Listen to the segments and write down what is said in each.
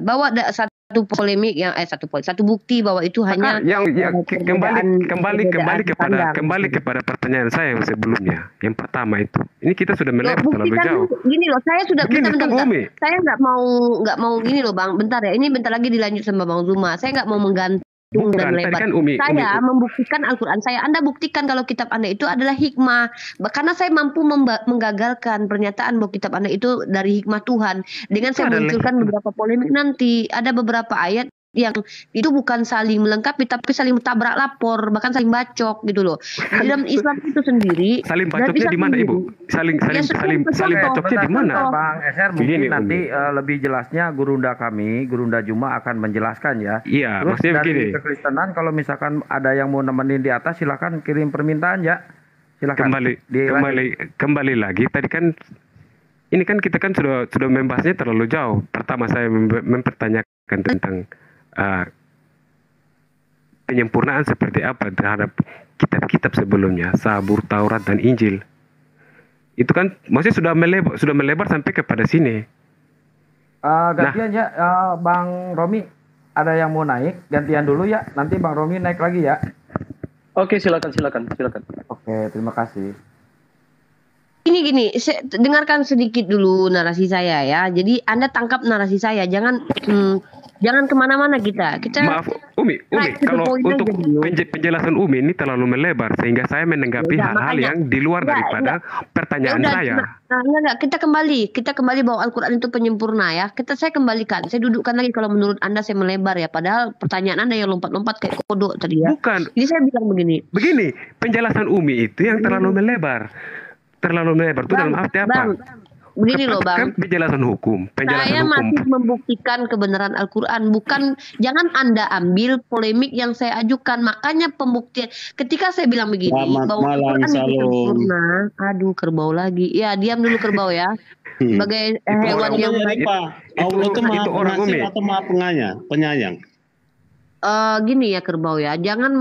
bawa satu polemik yang satu bukti bahwa itu hanya kembali kepada pertanyaan saya yang sebelumnya. Yang pertama itu. Ini kita sudah melebar terlalu jauh. Gini loh, saya sudah bentar. Saya nggak mau gini loh Bang, bentar ya. Ini bentar lagi dilanjut sama Bang Zuma. Saya nggak mau menggantung dan lebar. Kan saya membuktikan Al-Quran saya. Anda buktikan kalau kitab Anda itu adalah hikmah. Karena saya mampu menggagalkan pernyataan bahwa kitab Anda itu dari hikmah Tuhan. Dengan saya munculkan beberapa polemik nanti. Ada beberapa ayat yang itu bukan saling melengkapi tapi saling tabrak lapor, bahkan saling bacok gitu loh. Di dalam Islam itu sendiri saling bacoknya di mana Ibu? Saling bacoknya di mana? Bang Eser mungkin nanti lebih jelasnya Gurunda Juma akan menjelaskan ya. Iya, terus maksudnya dari begini. Kekristenan kalau misalkan ada yang mau nemenin di atas silakan kirim permintaan ya. Silakan. Kembali lagi tadi kan ini kan kita kan sudah membahasnya terlalu jauh. Pertama saya mempertanyakan tentang penyempurnaan seperti apa terhadap kitab-kitab sebelumnya, Zabur, Taurat dan Injil. Itu kan maksudnya sudah melebar sampai kepada sini. Gantian ya Bang Romi, ada yang mau naik, gantian dulu ya. Nanti Bang Romi naik lagi ya. Oke, silakan. Oke, terima kasih. Gini, dengarkan sedikit dulu narasi saya ya. Jadi Anda tangkap narasi saya, jangan kemana-mana kita. Maaf, Umi, kalau untuk penjelasan Umi ini terlalu melebar sehingga saya menanggapi hal-hal yang di luar daripada pertanyaan saya. Kita kembali bahwa Al-Quran itu penyempurna ya. Saya kembalikan, saya dudukkan lagi kalau menurut Anda saya melebar ya. Padahal pertanyaan Anda yang lompat-lompat kayak kodok tadi ya. Bukan. Jadi saya bilang begini, penjelasan Umi itu yang terlalu melebar. Terlalu melebar itu dalam arti apa? Begini loh Bang, penjelasan hukum. Saya masih membuktikan kebenaran Al-Quran, jangan Anda ambil polemik yang saya ajukan. Makanya pembuktian, ketika saya bilang begini, bahwa Al-Quran itu sempurna. Aduh, kerbau lagi. Ya, diam dulu kerbau ya. Sebagai hewan yang baik. Allah itu maha pengasih atau maha penyayang? Gini ya kerbau ya, jangan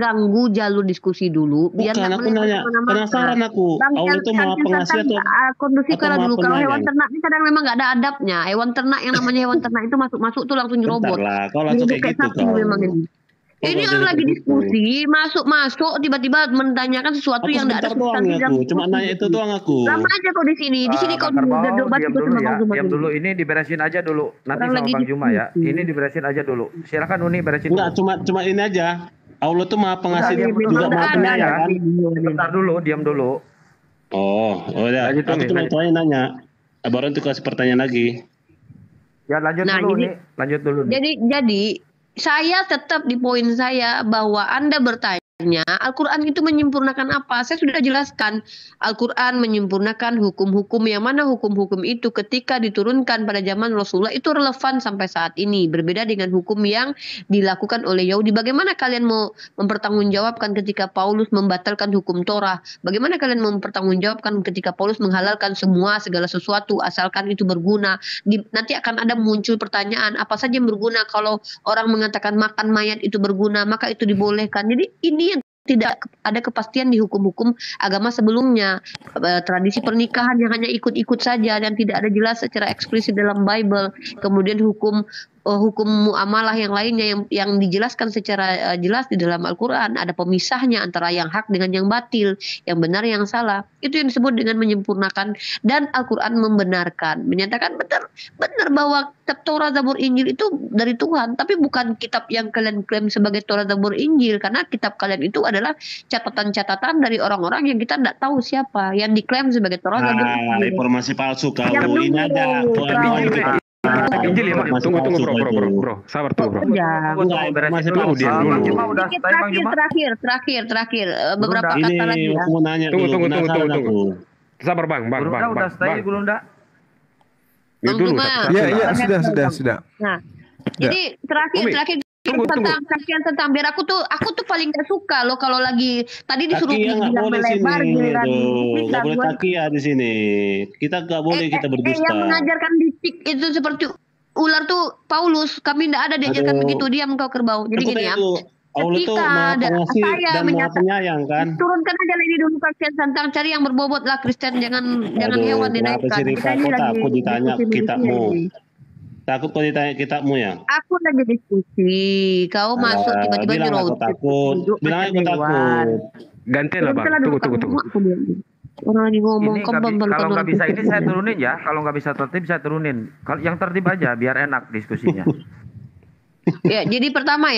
ganggu jalur diskusi dulu. Biar aku nanya, penasaran aku. Allah itu maha pengasih atau kondisikan dulu. Kalau hewan ternak ini kadang memang nggak ada adabnya. Hewan ternak yang namanya hewan ternak itu masuk tuh langsung nyerobot. Bentar lah, kalau langsung kayak gitu kau. Ini orang lagi diskusi, masuk tiba-tiba menanyakan sesuatu yang tidak ada substansi. Cuma nanya itu doang aku. Lama aja kau di sini. Di sini kau diam dulu. Ini diberesin aja dulu. Nanti sama Bang Juma ya. Ini diberesin aja dulu. Silakan Uni beresin. Enggak, cuma ini aja. Allah tuh maha pengasih juga maha penyayang kan? Bentar dulu, diam dulu. Oh ya. Aku cuma itu aja nanya. Baru nanti kasih pertanyaan lagi. Ya lanjut dulu nih. Jadi saya tetap di poin saya bahwa Anda bertanya Al-Quran itu menyempurnakan apa? Saya sudah jelaskan Al-Quran menyempurnakan hukum-hukum yang mana hukum-hukum itu ketika diturunkan pada zaman Rasulullah itu relevan sampai saat ini. Berbeda dengan hukum yang dilakukan oleh Yahudi. Bagaimana kalian mau mempertanggungjawabkan ketika Paulus membatalkan hukum Torah? Bagaimana kalian mempertanggungjawabkan ketika Paulus menghalalkan segala sesuatu asalkan itu berguna? Nanti akan ada muncul pertanyaan apa saja yang berguna. Kalau orang mengatakan makan mayat itu berguna maka itu dibolehkan. Jadi ini yang tidak ada kepastian di hukum-hukum agama sebelumnya. Tradisi pernikahan yang hanya ikut-ikut saja dan tidak ada jelas secara eksplisit dalam Bible. Kemudian hukum muamalah yang lainnya yang dijelaskan secara jelas di dalam Al-Quran. Ada pemisahnya antara yang hak dengan yang batil, yang benar yang salah. Itu yang disebut dengan menyempurnakan. Dan Al-Quran membenarkan, menyatakan benar bahwa kitab Torah, Zabur, Injil itu dari Tuhan. Tapi bukan kitab yang kalian klaim sebagai Torah, Zabur, Injil. Karena kitab kalian itu adalah catatan-catatan dari orang-orang yang kita tidak tahu siapa. Yang diklaim sebagai Torah, Zabur, Injil. Informasi palsu kau. Ini ada. Injil ya, Mak. Tunggu bro. Sabar tuh, bro. Terakhir. Beberapa kata lagi ya. Aku mau nanya dulu. Tunggu. Sabar, Bang. Gurunda udah stay, Gurunda. Ya, sudah. Nah, jadi terakhir tentang biar aku tuh paling gak suka loh kalau lagi tadi disuruh bilang melebar giliran nggak boleh takia di sini. Kita nggak boleh kita berdusta. Yang mengajarkan dicik itu seperti ular tuh Paulus, kami tidak ada diajarkan begitu. Diam kau kerbau. Jadi gini ya. Allah tuh maha pengasih dan maha penyayang kan. Turunkan aja ini dulu kasihan santang, cari yang berbobot lah Kristen, jangan hewan dinaikkan. Kita ini lagi aku ditanya kitabmu. Takut kau ditanya kitabmu ya? Aku lagi diskusi. Kau masuk tiba-tiba Bilang aku nyuruh takut. Bilang aku takut. Gantian lah Bang. Tunggu. Orang lagi ngomong kalau nggak bisa ini saya turunin ya. Kalau nggak bisa tertib saya turunin. Kalau yang tertib aja biar enak diskusinya. Ya, jadi pertama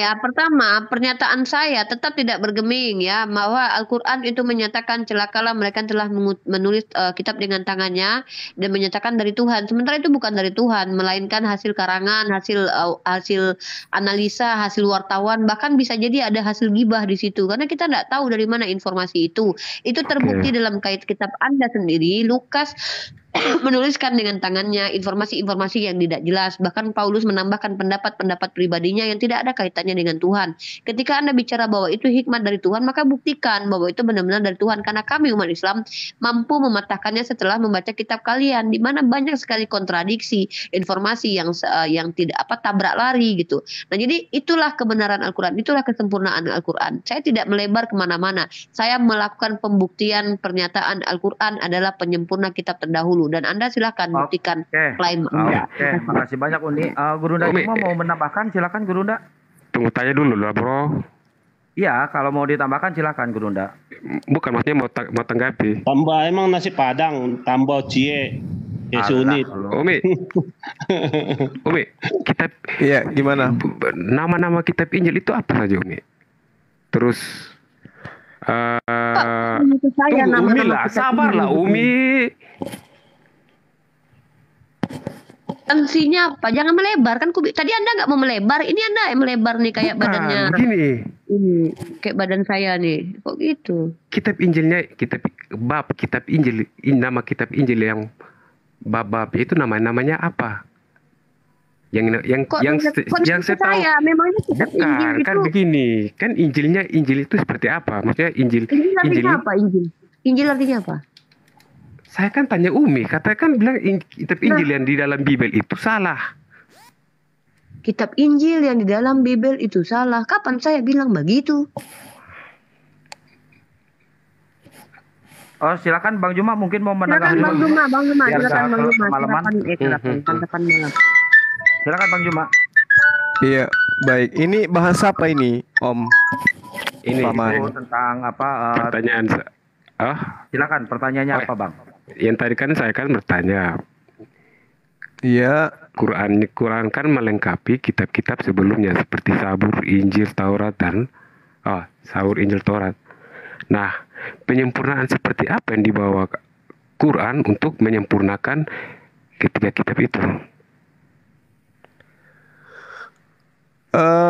pernyataan saya tetap tidak bergeming ya, bahwa Al-Quran itu menyatakan celakalah mereka yang telah menulis kitab dengan tangannya dan menyatakan dari Tuhan. Sementara itu bukan dari Tuhan, melainkan hasil karangan, hasil analisa, hasil wartawan, bahkan bisa jadi ada hasil gibah di situ karena kita tidak tahu dari mana informasi itu. Itu terbukti dalam kait kitab Anda sendiri, Lukas menuliskan dengan tangannya informasi-informasi yang tidak jelas. Bahkan Paulus menambahkan pendapat-pendapat pribadinya yang tidak ada kaitannya dengan Tuhan. Ketika Anda bicara bahwa itu hikmat dari Tuhan, maka buktikan bahwa itu benar-benar dari Tuhan. Karena kami umat Islam mampu mematahkannya setelah membaca kitab kalian, di mana banyak sekali kontradiksi, informasi yang tidak tabrak lari gitu. Nah, jadi itulah kebenaran Al-Quran, itulah kesempurnaan Al-Quran. Saya tidak melebar kemana-mana. Saya melakukan pembuktian pernyataan Al-Quran adalah penyempurna kitab terdahulu. Dan Anda silakan buktikan klaim Anda. Oke, makasih banyak Uni. Gurunda cuma mau menambahkan, silakan Gurunda. Tunggu tanya dulu lah bro. Iya, kalau mau ditambahkan silakan Gurunda. Bukan maksudnya mau tanggapi. Tambah emang nasi padang, tambah cie. Ya Uni. Umi, kitab. Iya, gimana? Nama-nama kitab Injil itu apa saja Umi? Terus tunggu Umi lah, sabarlah Umi. Tensinya apa? Jangan melebar kan tadi Anda nggak mau melebar, ini Anda yang melebar nih kayak badannya. Begini. Ini kayak badan saya nih. Kok gitu? Kitab Injilnya, kitab Injil, nama kitab Injil yang bab itu namanya apa? Yang saya tahu. Memangnya kitab Injil itu Kan begini, kan Injil itu seperti apa? Maksudnya Injil artinya apa Injil? Injil artinya apa? Saya kan tanya Umi, katakan bilang kitab Injil yang di dalam Bible itu salah. Kitab Injil yang di dalam Bible itu salah. Kapan saya bilang begitu? Oh, silakan Bang Juma mungkin mau menanggapi. Bang Juma. Silakan Bang Juma. Iya, baik. Ini bahas apa ini, Om? Ini tentang apa? Pertanyaan. Silakan pertanyaannya apa, Bang? Yang tadi kan saya kan bertanya. Iya. Quran kan melengkapi kitab-kitab sebelumnya seperti Zabur, Injil, Taurat dan Zabur, Injil, Taurat. Nah, penyempurnaan seperti apa yang dibawa Quran untuk menyempurnakan ketiga kitab itu?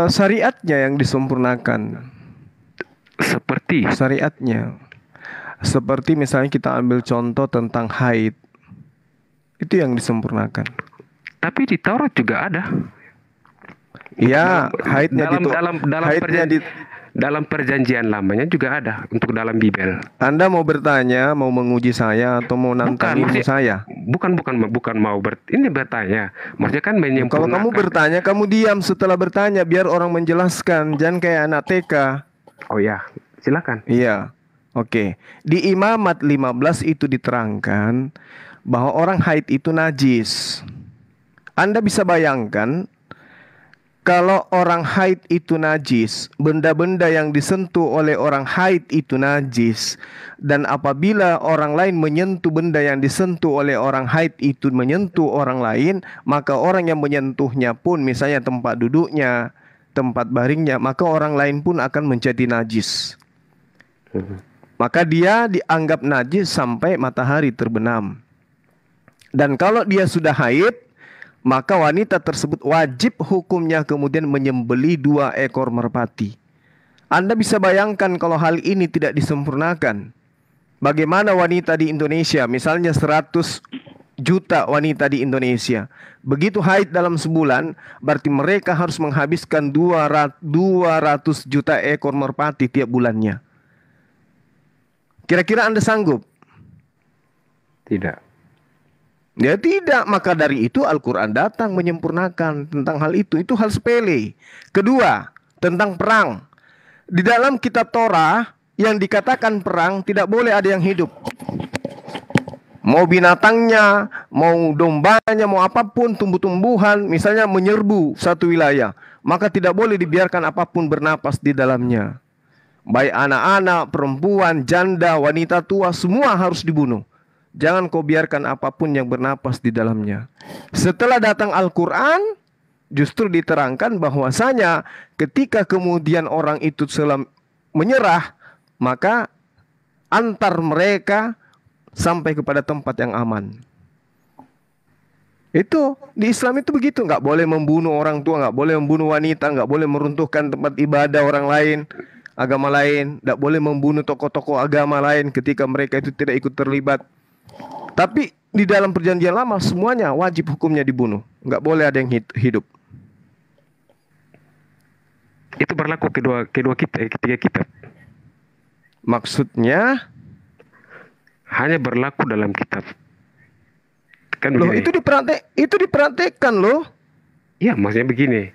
Syariatnya yang disempurnakan. Seperti syariatnya. Seperti misalnya kita ambil contoh tentang haid. Itu yang disempurnakan. Tapi di Taurat juga ada. Iya, haidnya dalam perjanjian lamanya juga ada untuk dalam Bible. Anda mau bertanya, mau menguji saya atau mau nantang ilmu saya? Bukan mau bertanya. Maksudnya kan menyempurnakan. Kalau kamu bertanya, kamu diam setelah bertanya biar orang menjelaskan, jangan kayak anak TK. Oh ya, silakan. Iya. Oke. Di Imamat 15 itu diterangkan bahwa orang haid itu najis. Anda bisa bayangkan kalau orang haid itu najis, benda-benda yang disentuh oleh orang haid itu najis, dan apabila orang lain menyentuh benda yang disentuh oleh orang haid itu menyentuh orang lain, maka orang yang menyentuhnya pun, misalnya tempat duduknya, tempat baringnya, maka orang lain pun akan menjadi najis. Maka dia dianggap najis sampai matahari terbenam. Dan kalau dia sudah haid, maka wanita tersebut wajib hukumnya kemudian menyembelih 2 ekor merpati. Anda bisa bayangkan kalau hal ini tidak disempurnakan. Bagaimana wanita di Indonesia, misalnya 100 juta wanita di Indonesia. Begitu haid dalam sebulan, berarti mereka harus menghabiskan 200 juta ekor merpati tiap bulannya. Kira-kira Anda sanggup? Tidak. Ya tidak, maka dari itu Al-Quran datang menyempurnakan tentang hal itu. Itu hal sepele. Kedua, tentang perang. Di dalam kitab Torah yang dikatakan perang tidak boleh ada yang hidup. Mau binatangnya, mau dombanya, mau apapun, tumbuh-tumbuhan, misalnya menyerbu satu wilayah, maka tidak boleh dibiarkan apapun bernapas di dalamnya. Baik anak-anak, perempuan, janda, wanita tua, semua harus dibunuh. Jangan kau biarkan apapun yang bernapas di dalamnya. Setelah datang Al-Quran, justru diterangkan bahwasanya ketika kemudian orang itu menyerah, maka antar mereka sampai kepada tempat yang aman. Itu di Islam itu begitu, nggak boleh membunuh orang tua, nggak boleh membunuh wanita, nggak boleh meruntuhkan tempat ibadah orang lain, agama lain, nggak boleh membunuh tokoh-tokoh agama lain ketika mereka itu tidak ikut terlibat. Tapi di dalam perjanjian lama semuanya wajib hukumnya dibunuh, nggak boleh ada yang hidup. Itu berlaku ketiga kitab. Maksudnya hanya berlaku dalam kitab. Kan loh, begini. itu dipraktekkan loh. Iya, maksudnya begini.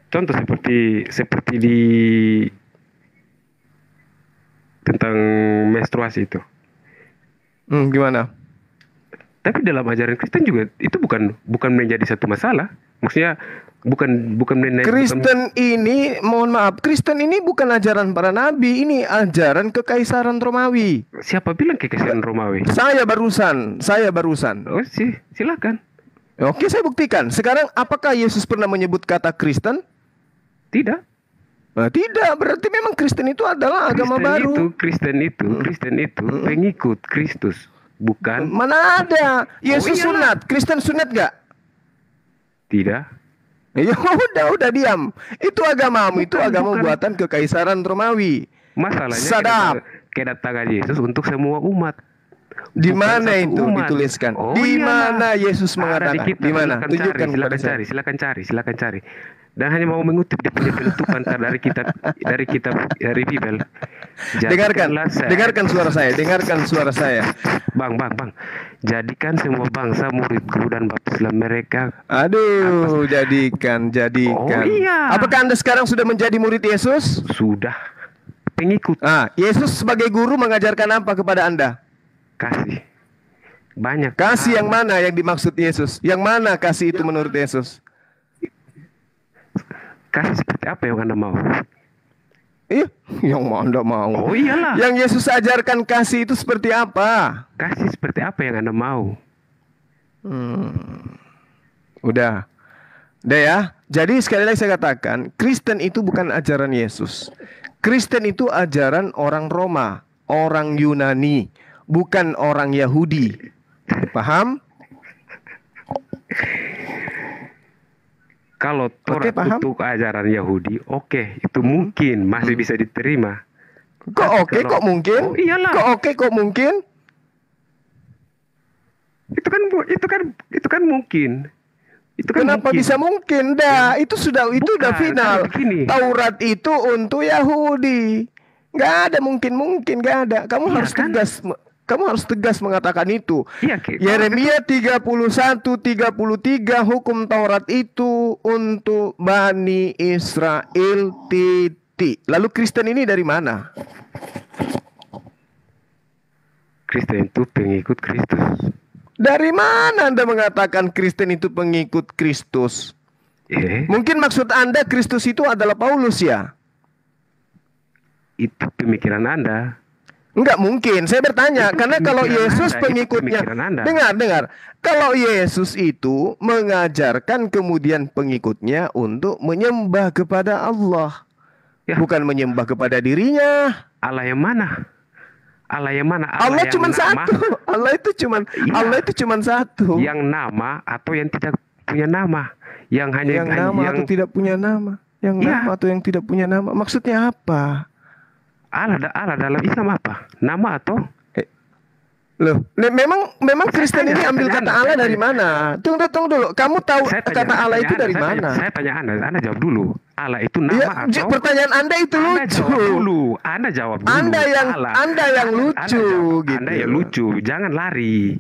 Contoh seperti di tentang menstruasi itu. Gimana? Tapi dalam ajaran Kristen juga itu bukan menjadi satu masalah. Maksudnya bukan Kristen ini, mohon maaf, Kristen ini bukan ajaran para nabi, ini ajaran kekaisaran Romawi. Siapa bilang kekaisaran Romawi? Saya barusan. Oh, silakan. Oke, saya buktikan. Sekarang apakah Yesus pernah menyebut kata Kristen? Tidak. Nah, tidak, berarti memang Kristen itu adalah agama baru. Kristen itu pengikut Kristus, bukan. Mana ada Yesus sunat, Kristen sunat gak? Tidak. Ya udah diam. Itu agamamu, itu agama buatan kekaisaran Romawi. Masalahnya kedatangan Yesus untuk semua umat. Di mana itu dituliskan? Di mana Yesus mengatakan? Di mana? Tunjukkan kepada saya. Silakan cari. Dan hanya mau mengutip dia punya penutupan dari Bible. Dengarkan suara saya. Bang. Jadikan semua bangsa muridku dan baptislah mereka. Aduh, jadikan. Oh, iya. Apakah Anda sekarang sudah menjadi murid Yesus? Sudah. Pengikut. Yesus sebagai guru mengajarkan apa kepada Anda? Kasih. Banyak. Kasih yang mana yang dimaksud Yesus? Yang mana kasih itu menurut Yesus? Kasih seperti apa yang Anda mau? Iya, yang Anda mau. Oh iyalah. Yang Yesus ajarkan kasih itu seperti apa? Kasih seperti apa yang Anda mau? Udah ya. Jadi sekali lagi saya katakan, Kristen itu bukan ajaran Yesus. Kristen itu ajaran orang Roma, orang Yunani, bukan orang Yahudi. Paham? Kalau Taurat untuk ajaran Yahudi, itu mungkin masih bisa diterima. Kok mungkin? Oh, iyalah. Kok mungkin? Itu kan mungkin. Kenapa bisa mungkin? Itu udah final. Taurat itu untuk Yahudi. Nggak ada mungkin, nggak ada. Kamu harus tegas mengatakan itu. Yeremia 31:33 hukum Taurat itu untuk Bani Israel titik. Lalu Kristen ini dari mana? Kristen itu pengikut Kristus. Dari mana Anda mengatakan Kristen itu pengikut Kristus? Mungkin maksud Anda Kristus itu adalah Paulus ya? Itu pemikiran Anda. Enggak mungkin, saya bertanya. Karena kalau Yesus pengikutnya, dengar. Kalau Yesus itu mengajarkan kemudian pengikutnya untuk menyembah kepada Allah, bukan menyembah kepada dirinya. Allah yang mana? Allah cuma satu. Allah itu cuma satu. Yang nama atau yang tidak punya nama? Yang nama atau tidak punya nama? Yang nama atau yang tidak punya nama? Maksudnya apa? Allah dalam Islam apa? Nama atau? Loh, memang Kristen ini ambil kata Allah dari mana? Tunggu dulu. Kamu tahu kata Allah itu dari mana? Saya tanya Anda jawab dulu. Allah itu nama atau? Pertanyaan Anda itu lucu. Anda jawab dulu. Anda yang lucu gitu. Anda yang lucu. Jangan lari.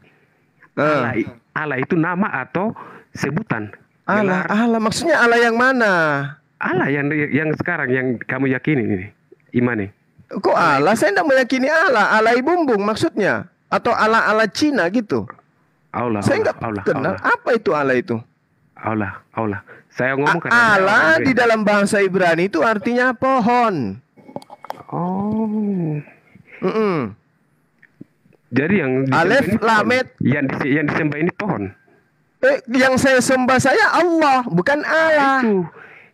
Allah itu nama atau sebutan? Allah maksudnya Allah yang mana? Allah yang sekarang yang kamu yakini ini, imani. Kok Allah? Saya tidak meyakini Allah. Allah bumbung maksudnya. Atau ala-ala Cina gitu? Saya nggak kenal. Apa itu Allah itu? Allah. Saya ngomong Allah di dalam bahasa Ibrani itu artinya pohon. Oh. Jadi yang Alef Lamet yang disembah ini pohon. Yang saya sembah Allah, bukan Allah.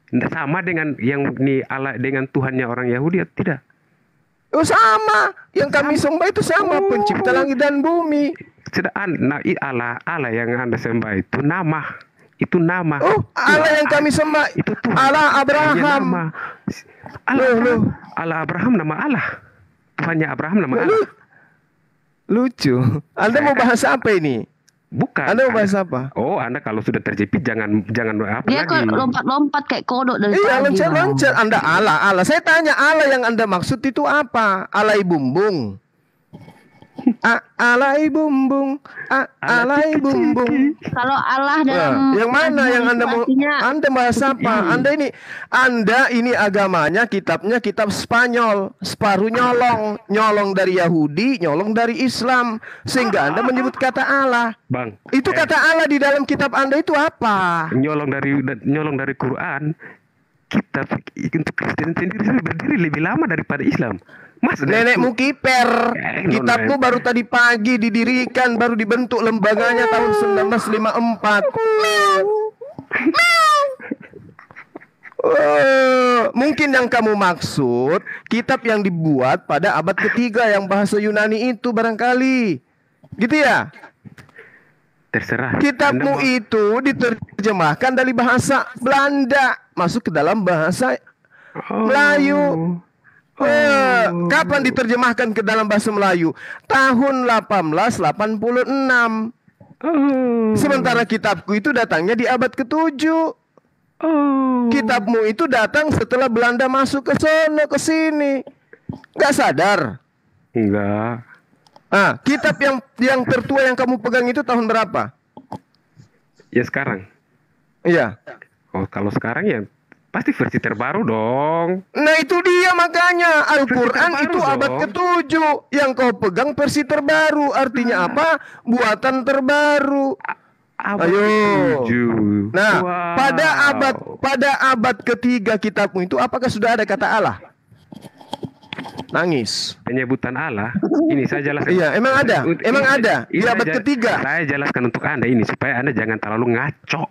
Itu sama dengan yang ini Allah dengan Tuhannya orang Yahudi, tidak? Oh sama, yang kami sembah itu sama, pencipta langit dan bumi. Allah yang Anda sembah itu nama. Itu nama. Oh, Allah yang kami sembah itu Tuhan. Allah Abraham. Allah Abraham nama Allah. Tuhannya Abraham nama Allah. Lucu. Anda mau bahas apa ini? Bukan. Anda mau bahas apa? Oh, Anda kalau sudah terjepit jangan apa dia lagi. Dia lompat-lompat kayak kodok dari Iya, loncat-loncat. Anda Allah. Saya tanya Allah yang Anda maksud itu apa? Alai bumbung. Alai bumbung. Alai bumbung. Kalau Allah dalam yang mana yang Anda mau? Anda bahas apa? Anda ini agamanya kitabnya kitab Spanyol, separuh nyolong dari Yahudi, nyolong dari Islam, sehingga Anda menyebut kata Allah. Bang, itu kata Allah di dalam kitab Anda itu apa? Nyolong dari Quran. Kitab untuk Kristen sendiri berdiri lebih lama daripada Islam. Mas, nenekmu kiper. Kitabku baru tadi pagi didirikan, baru dibentuk lembaganya tahun 1954. Mungkin yang kamu maksud kitab yang dibuat pada abad ketiga yang bahasa Yunani itu barangkali. Gitu ya? Terserah. Kitabmu itu diterjemahkan dari bahasa Belanda masuk ke dalam bahasa Melayu. Kapan diterjemahkan ke dalam bahasa Melayu? Tahun 1886. Sementara kitabku itu datangnya di abad ke-7. Kitabmu itu datang setelah Belanda masuk ke sana, ke sini. Gak sadar? Enggak. Kitab yang tertua yang kamu pegang itu tahun berapa? Ya sekarang. Iya. Oh, kalau sekarang ya pasti versi terbaru dong. Nah itu dia makanya Al-Quran itu abad ke-7. Yang kau pegang versi terbaru. Artinya apa? Buatan terbaru. Ayo. Nah, pada abad ketiga kitabmu itu apakah sudah ada kata Allah? Nangis. Penyebutan Allah ini saya jelaskan. Iya, emang ada di abad ketiga. Saya jelaskan untuk Anda ini supaya Anda jangan terlalu ngaco.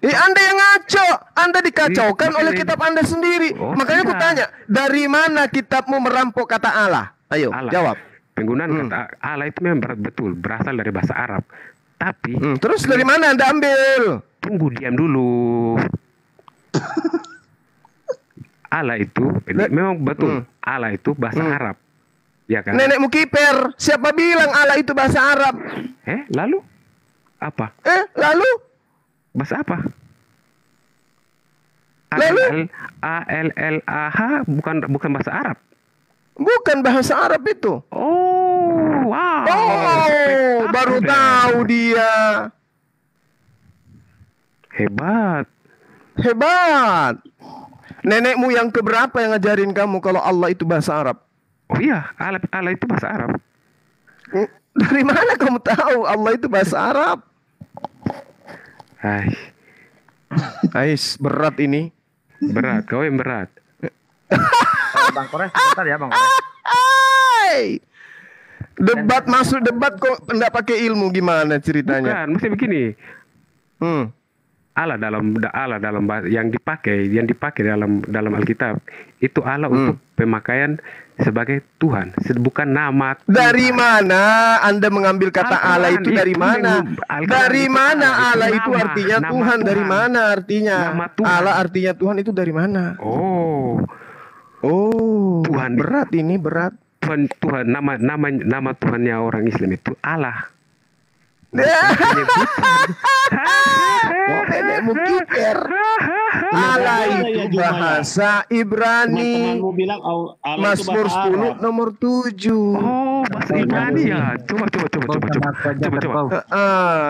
Anda yang ngaco. Anda dikacaukan oleh kitab Anda sendiri. Makanya aku tanya, dari mana kitabmu merampok kata Allah? Ayo, jawab. Penggunaan kata Allah itu memang betul berasal dari bahasa Arab. Tapi terus dari mana Anda ambil? Tunggu, diam dulu. Allah itu memang betul. Allah itu bahasa Arab. Ya kan? Nenekmu kiper. Siapa bilang Allah itu bahasa Arab? Lalu apa? Lalu? Bahasa apa? Lalu? ALLAH bukan bahasa Arab. Bukan bahasa Arab itu. Oh, wow. Oh, baru tahu dia. Hebat. Nenekmu yang keberapa yang ngajarin kamu kalau Allah itu bahasa Arab? Oh iya, Allah itu bahasa Arab. Dari mana kamu tahu Allah itu bahasa Arab? Berat ini. Berat, kau yang berat. Bang Kores, sebentar ya Bang Kores. Debat kok enggak pakai ilmu, gimana ceritanya? Bukan, mesti begini. Allah dalam yang dipakai dalam Alkitab itu Allah untuk pemakaian sebagai Tuhan, bukan nama Tuhan. Dari mana Anda mengambil kata Allah itu dari mana? Dari mana Allah itu artinya Tuhan? Dari mana artinya? Allah artinya Tuhan itu dari mana? Oh, Tuhan berat ini berat. Tuhan nama Tuhannya orang Islam itu Allah. Nenekmu kiper. Allah itu bahasa Ibrani. Mazmur 10 nomor 7. Oh, bahasa Ibrani ya. Coba.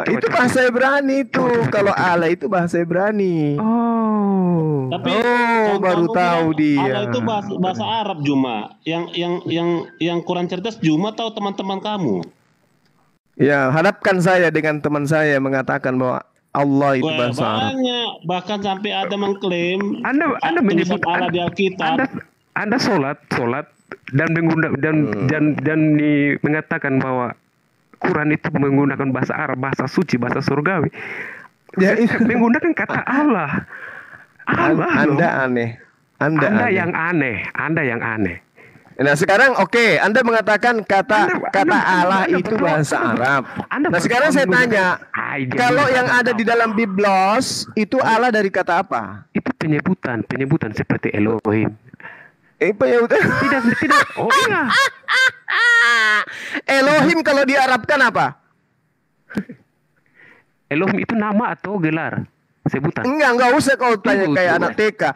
Itu bahasa Ibrani itu. Kalau Allah itu bahasa Ibrani. Tapi baru tahu dia. Allah itu bahasa Arab, Juma. Yang kurang cerdas Juma tahu teman-teman kamu. Ya, hadapkan saya dengan teman saya mengatakan bahwa Allah itu bahasa Arab. Banyak, bahkan sampai ada mengklaim Anda menyebut Allah di Alkitab. Anda sholat dan mengatakan bahwa Quran itu menggunakan bahasa Arab, bahasa suci, bahasa surgawi. Ya, menggunakan kata Allah. Anda aneh. Anda yang aneh. Nah sekarang oke, Anda mengatakan kata Allah itu bahasa Arab. Nah sekarang saya tanya, kalau yang ada di dalam Biblos itu Allah dari kata apa? Itu penyebutan seperti Elohim. Penyebutan? Tidak. Oh iya. Elohim kalau diarabkan apa? Elohim itu nama atau gelar? Sebutan. Enggak usah kau tanya kayak anak TK.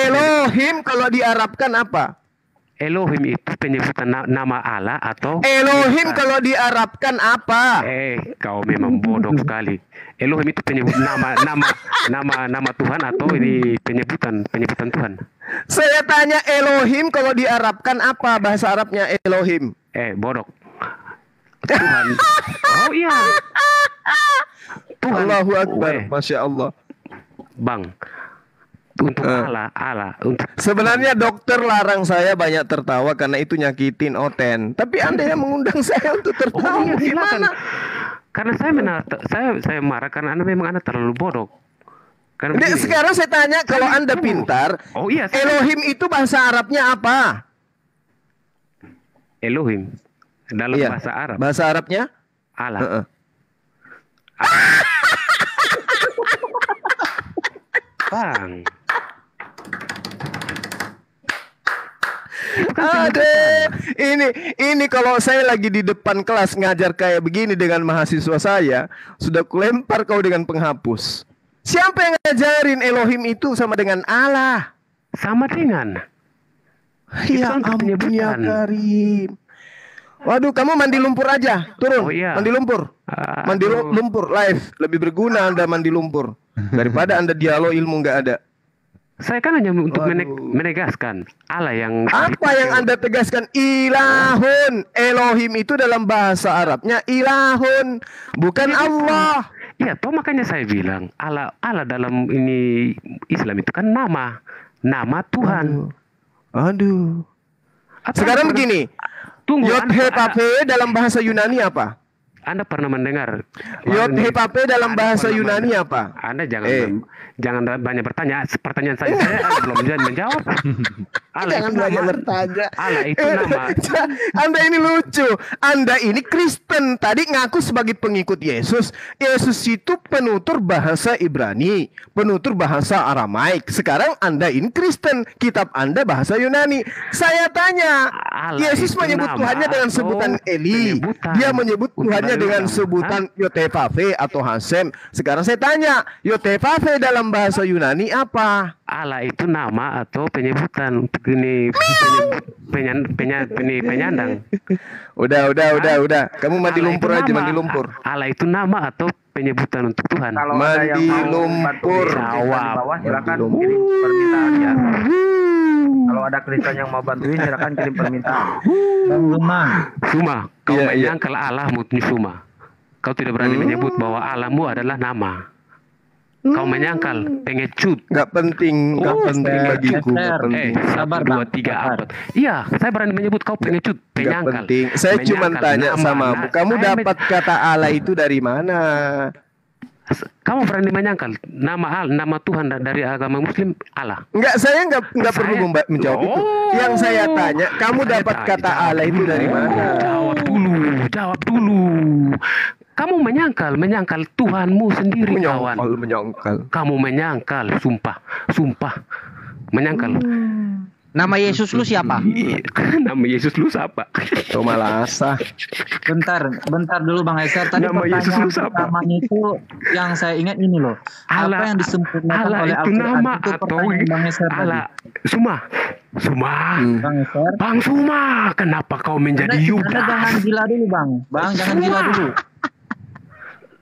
Elohim kalau diarabkan apa? Elohim itu penyebutan nama Allah atau Elohim kalau diarabkan apa? Kau memang bodoh sekali. Elohim itu penyebutan nama Tuhan atau ini penyebutan Tuhan? Saya tanya Elohim kalau diarabkan apa bahasa Arabnya Elohim? Bodoh. Tuhan. Oh iya. Tuhan. Allahu Akbar. Masya Allah. Bang. Untuk Allah untuk sebenarnya dokter larang saya banyak tertawa karena itu nyakitin Oten. Tapi Anda yang mengundang saya untuk tertawa. Iya, gimana? Karena saya marah karena Anda terlalu bodoh. Sekarang saya tanya kalau Anda pintar, Elohim itu bahasa Arabnya apa? Elohim dalam bahasa Arab. Bahasa Arabnya? Allah. Bang. Ini kalau saya lagi di depan kelas ngajar kayak begini dengan mahasiswa saya, sudah kulempar kau dengan penghapus. Siapa yang ngajarin Elohim itu sama dengan Allah? Sama dengan. Ya ampun ya Karim. Waduh, kamu mandi lumpur aja, turun. Mandi lumpur. Mandi lumpur live, lebih berguna Anda mandi lumpur daripada Anda dialog ilmu nggak ada. Saya kan hanya untuk menegaskan Allah yang... Apa yang Anda tegaskan? Ilahun. Elohim itu dalam bahasa Arabnya ilahun, bukan Allah. Iya, toh makanya saya bilang Allah dalam ini Islam itu kan nama Tuhan. Aduh. Sekarang begini. Yod-He-Pape dalam bahasa Yunani apa? Anda pernah mendengar Yod-He-Pape dalam bahasa Yunani apa? Anda jangan banyak bertanya. Pertanyaan saya belum menjawab. Jangan banyak bertanya. Allah itu nama. Anda ini lucu. Anda ini Kristen. Tadi ngaku sebagai pengikut Yesus. Yesus itu penutur bahasa Ibrani, penutur bahasa Aramaik. Sekarang Anda ini Kristen. Kitab Anda bahasa Yunani. Saya tanya, Yesus menyebut Tuhannya dengan sebutan Eli. Dia menyebut Tuhannya dengan sebutan Yotevave atau Hasem. Sekarang saya tanya, Yotevave dalam bahasa Yunani apa? Allah itu nama atau penyebutan untuk ini penyandang. Udah. Kamu mandi lumpur aja, mandi lumpur. Allah itu nama atau penyebutan untuk Tuhan. Kalau mandi lumpur. Jawab. Silakan kirim permintaan ya. Kalau ada Kristen yang mau bantuin, silakan kirim permintaan. Suma, kau menyangkal Allahmu Suma. Kau tidak berani menyebut bahwa Allahmu adalah nama. Kau menyangkal, pengecut. Gak penting bagiku. Sabar 2, 3 abad. Iya, saya berani menyebut kau pengecut, penyangkal. Gak penting. Saya cuma tanya sama kamu dapat kata Allah itu dari mana? Kamu berani menyangkal nama Tuhan dari agama Muslim Allah? Enggak, saya enggak perlu menjawab itu. Yang saya tanya, kamu dapat kata Allah itu dari mana? Jawab dulu. Kamu menyangkal Tuhanmu sendiri, kawan. Menyangkal. Kamu menyangkal, sumpah, menyangkal. Nama Yesus lu siapa? Nama Yesus lu siapa? Tomalasa. Bentar dulu Bang Eser. Tadi nama pertanyaan pertama itu yang saya ingat ini loh. Allah, apa yang disempurnakan oleh itu nama itu atau Bang Eser Allah? Suma. Bang Suma, kenapa kau menjadi Yudas? Jangan gila dulu Bang. Jangan gila dulu.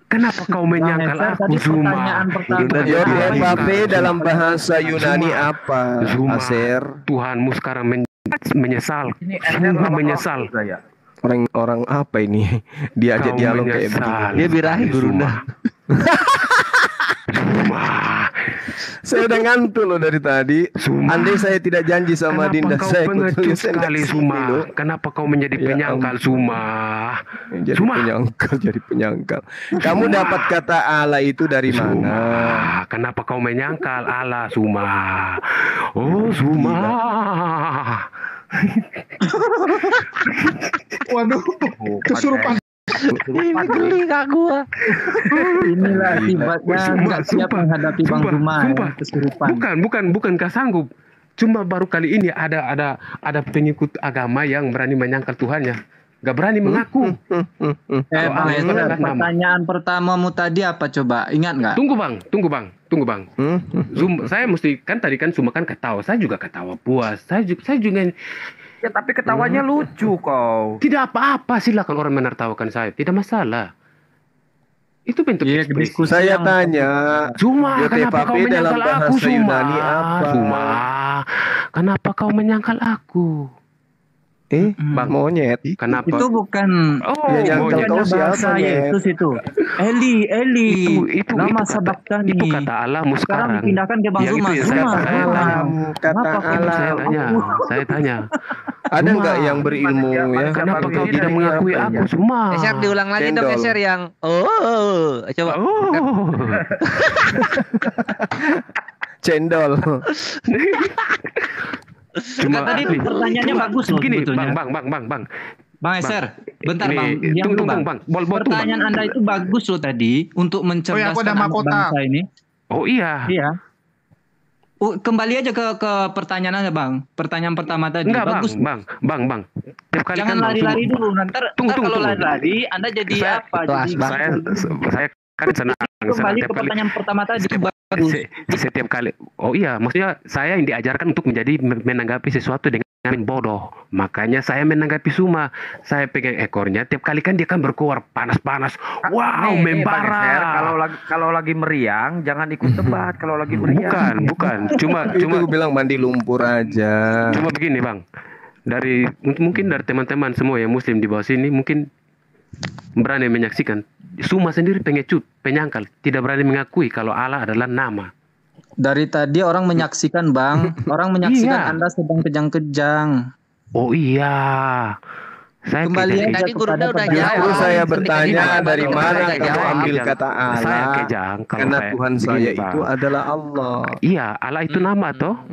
Kenapa kau menyangkal aku, Zuma? Yod-He-Pape dalam bahasa Yunani apa? Zuma, Tuhanmu sekarang menyesal. Sungguh menyesal. Orang apa ini? Diajak dialog kayak begini. Dia birahi gurunda. Saya udah ngantuk loh dari tadi. Andai saya tidak janji sama Dinda, saya pengecut sekali Suma. Kenapa kau menjadi penyangkal Suma? Jadi penyangkal. Kamu dapat kata Allah itu dari mana? Kenapa kau menyangkal Allah Suma? Oh Suma. Waduh, kesurupan. Ini geli gak gua. Inilah akibatnya nggak siap menghadapi Bang Zuma. Kesurupan. Bukan gak sanggup. Cuma baru kali ini ada pengikut agama yang berani menyangkal Tuhannya, gak berani mengaku. Bang Esther, pertanyaan pertamamu tadi apa coba? Ingat nggak? Tunggu bang. Saya mesti kan tadi kan Suma kan ketawa, saya juga ketawa puas. Saya juga. Ya tapi ketawanya lucu kau. Tidak apa-apa, silakan orang menertawakan saya, tidak masalah. Itu bentuk diskusi. Saya tanya, Suma, kenapa kau menyangkal aku, Suma? Suma, kenapa kau menyangkal aku? Bang monyet. Kenapa? Itu bukan bahasa Yesus itu. Eli. Itu nama sabaktan itu kata Allah sekarang. Sekarang dipindahkan ke Bang Zuma. Kata Allah. Saya tanya. Ada nggak yang berilmu ya? Kenapa kau tidak mengakui aku, Suma? Eser diulang lagi dong, Eser yang coba. Cendol. Cuma tadi pertanyaannya bagus loh. Gini, sebetulnya. Bang Eser, bentar Bang. Tunggu, Pertanyaan Anda itu bagus loh tadi untuk mencerdaskan anak bangsa ini. Oh iya. Iya. Kembali aja ke pertanyaan Anda, Bang. Pertanyaan pertama tadi. Enggak, bagus. Bang. Jangan lari-lari dulu. Nanti kalau lari-lari Anda jadi apa? Saya kan senang. Kembali ke pertanyaan pertama tadi. Setiap kali. Oh iya, maksudnya saya yang diajarkan untuk menanggapi sesuatu dengan bodoh. Makanya saya menanggapi Suma. Saya pegang ekornya, tiap kali kan dia kan berkuar panas-panas. Wow, membara. Kalau lagi meriang jangan ikut debat kalau lagi meriang. Bukan. Cuma bilang mandi lumpur aja. Cuma begini, Bang. Mungkin dari teman-teman semua yang muslim di bawah sini mungkin berani menyaksikan Suma sendiri pengecut, penyangkal, tidak berani mengakui kalau Allah adalah nama. Dari tadi orang menyaksikan, Bang. Orang menyaksikan Anda sedang kejang-kejang. Oh iya. Saya kembali tadi Gurunda udah jawab. Saya bertanya dari mana kamu ambil kata Allah? Saya kejang karena Tuhan saya itu adalah Allah. Iya, Allah itu nama atau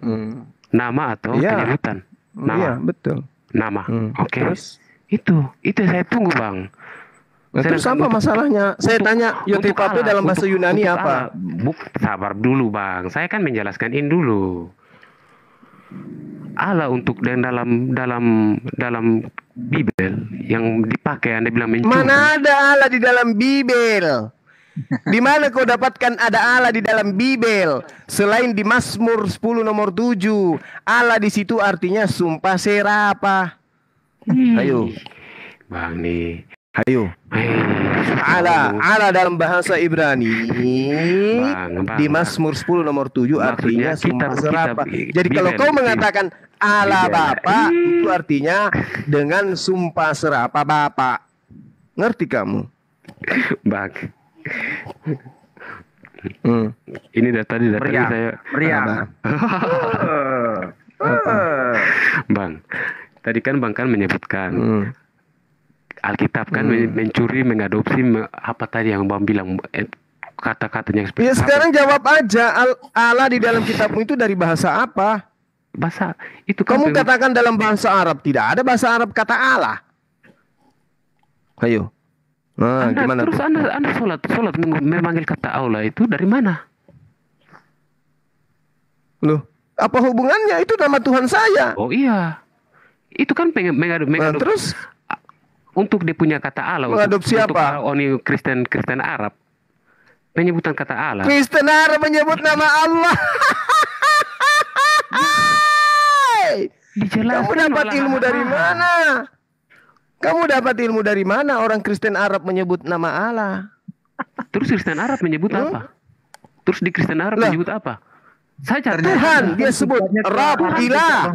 nama atau penyebutan. Iya, betul. Nama. Oke. Itu saya tunggu, Bang. Terus apa masalahnya? Saya tanya Yotepape dalam bahasa Yunani apa? Sabar dulu, Bang. Saya kan menjelaskan ini dulu. Allah untuk dalam Bibel yang dipakai Anda bilang mencuri. Mana ada Allah di dalam Bibel? Di mana kau dapatkan ada Allah di dalam Bibel? Selain di Mazmur 10 nomor 7, Allah di situ artinya sumpah serapah. Ayo, Bang nih. Ayo. Allah dalam bahasa Ibrani di Mazmur 10 nomor 7 artinya sumpah serapah. Jadi kalau kau mengatakan Allah Bapa itu artinya dengan sumpah serapah Bapa. Ngerti kamu? Bang. Ini dari tadi saya meriang. Bang. Tadi kan Bang kan menyebutkan Alkitab kan mencuri, mengadopsi apa tadi yang Bang bilang kata-katanya seperti ya sekarang jawab aja Allah di dalam kitabmu itu dari bahasa apa? Bahasa itu kan kamu katakan dalam bahasa Arab, tidak ada bahasa Arab kata Allah. Ayo. Nah, gimana terus tuh? Anda sholat memanggil kata Allah itu dari mana? Loh, apa hubungannya? Itu nama Tuhan saya. Oh iya. Itu kan mengadopsi. Terus untuk dia punya kata Allah untuk siapa? Untuk Kristen Arab penyebutan kata Allah. Kristen Arab menyebut nama Allah. Kamu dapat ilmu dari mana? Kamu dapat ilmu dari mana orang Kristen Arab menyebut nama Allah? Terus Kristen Arab menyebut apa? Terus di Kristen Arab menyebut apa? Saya Tuhan dia sebut Rabb Ilah.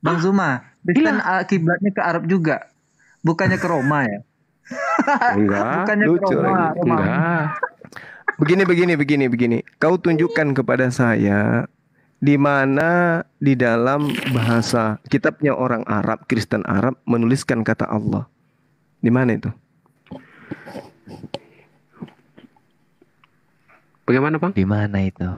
Bang Zuma, kan kiblatnya ke Arab juga. Bukannya ke Roma ya? Enggak. Bukannya ke Lucu Roma. lagi. Enggak. Begini. Kau tunjukkan kepada saya di mana di dalam bahasa kitabnya orang Arab, Kristen Arab menuliskan kata Allah. Di mana itu? Bagaimana, Bang? Di mana itu?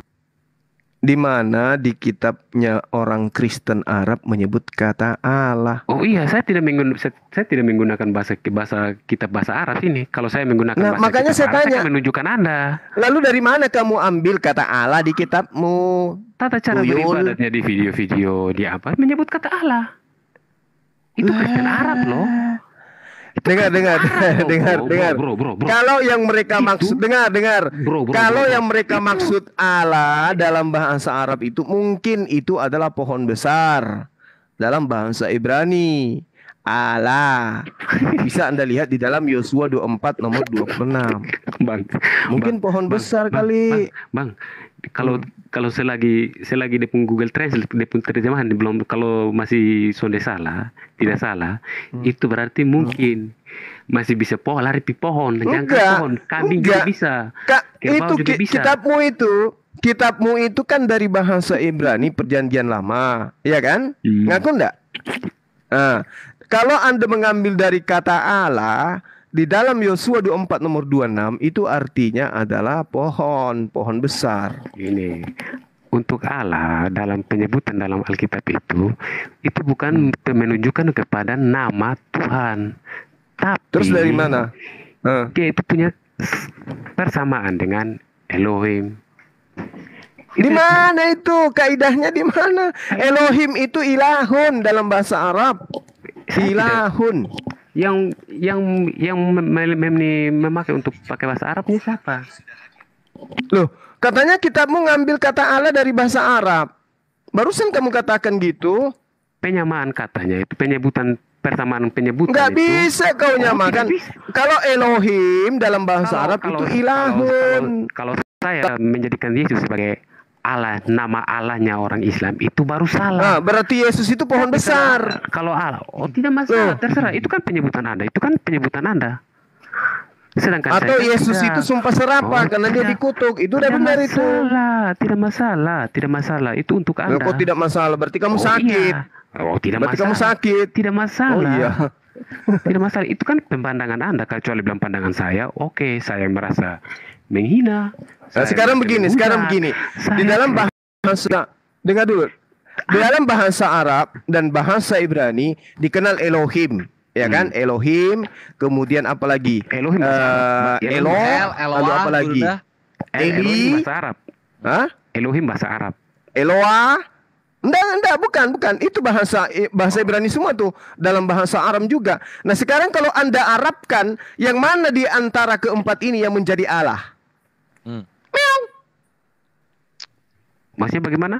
Di mana di kitabnya orang Kristen Arab menyebut kata Allah. Oh iya, saya tidak menggunakan bahasa kitab bahasa Arab ini. Kalau saya menggunakan bahasa makanya kitab saya Arab, tanya. saya akan menunjukkan Anda. Lalu dari mana kamu ambil kata Allah di kitabmu? Tata cara beribadatnya di video-video di apa menyebut kata Allah. Itu Kristen Arab loh. Dengar. Bro. Kalau yang mereka maksud Bro. Kalau yang mereka maksud Allah dalam bahasa Arab itu mungkin itu adalah pohon besar. Dalam bahasa Ibrani Allah. Bisa Anda lihat di dalam Yosua 24 nomor 26. Bang. Mungkin pohon besar kali. Bang. Kalau selagi di Google Translate di terjemahan belum, kalau masih tidak salah, itu berarti mungkin masih bisa lari di pohon, jangka pohon, kambing juga bisa. Itu juga bisa. Kitabmu itu kan dari bahasa Ibrani Perjanjian Lama, ya kan? Ngaku enggak? Nah, kalau Anda mengambil dari kata Allah di dalam Yosua 24 nomor 26 itu artinya adalah pohon besar. Ini untuk Allah dalam penyebutan dalam Alkitab itu bukan menunjukkan kepada nama Tuhan. Tapi terus dari mana? Dia itu punya persamaan dengan Elohim. Di mana itu? Kaidahnya di mana? Elohim itu ilahun dalam bahasa Arab. Ilahun. Yang memakai untuk pakai bahasa Arabnya siapa? Loh, katanya kitabmu ngambil kata Allah dari bahasa Arab. Barusan kamu katakan gitu. Penyamaan katanya itu persamaan penyebutan. Nggak bisa kau nyamakan. Kalau Elohim dalam bahasa Arab itu ilahun. Kalau saya menjadikan Yesus sebagai Allah, nama Allahnya orang Islam itu baru salah. Berarti Yesus itu pohon besar. Kalau Allah, tidak masalah, terserah. Itu kan penyebutan Anda. Sedangkan atau Yesus itu sumpah serapah karena dia dikutuk. Itu udah benar itu. Tidak masalah. Itu untuk Anda. Kok tidak masalah? Berarti kamu sakit. Iya. Tidak berarti masalah. Kamu sakit. Tidak masalah. Oh iya. Tidak masalah. Itu kan pandangan Anda. Kecuali dalam pandangan saya, oke, saya merasa menghina. Sekarang begini. Di dalam bahasa, dengar dulu. Di dalam bahasa Arab dan bahasa Ibrani dikenal Elohim, ya kan? Elohim, kemudian apa lagi? Elohim lalu apa lagi? Elohim bahasa Arab. Hah? Elohim bahasa Arab. Eloah? Enggak, bukan. Itu bahasa Ibrani semua tuh, dalam bahasa Aram juga. Nah, sekarang kalau Anda Arabkan, yang mana di antara keempat ini yang menjadi Allah? Maksudnya bagaimana?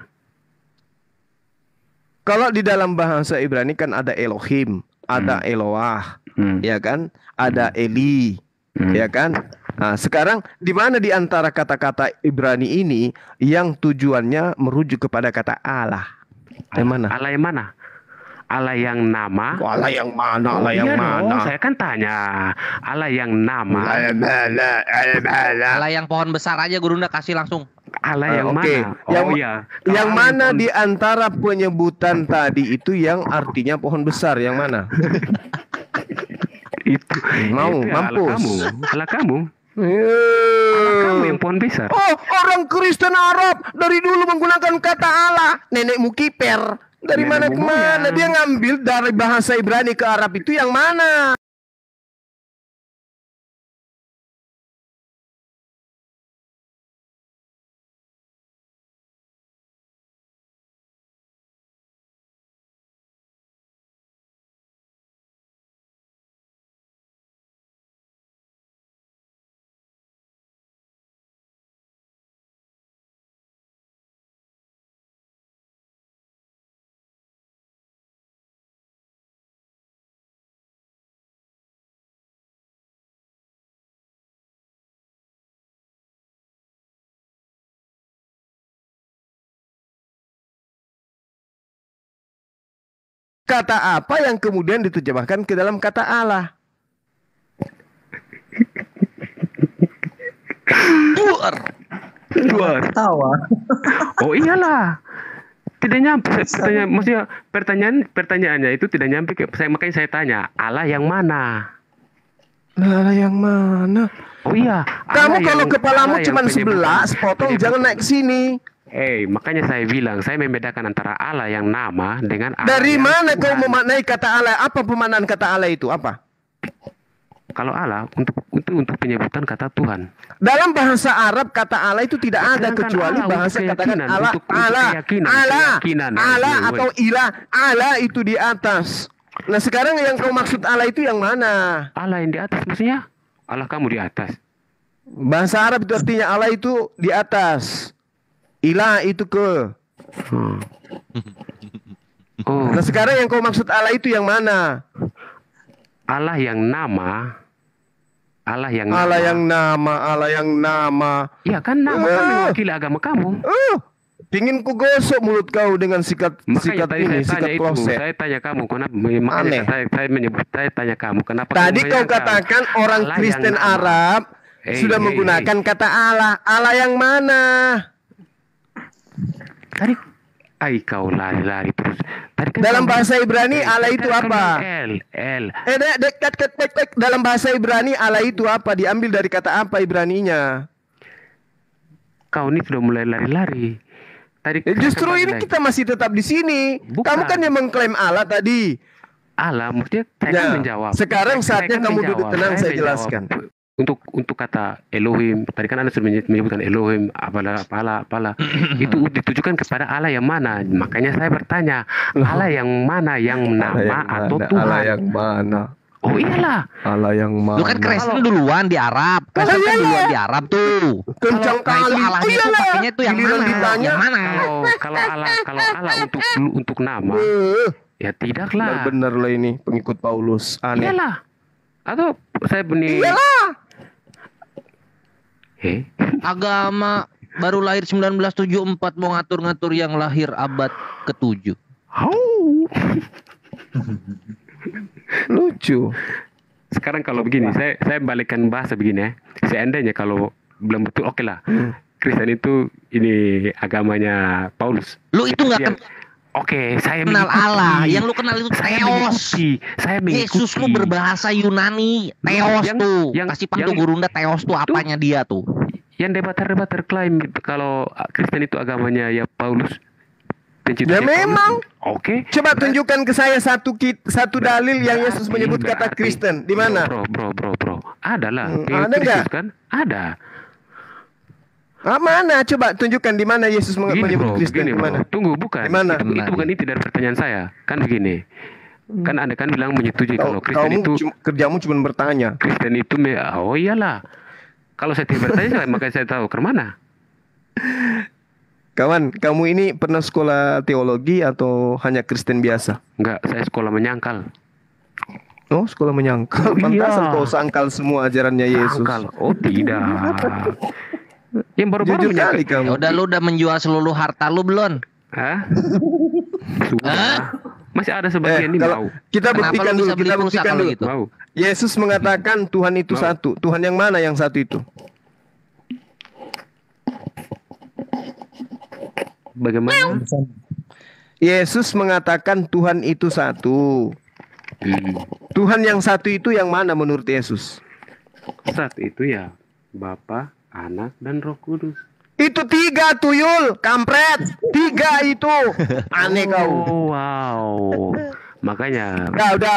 Kalau di dalam bahasa Ibrani kan ada Elohim, ada Eloah, ya kan? Ada Eli, ya kan? Nah, sekarang di mana di antara kata-kata Ibrani ini yang tujuannya merujuk kepada kata Allah? Yang mana? Allah yang mana? Allah yang nama. Allah yang mana? Allah yang mana? Saya kan tanya. Allah yang nama. Allah yang pohon besar aja Gurunda kasih langsung. Allah yang mana? Yang mana di antara penyebutan tadi itu yang artinya pohon besar? Yang mana? Itu mampus. Allah kamu. Kamu yang pohon besar. Oh, orang Kristen Arab dari dulu menggunakan kata Allah. Nenekmu kiper. Dari mana ke mana? Dia ngambil dari bahasa Ibrani ke Arab itu yang mana? kata apa yang kemudian diterjemahkan ke dalam kata Allah? Duar. Tawa. Oh iyalah. Tidak nyampe. Maksudnya pertanyaannya itu tidak nyampe. Makanya saya tanya, Allah yang mana? Allah yang mana? Oh iya. Kamu kalau kepalamu cuma sebelah, sepotong jangan naik ke sini. Makanya saya bilang, saya membedakan antara Allah yang nama dengan Allah. Dari mana kau memaknai kata Allah? Apa pemaknaan kata Allah itu? Apa? Kalau Allah untuk penyebutan kata Tuhan. Dalam bahasa Arab kata Allah itu tidak ada kecuali bahasa katakan Allah, Allah atau ilah. Allah itu di atas. Nah sekarang yang kau maksud Allah itu yang mana? Allah yang di atas maksudnya? Allah kamu di atas. Bahasa Arab itu artinya Allah itu di atas. Ilah itu ke. Nah sekarang yang kau maksud Allah itu yang mana? Allah yang nama. Allah yang nama. Ya kan nama kan mewakili agama kamu. Pingin ku gosok mulut kau dengan sikat kloset. Saya tanya kamu kenapa? Makanya saya tanya kamu kenapa? Tadi kau katakan orang Kristen Arab sudah menggunakan kata Allah. Allah yang mana? Tadi kau lari-lari terus. Dalam bahasa Ibrani Allah itu apa? Dalam bahasa Ibrani Allah itu apa? Diambil dari kata apa Ibraninya? Kau ini sudah mulai lari-lari. Justru ini kita masih tetap di sini. Bukan. Kamu kan yang mengklaim Allah tadi. Allah, maksudnya saya kan menjawab. Sekarang saatnya kamu duduk tenang, saya jelaskan. Untuk kata Elohim, tadi kan Anda sudah menyebutkan Elohim, apalah. Itu ditujukan kepada Allah yang mana? Makanya saya bertanya, Allah yang mana? Yang nama atau Tuhan? Allah yang mana? Oh iyalah. Allah yang mana? Lu kan Kristen duluan di Arab. Kristen kan duluan di Arab tuh. Kencang kali. Allahnya itu pakainya tuh yang mana? Yang mana? Kalau Allah untuk nama, ya tidaklah. Bener lah ini pengikut Paulus. Aneh. Iyalah. Atau saya benih. Iyalah. Agama baru lahir 1974 mau ngatur-ngatur yang lahir abad ke-7. Lucu. Sekarang kalau begini, saya balikkan bahasa begini ya. Seandainya kalau belum betul, oke lah. Kristen itu ini agamanya Paulus. Lu itu nggak kan? Oke, saya kenal mengikuti. Allah. Yang lu kenal itu Theos. Saya mengikuti. Yesus lu berbahasa Yunani. Theos tuh. Kasih pantu Gurunda Theos tuh apanya dia tuh? Yang debater klaim kalau Kristen itu agamanya ya Paulus. Ya memang. Oke. Coba tunjukkan ke saya satu dalil yang Yesus menyebut kata Kristen. Di mana? Bro. Ada lah. Ada nggak? Kan? Ada. Mana? Coba tunjukkan di mana Yesus menyebut Kristen. Di mana? Tunggu, bukan. Dimana? Itu bukan inti dari pertanyaan saya. Kan begini. Kan Anda kan bilang menyetujui kalau Kristen itu kerjamu cuma bertanya. Kristen itu oh iyalah. Kalau saya tidak bertanya maka saya tahu ke mana. Kawan, kamu ini pernah sekolah teologi atau hanya Kristen biasa? Enggak, saya sekolah menyangkal. Oh, sekolah menyangkal. Pantasan kau sangkal semua ajarannya Yesus. Sangkal. Oh, tidak. Yang baru-baru kali kamu. Udah lu udah menjual seluruh harta lu belum? Hah? Sudah. Masih ada sebagian ini mau. Kita buktikan dulu, Gitu? Mau. Yesus mengatakan Tuhan itu satu. Tuhan yang mana yang satu itu? Bagaimana? Yesus mengatakan Tuhan itu satu. Tuhan yang satu itu yang mana menurut Yesus? Satu itu ya Bapa, Anak, dan Roh Kudus. Itu 3 tuyul, kampret. 3 itu. Aneh kau. Oh, wow. Makanya.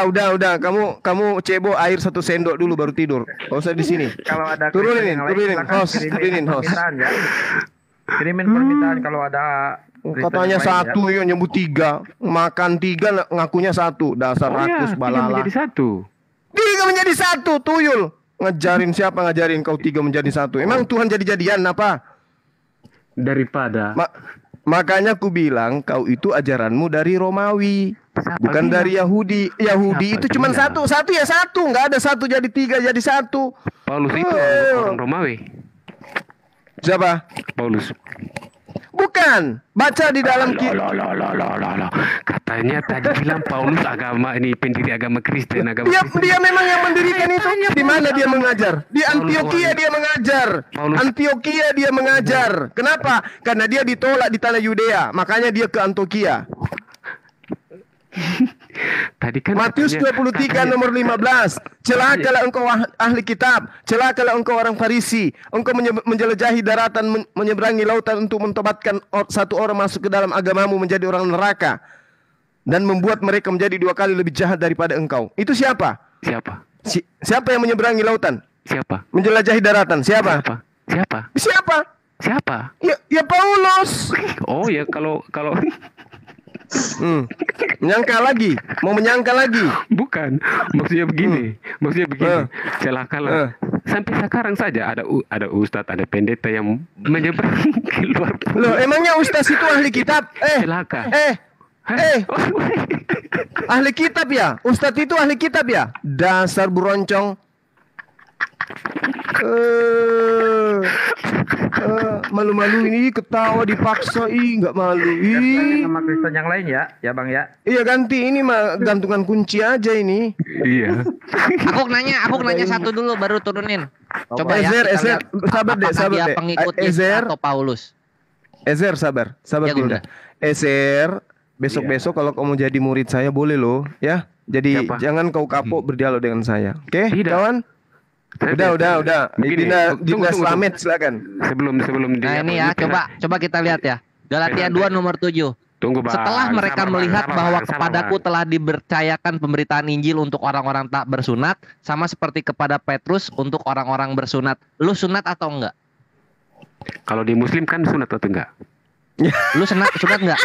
Udah. Kamu cebo air 1 sendok dulu baru tidur. Gak usah di sini. Kalau ada turunin host. Kirimin permintaan kalau ada. Katanya satu ya nyebut 3. Makan 3 ngakunya 1. Dasar rakus balala. 3 menjadi 1. 3 menjadi 1 tuyul. Ngajarin siapa ngajarin kau 3 menjadi 1? Emang Tuhan jadi-jadian apa? Daripada makanya ku bilang kau itu ajaranmu dari Romawi, bukan dari Yahudi. Yahudi itu cuma satu ya satu, nggak ada 1 jadi 3 jadi 1. Paulus itu orang Romawi. Siapa? Paulus. Bukan. Baca di dalam Katanya tadi bilang Paulus agama ini pendiri agama Kristen, Dia memang yang mendirikan itu. Di mana dia mengajar? Di Antioquia dia mengajar. Antioquia dia mengajar. Kenapa? Karena dia ditolak di tanah Yudea. Makanya dia ke Antioquia. Tadi kan Matius 23 nomor 15. Celakalah engkau ahli kitab, celakalah engkau orang Farisi, engkau menjelajahi daratan, menyeberangi lautan untuk mentobatkan satu orang masuk ke dalam agamamu menjadi orang neraka dan membuat mereka menjadi 2 kali lebih jahat daripada engkau. Itu siapa? Siapa yang menyeberangi lautan? Siapa? Menjelajahi daratan. Siapa? Ya Paulus. Oh ya, kalau menyangka lagi, mau menyangka lagi. Bukan, maksudnya begini. Celakalah. Sampai sekarang saja ada ustadz, ada pendeta yang menyeberang keluar. Loh, emangnya ustadz itu ahli kitab? Celaka. Ahli kitab ya? Ustadz itu ahli kitab ya? Dasar buroncong. Malu-malu ini ketawa dipaksa, nggak malu. Sama Kristen yang lain ya Bang ya. Iya ganti ini mah gantungan kunci aja ini. Iya. Aku nanya satu dulu baru turunin. Coba Ezer, sabar deh. Pengikutnya atau Paulus. Ezer sabar ya, dulu. Ezer, besok kalau kamu jadi murid saya boleh loh, ya. Jadi jangan kau kapok berdialog dengan saya. Oke, kawan? Udah. Dina Slamet silakan. Sebelum dia. Nah ini ya, coba kita lihat ya. Galatia 2 nomor 7. Tunggu, Bang. Setelah mereka melihat bahwa kepadaku telah dipercayakan pemberitaan Injil untuk orang-orang tak bersunat, sama seperti kepada Petrus untuk orang-orang bersunat. Lu sunat atau enggak? Kalau di Muslim kan sunat atau enggak? Lu sunat enggak?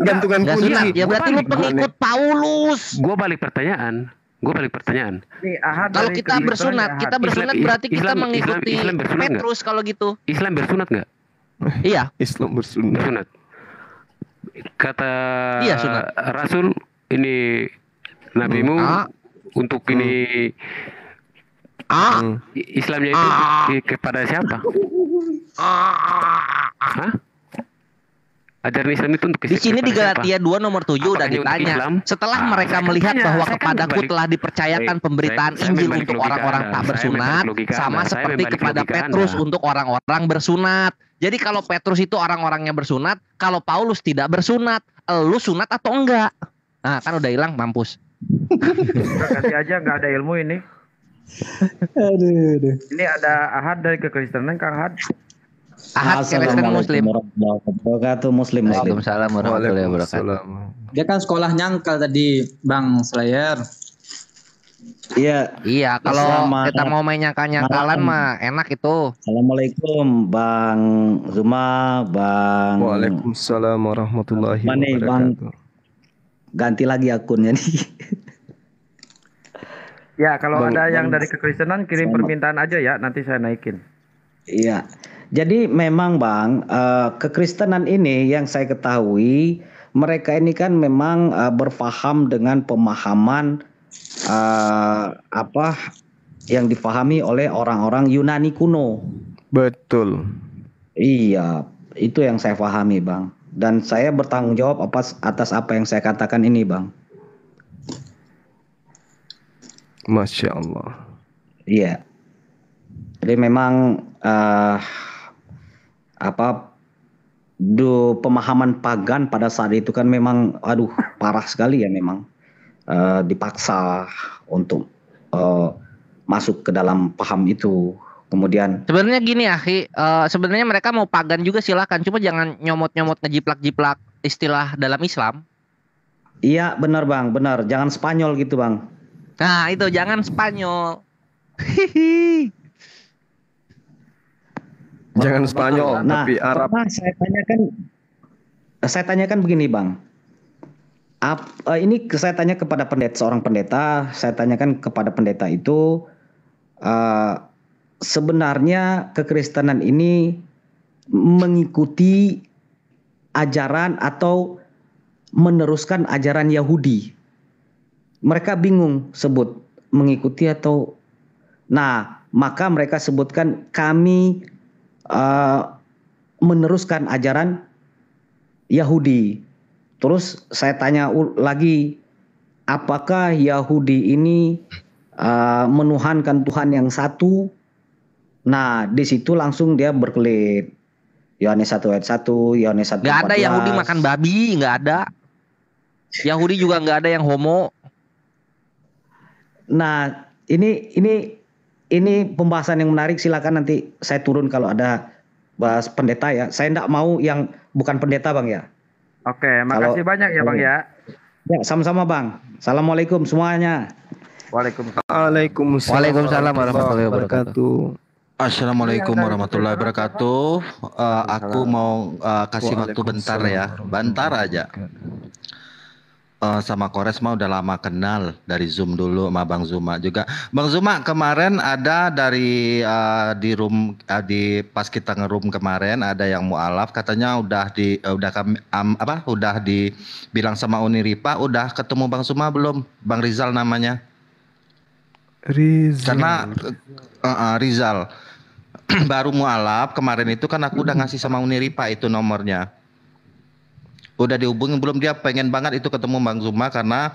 Gantungan kunci. Ya berarti lu pengikut Paulus. Gua balik pertanyaan. Kalau kita bersunat berarti kita mengikuti Petrus kalau gitu. Islam bersunat nggak? Iya. Islam bersunat. Kata Rasul ini nabimu untuk ini Islamnya itu kepada siapa? Ajaran Islam itu untuk di sini di Galatia 2 nomor 7 udah ditanya. Setelah mereka melihat bahwa kepadaku telah dipercayakan pemberitaan Injil untuk orang-orang tak bersunat, sama seperti kepada Petrus untuk orang-orang bersunat. Jadi kalau Petrus itu orang-orangnya bersunat, kalau Paulus tidak bersunat, lu sunat atau enggak? Nah kan udah hilang, mampus. Ganti aja, nggak ada ilmu ini. Aduh. Ini ada Ahad dari kekristenan, Kang Ahad. Ahad Kristen Muslim. Muslim. Waalaikumsalam warahmatullahi wabarakatuh. Dia kan sekolah nyangkal tadi, Bang Slayer. Iya, kalau kita mau main nyangkal-nyangkalan mah enak itu. Assalamualaikum Bang Zuma, Bang. Waalaikumsalam warahmatullahi wabarakatuh. Bang, ganti lagi akunnya nih. Ya, kalau ada yang dari kekristenan kirim permintaan aja ya, nanti saya naikin. Iya. Jadi memang Bang, kekristenan ini yang saya ketahui, mereka ini kan memang berfaham dengan pemahaman apa yang difahami oleh orang-orang Yunani kuno. Betul. Iya, itu yang saya pahami Bang. Dan saya bertanggung jawab atas apa yang saya katakan ini Bang. Masya Allah. Iya. Jadi memang pemahaman pagan pada saat itu kan memang parah sekali ya memang, dipaksa untuk masuk ke dalam paham itu. Kemudian sebenarnya gini Akhi, sebenarnya mereka mau pagan juga silakan, cuma jangan nyomot-nyomot ngejiplak-jiplak istilah dalam Islam. Iya benar Bang, benar, jangan Spanyol gitu Bang. Nah itu jangan Spanyol. Jangan Spanyol, tapi Arab. Saya tanyakan begini Bang. Ini saya tanya kepada seorang pendeta. Saya tanyakan kepada pendeta itu, sebenarnya kekristenan ini mengikuti ajaran atau meneruskan ajaran Yahudi. Mereka bingung sebut mengikuti atau. Nah, maka mereka sebutkan kami meneruskan ajaran Yahudi. Terus saya tanya lagi, apakah Yahudi ini menuhankan Tuhan yang satu? Nah, di situ langsung dia berkelit. Yohanes 1 ayat 1, Yohanes 1 Nggak ada Yahudi makan babi, nggak ada. Yahudi juga nggak ada yang homo. Nah, ini pembahasan yang menarik. Silakan nanti saya turun kalau ada bahas pendeta ya. Saya enggak mau yang bukan pendeta, Bang ya. Oke, makasih banyak ya, Bang ya. Ya, sama-sama, Bang. Assalamualaikum semuanya. Waalaikumsalam warahmatullahi wabarakatuh. Assalamualaikum warahmatullahi wabarakatuh. Aku mau kasih waktu bentar ya, bentar aja. Sama Kores mah udah lama kenal dari Zoom dulu sama Bang Zuma juga. Bang Zuma kemarin ada dari di room pas kita nge-room kemarin ada yang mualaf katanya udah dibilang sama Uniripa, udah ketemu Bang Zuma belum? Bang Rizal namanya. Karena Rizal baru mualaf kemarin itu kan aku udah ngasih sama Uniripa itu nomornya. Udah dihubungin belum, dia pengen banget itu ketemu Bang Zuma karena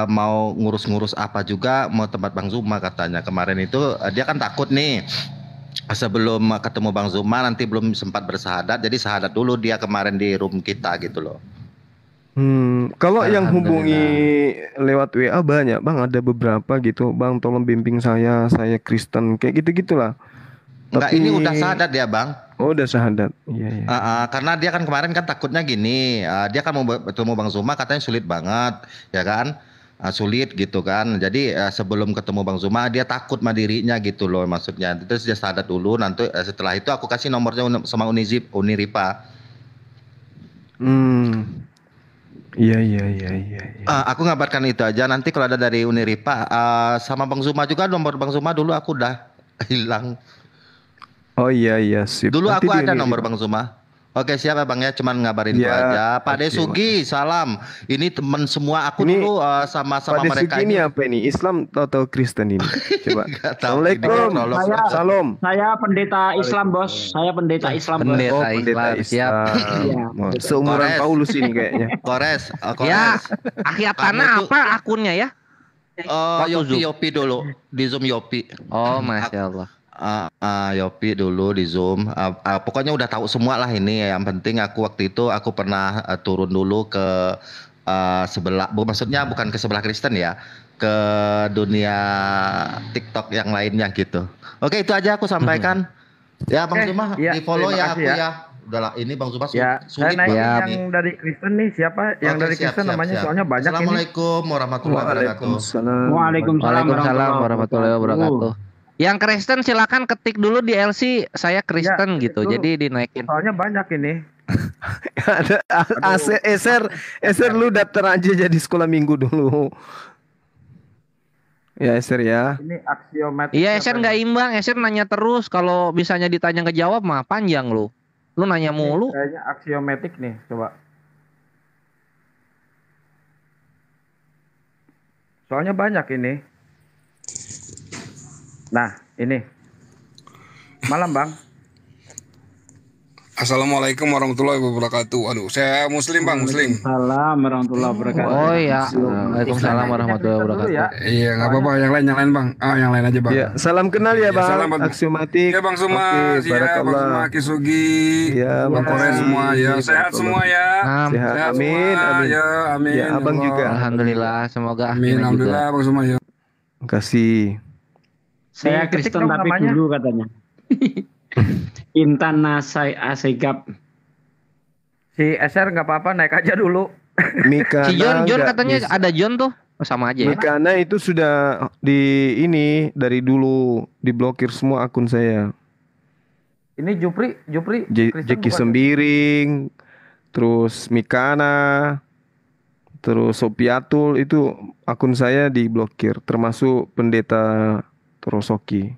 mau ngurus-ngurus apa juga mau tempat Bang Zuma katanya. Kemarin itu dia kan takut nih sebelum ketemu Bang Zuma nanti belum sempat bersahadat, jadi sahadat dulu dia kemarin di room kita gitu loh. Kalau yang hubungi lewat WA banyak Bang, ada beberapa gitu. Bang tolong bimbing saya Kristen kayak gitu-gitulah. Enggak, ini udah sahadat dia Bang. Oh udah sahadat. Iya. Karena dia kan kemarin kan takutnya gini, dia kan mau ketemu Bang Zuma katanya sulit banget, ya kan? Sulit gitu kan. Jadi sebelum ketemu Bang Zuma dia takut sama dirinya gitu loh maksudnya. Terus dia sahadat dulu, nanti setelah itu aku kasih nomornya sama Uniripa. Iya. Aku ngabarkan itu aja. Nanti kalau ada dari Uniripa sama Bang Zuma juga, nomor Bang Zuma dulu aku udah hilang. Oh iya sip. Dulu nanti aku ada nomor Bang Zuma. Oke siap ya Bang ya, cuman ngabarin itu aja. Pak Desugi, salam. Ini teman semua aku ini, dulu sama-sama mereka. Pak Desugi ini apa ini? Islam atau Kristen ini? Coba. Assalamualaikum. Salam. Saya pendeta Islam bos. Saya pendeta Islam. Pendeta Islam. Siap. Seumuran Paulus ini kayaknya. Kores. Ya, Akhiatana apa akunnya ya? Yopi dulu di Zoom Yopi. Oh masya Allah. Yopi dulu di Zoom. Pokoknya udah tahu semua lah ini. Yang penting aku waktu itu aku pernah turun dulu ke sebelah, maksudnya bukan ke sebelah Kristen ya, ke dunia TikTok yang lainnya gitu. Oke itu aja aku sampaikan. Ya Bang Zuma di follow ya aku ya. Udahlah ini Bang Zuma sulit banget yang dari Kristen nih siapa? Yang dari Kristen namanya soalnya banyak. Assalamualaikum warahmatullahi wabarakatuh. Waalaikumsalam warahmatullahi wabarakatuh. Yang Kristen silakan ketik dulu di LC saya Kristen gitu. Jadi dinaikin. Soalnya banyak ini. Ada Eser lu daftar aja jadi sekolah minggu dulu. Ya Eser ya. Ini aksiomatik. Iya Eser nggak imbang. Eser nanya terus. Kalau bisanya ditanya ngejawab mah panjang lu. Lu nanya mulu. Kayaknya aksiomatik nih. Coba. Soalnya banyak ini. Nah, ini. Malam, Bang. Assalamualaikum warahmatullahi wabarakatuh. Aduh, saya Muslim, Bang, Muslim. Assalamualaikum warahmatullahi wabarakatuh. Oh iya. Waalaikumsalam warahmatullahi wabarakatuh. Iya, nggak apa-apa. Yang lain, Bang. Yang lain aja, Bang. Ya, salam kenal ya, Bang. Salam Aksiomatik. Ya, Bang Zuma. Ya, Bang Zuma, Kisugi. Ya, Bang Korea semua. Ya, sehat semua ya. Sehat. Amin. Ya, amin. Ya, Abang juga. Alhamdulillah. Semoga amin. Alhamdulillah, Bang Zuma ya. Terima kasih. Saya Kristen tapi dulu katanya. Intan Nasai Asegap. Si Eser nggak apa-apa, naik aja dulu. Mikana si John katanya bisa. Ada John tuh. Sama aja ya. Mikana itu sudah dari dulu diblokir semua akun saya. Ini Jupri Jeki Sembiring, terus Mikana, terus Sopiatul itu akun saya diblokir, termasuk pendeta Rosoki.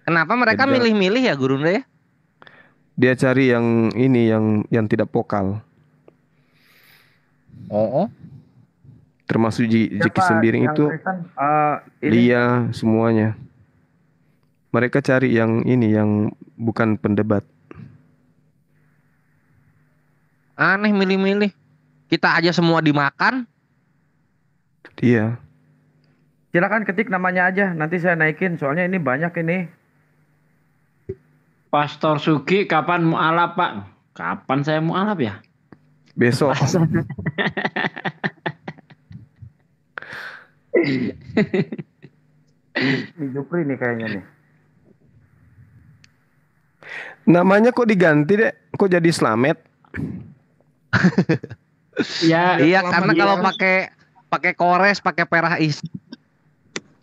Kenapa mereka milih-milih ya Gurunda ya? Dia cari yang ini yang tidak vokal. Oh. Termasuk Jeki Sembiring itu dia semuanya. Mereka cari yang ini yang bukan pendebat. Aneh milih-milih. Kita aja semua dimakan. Iya. Silakan ketik namanya aja, nanti saya naikin. Soalnya ini banyak ini. Pastor Sugi kapan mualaf Pak? Kapan saya mualaf ya? Besok. Di Jupri nih kayaknya nih. Namanya kok diganti deh? Kok jadi Slamet? Ya, iya karena kalau pakai kores, pakai perah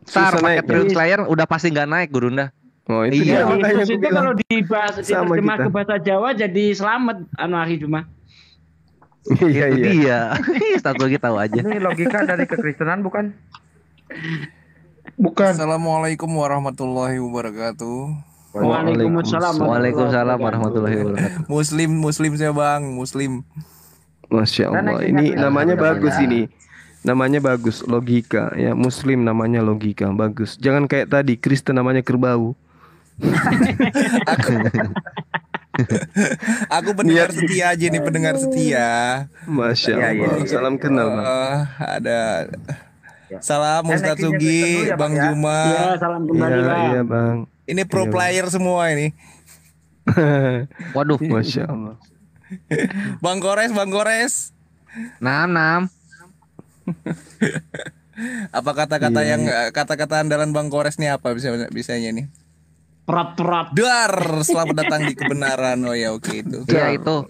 Star, pakai Trail Slayer udah pasti nggak naik Gurunda. Oh itu iya, dia. Itu kalau dibahas diterjemah ke bahasa Jawa jadi selamat Anuahi cuma. Iya iya. Satu kita tahu aja. Ini logika dari kekristenan bukan? Bukan. Assalamualaikum warahmatullahi wabarakatuh. Waalaikumsalam warahmatullahi wabarakatuh. Muslim saya Bang, Muslim. Masya Allah. Ini namanya bagus ini. Namanya bagus, logika ya. Muslim namanya logika, bagus. Jangan kayak tadi Kristen namanya kerbau. Aku pendengar setia aja nih, pendengar setia. Masya Allah. Salam kenal Bang. Ada. Salam Ustadz Sugi, Bang Juma. Ya, salam kembali Bang. Iya Bang. Ini pro player semua ini. Waduh, Masya Allah. Bang Gores. Nam. Apa kata-kata yang kata-kata andalan Bang Gores nih apa bisanya nih? Prat. Dar, selamat datang di kebenaran. Oh ya oke itu. Iya itu.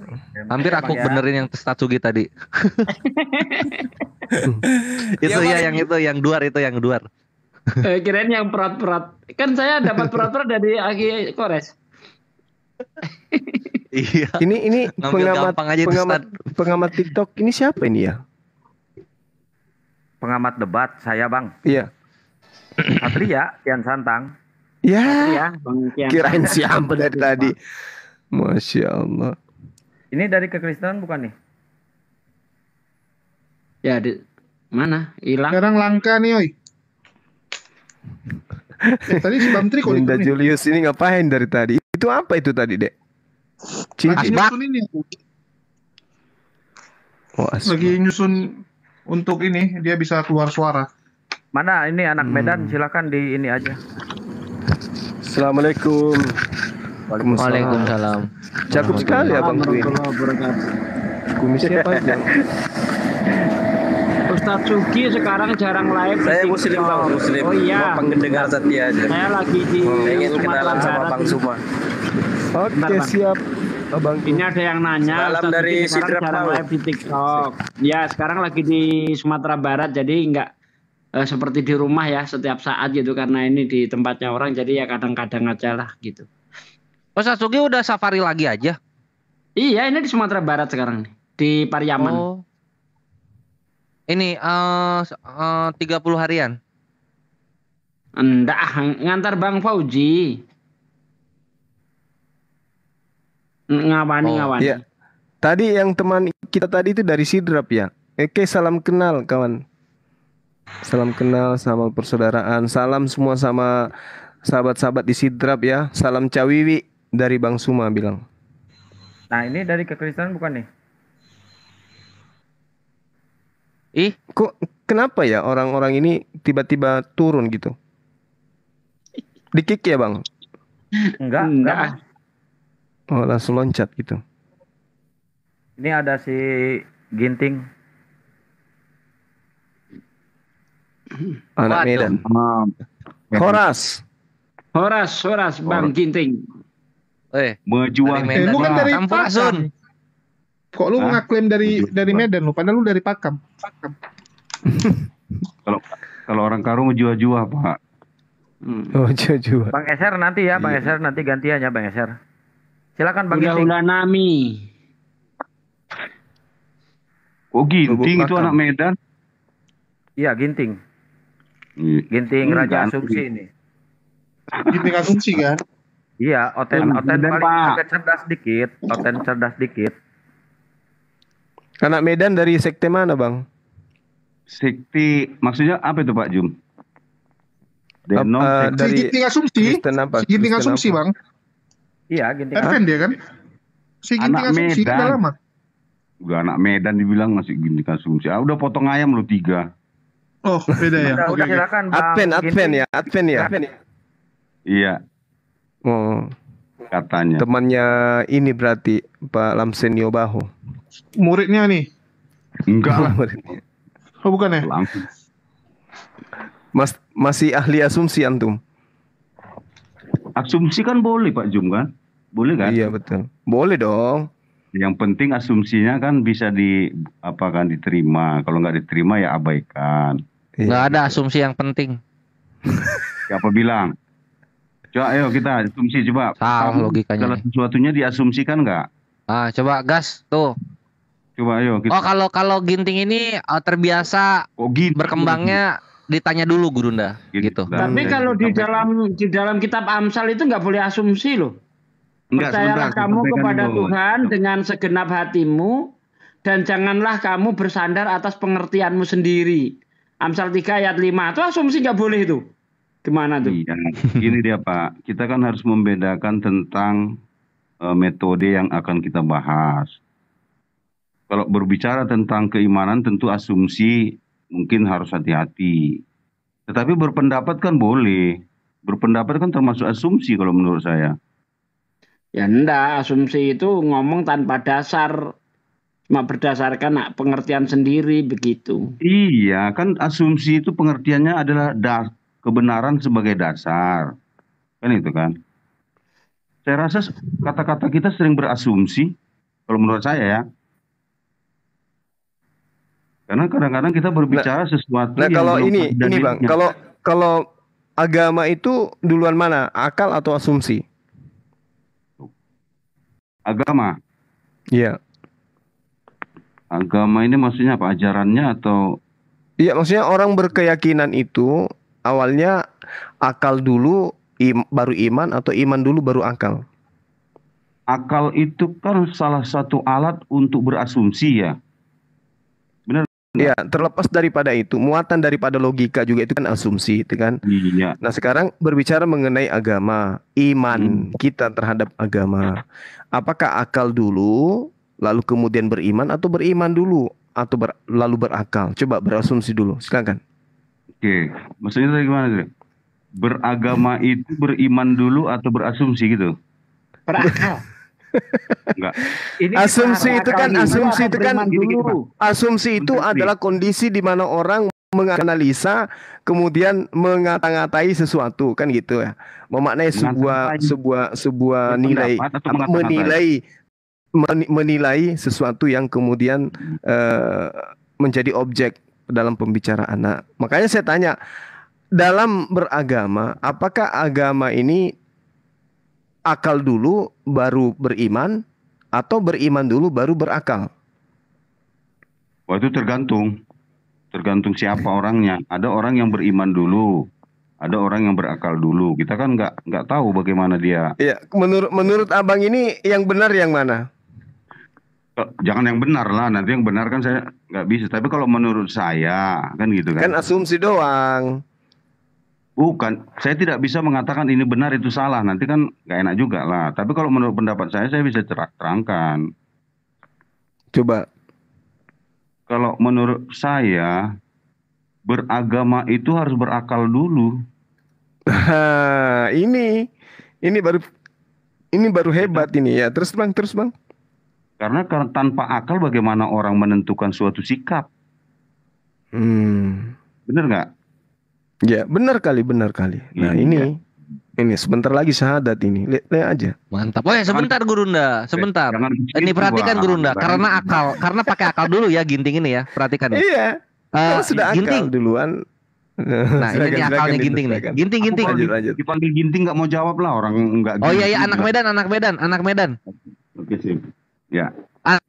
Hampir aku benerin yang Tatsugi tadi. Itu ya yang duar. Kirain yang prat. Kan saya dapat prat dari Aki Kores. Iya. Ini pengamat TikTok ini siapa ini ya? Pengamat debat saya Bang. Iya. Satria Kian Santang. Ya. Kirain siapa dari tadi. Masya Allah. Ini dari kekristenan bukan nih? Ya mana? Hilang. Sekarang langka nih oi. Tadi si Bang Tri kok Linda Julius ini ngapain dari tadi? Itu apa itu tadi, Dek? Lagi nyusun untuk ini dia bisa keluar suara. Mana ini anak Medan, silakan di ini aja. Assalamualaikum. Waalaikumsalam. Cakep sekali Abang Twin. Kumisnya panjang. Ustadz Sugi sekarang jarang live. Saya Muslim Bang, Muslim. Oh iya. Pendengar setia aja. Saya lagi di kenalan sama Bang Suma. Oke, siap. Abang. Ini ada yang nanya. Salam dari sekarang jarang live di TikTok. Ya, sekarang lagi di Sumatera Barat, jadi nggak seperti di rumah ya setiap saat gitu karena ini di tempatnya orang, jadi ya kadang-kadang aja lah gitu. Ustadz Sugi udah safari lagi aja? Iya, ini di Sumatera Barat sekarang nih, di Pariaman. Oh. Ini 30 harian? Enggak, ngantar Bang Fauji. Ngawani. Iya. Tadi yang teman kita tadi itu dari Sidrap ya. Oke, salam kenal kawan. Salam kenal, sama persaudaraan. Salam semua sama sahabat-sahabat di Sidrap ya. Salam Cawiwi dari Bang Suma bilang. Nah, ini dari kekristenan bukan nih? Kok kenapa ya orang-orang ini tiba-tiba turun gitu? Di-kick ya Bang? Enggak. Oh, langsung loncat gitu. Ini ada si Ginting. Anak Medan. Horas, Bang Ginting. Berjuang. Lu kan dari Pakam. Kok lu ngaklaim dari Medan lu? Padahal lu dari Pakam. Kalau orang Karo jual-jual Pak. Oh jual. Bang Eser nanti ya, Bang Eser nanti gantiannya Bang Eser. Silakan Bang Ginting. Udah Nami. Oh Ginting itu anak Medan? Iya Ginting. Ginting Raja Asumsi ini. Ginting Asumsi kan? Iya, oten paling agak cerdas dikit. Anak Medan dari sekte mana Bang? Sekte maksudnya apa itu Pak Jum? Dari Ginting Asumsi. Ginting Asumsi Bang. Iya, Ginting. FN dia kan? Si Ginting Asumsi udah lama. Udah anak Medan dibilang masih gini asumsi. Udah potong ayam lu 3. Oh, beda ya. Udah silakan Bang. Adven ya. Iya. Oh, katanya. Temannya ini berarti Pak Lamsenio Baho. Muridnya nih. Enggak lah. Oh, bukan ya? Langsung. Masih ahli asumsi antum? Asumsi kan boleh Pak Jum kan? Boleh kan? Iya betul. Boleh dong. Yang penting asumsinya kan bisa diterima. Kalau nggak diterima ya abaikan. Nggak ada asumsi yang penting. Siapa bilang? Coba ayo kita asumsi coba. Salah logikanya. Kalau sesuatunya diasumsikan nggak? Coba gas tuh. Coba ayo kita. Kalau ginting ini terbiasa berkembangnya ditanya dulu Gurunda gitu. Tapi kalau di dalam kitab Amsal itu nggak boleh asumsi loh. Percayalah kamu kepada Tuhan dengan segenap hatimu dan janganlah kamu bersandar atas pengertianmu sendiri. Amsal 3 ayat 5 itu asumsi nggak boleh itu. Gimana tuh? Iya, gini dia Pak. Kita kan harus membedakan tentang metode yang akan kita bahas. Kalau berbicara tentang keimanan tentu asumsi mungkin harus hati-hati. Tetapi berpendapat kan boleh. Berpendapat kan termasuk asumsi kalau menurut saya. Ya enggak, asumsi itu ngomong tanpa dasar, cuma berdasarkan pengertian sendiri begitu. Iya, kan asumsi itu pengertiannya adalah kebenaran sebagai dasar. Kan itu kan. Saya rasa kata-kata kita sering berasumsi, kalau menurut saya ya. Karena kadang-kadang kita berbicara sesuatu yang kalau ini Bang, kalau agama itu duluan mana? Akal atau asumsi? Agama. Iya. Agama ini maksudnya apa? Ajarannya atau? Iya, maksudnya orang berkeyakinan itu awalnya akal dulu baru iman atau iman dulu baru akal. Akal itu kan salah satu alat untuk berasumsi ya. Benar? Ya, terlepas daripada itu, muatan daripada logika juga itu kan asumsi, itu kan. Iya. Nah, sekarang berbicara mengenai agama, iman kita terhadap agama. Apakah akal dulu, lalu kemudian beriman, atau beriman dulu, atau lalu berakal? Coba berasumsi dulu, silakan. Oke, maksudnya tadi gimana tuh? Beragama itu beriman dulu atau berasumsi gitu? Berakal. Enggak. Asumsi itu adalah kondisi di mana orang menganalisa kemudian mengata-ngatai sesuatu kan gitu ya, memaknai sebuah nilai, menilai sesuatu yang kemudian menjadi objek dalam pembicaraan. Nah, makanya saya tanya, dalam beragama apakah agama ini akal dulu baru beriman atau beriman dulu baru berakal? Wah, itu tergantung siapa orangnya. Ada orang yang beriman dulu, ada orang yang berakal dulu. Kita kan nggak tahu bagaimana dia. Iya, menurut abang ini yang benar yang mana? Jangan yang benar lah, nanti yang benar kan saya nggak bisa. Tapi kalau menurut saya kan gitu kan. Kan asumsi doang. Bukan, saya tidak bisa mengatakan ini benar itu salah. Nanti kan nggak enak juga lah. Tapi kalau menurut pendapat saya bisa terangkan. Coba. Kalau menurut saya, beragama itu harus berakal dulu. Ini baru hebat ini ya. Terus bang. Karena tanpa akal bagaimana orang menentukan suatu sikap? Bener nggak? Ya benar kali. Nah ini sebentar lagi syahadat ini, lihat aja. Mantap. Oh ya sebentar Gurunda, sebentar. Ini perhatikan Gurunda, karena pakai akal dulu ya Ginting ini ya, perhatikan. Iya. Sudah Ginting akal duluan. Nah ini akalnya Ginting nih. Ginting. Lanjut. Dipanggil Ginting nggak mau jawab lah, orang nggak. Oh iya anak Medan. Oke sip. Ya.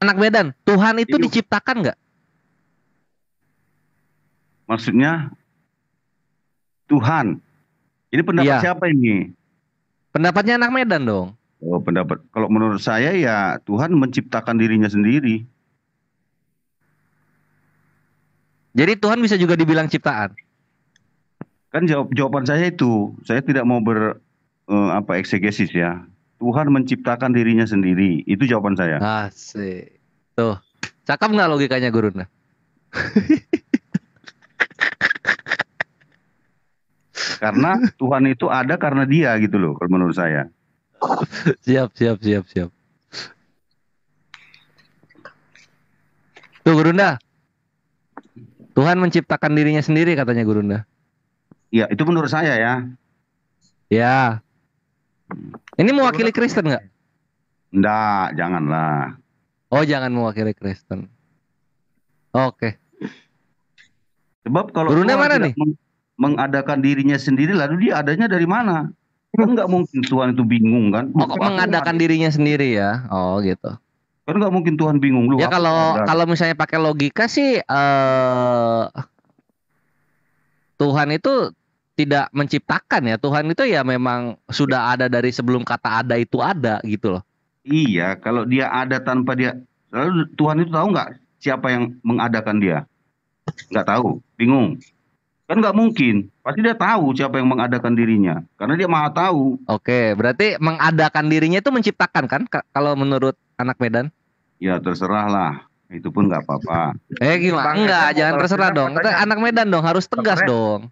Anak Medan, Tuhan itu diciptakan nggak? Maksudnya Tuhan. Ini pendapat siapa ini? Pendapatnya anak Medan dong. Oh, pendapat. Kalau menurut saya ya Tuhan menciptakan dirinya sendiri. Jadi Tuhan bisa juga dibilang ciptaan. Kan jawaban saya itu. Saya tidak mau eksegesis ya. Tuhan menciptakan dirinya sendiri. Itu jawaban saya. Asik. Tuh. Cakep nggak logikanya Gurunda? Karena Tuhan itu ada karena dia gitu loh, kalau menurut saya. Siap. Tuh Gurunda. Tuhan menciptakan dirinya sendiri katanya Gurunda. Ya, itu menurut saya ya. Ya. Ini mewakili Kristen nggak? Enggak, janganlah. Oh, jangan mewakili Kristen. Oke. Sebab kalau Gurunda Tuhan mana tidak mengadakan dirinya sendiri, lalu dia adanya dari mana? Kan nggak mungkin Tuhan itu bingung kan? Oh, kok mengadakan dirinya sendiri ya? Oh, gitu. Kan nggak mungkin Tuhan bingung lu. Ya kalau misalnya pakai logika sih, Tuhan itu tidak menciptakan ya. Tuhan itu ya memang sudah ada dari sebelum kata ada itu ada gitu loh. Iya, kalau dia ada tanpa dia, lalu Tuhan itu tahu nggak siapa yang mengadakan dia? Nggak tahu, bingung. Kan nggak mungkin. Pasti dia tahu siapa yang mengadakan dirinya, karena dia maha tahu. Oke, berarti mengadakan dirinya itu menciptakan kan? Kalau menurut anak Medan? Ya terserah lah, itu pun nggak apa-apa. Gimana? Enggak, jangan terserah dong. Anak Medan dong, harus tegas dong.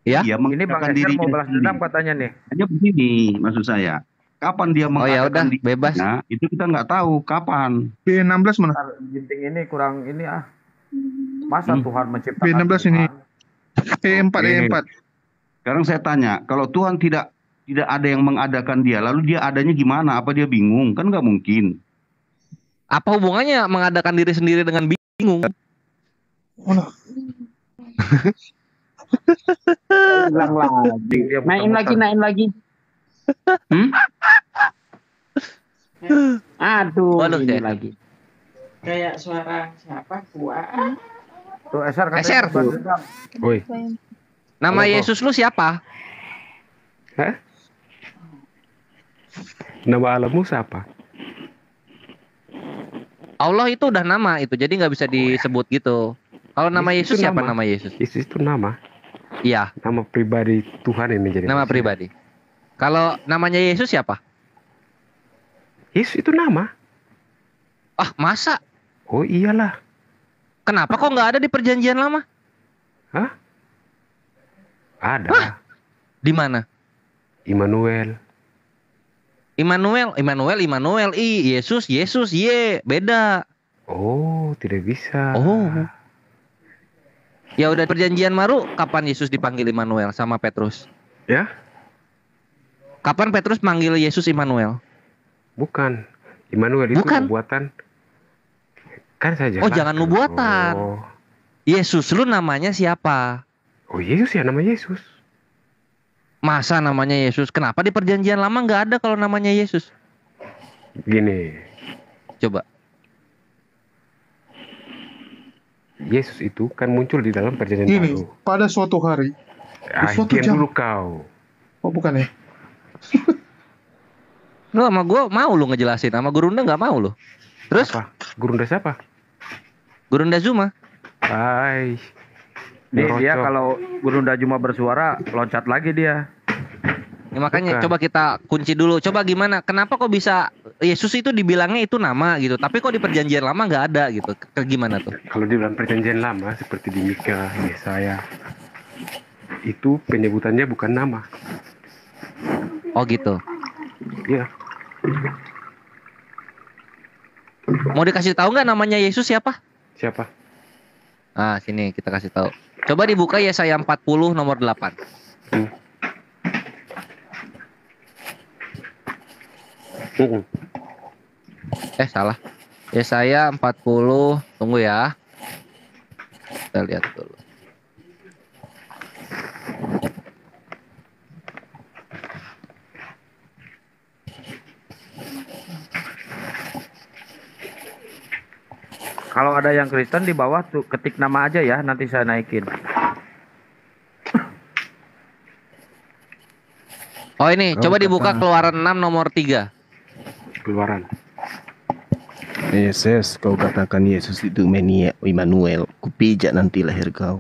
Ya? Ini Dia Bang mengadakan Eser dirinya mau balas dendam katanya nih. Hanya begini, maksud saya. Kapan dia mengadakan dirinya? Bebas. Itu kita nggak tahu kapan. B16 mana? Ginting ini kurang ini ah. Masa Tuhan menciptakan B16 ini. E4. Sekarang saya tanya, kalau Tuhan tidak ada yang mengadakan dia, lalu dia adanya gimana? Apa dia bingung? Kan nggak mungkin. Apa hubungannya mengadakan diri sendiri dengan bingung? Naik lagi. Aduh, ini lagi. Kayak suara siapa? Kuat. Tuh Eser. Woi. Nama Yesus lu siapa? Hah? Nama Allahmu siapa? Allah itu udah nama itu, jadi nggak bisa disebut gitu. Kalau nama Yesus siapa nama Yesus? Yesus itu nama. Iya. Nama pribadi Tuhan ini jadi. Nama pribadi. Kalau namanya Yesus siapa? Yesus itu nama. Ah, masa? Oh iyalah. Kenapa kok nggak ada di perjanjian lama? Hah? Ada. Hah? Di mana? Immanuel. Yesus, beda. Oh, tidak bisa. Oh. Ya udah perjanjian baru, kapan Yesus dipanggil Immanuel sama Petrus? Ya? Kapan Petrus manggil Yesus Immanuel? Bukan. Immanuel itu nubuatan. Kan saja. Oh, jangan nubuatan. Oh. Yesus lu namanya siapa? Oh, Yesus ya, nama Yesus. Masa namanya Yesus? Kenapa di perjanjian lama nggak ada kalau namanya Yesus? Gini. Coba. Yesus itu kan muncul di dalam perjanjian baru. Pada suatu hari. Suatu jam. Dulu kau. Oh bukan ya? Lu sama gue mau lu ngejelasin, sama Gurunda nggak mau lu. Terus? Apa? Gurunda siapa? Gurunda Zuma. Hai. Dia kalau Gurunda Zuma bersuara, loncat lagi dia. Ya, makanya coba kita kunci dulu. Coba gimana? Kenapa kok bisa Yesus itu dibilangnya itu nama gitu, tapi kok di perjanjian lama nggak ada gitu? Gimana tuh? Kalau di dalam perjanjian lama seperti di Mika, Yesaya, itu penyebutannya bukan nama. Oh gitu. Iya. Mau dikasih tahu nggak namanya Yesus siapa? Siapa? Ah, sini kita kasih tahu. Coba dibuka Yesaya 40 nomor 8. Salah. Yesaya 40, tunggu ya. Kita lihat dulu. Kalau ada yang Kristen di bawah tuh ketik nama aja ya, nanti saya naikin. Oh ini, coba dibuka Keluaran 6 nomor 3. Keluaran. Yesus, kau katakan Yesus itu Immanuel, kupijak nanti leher kau.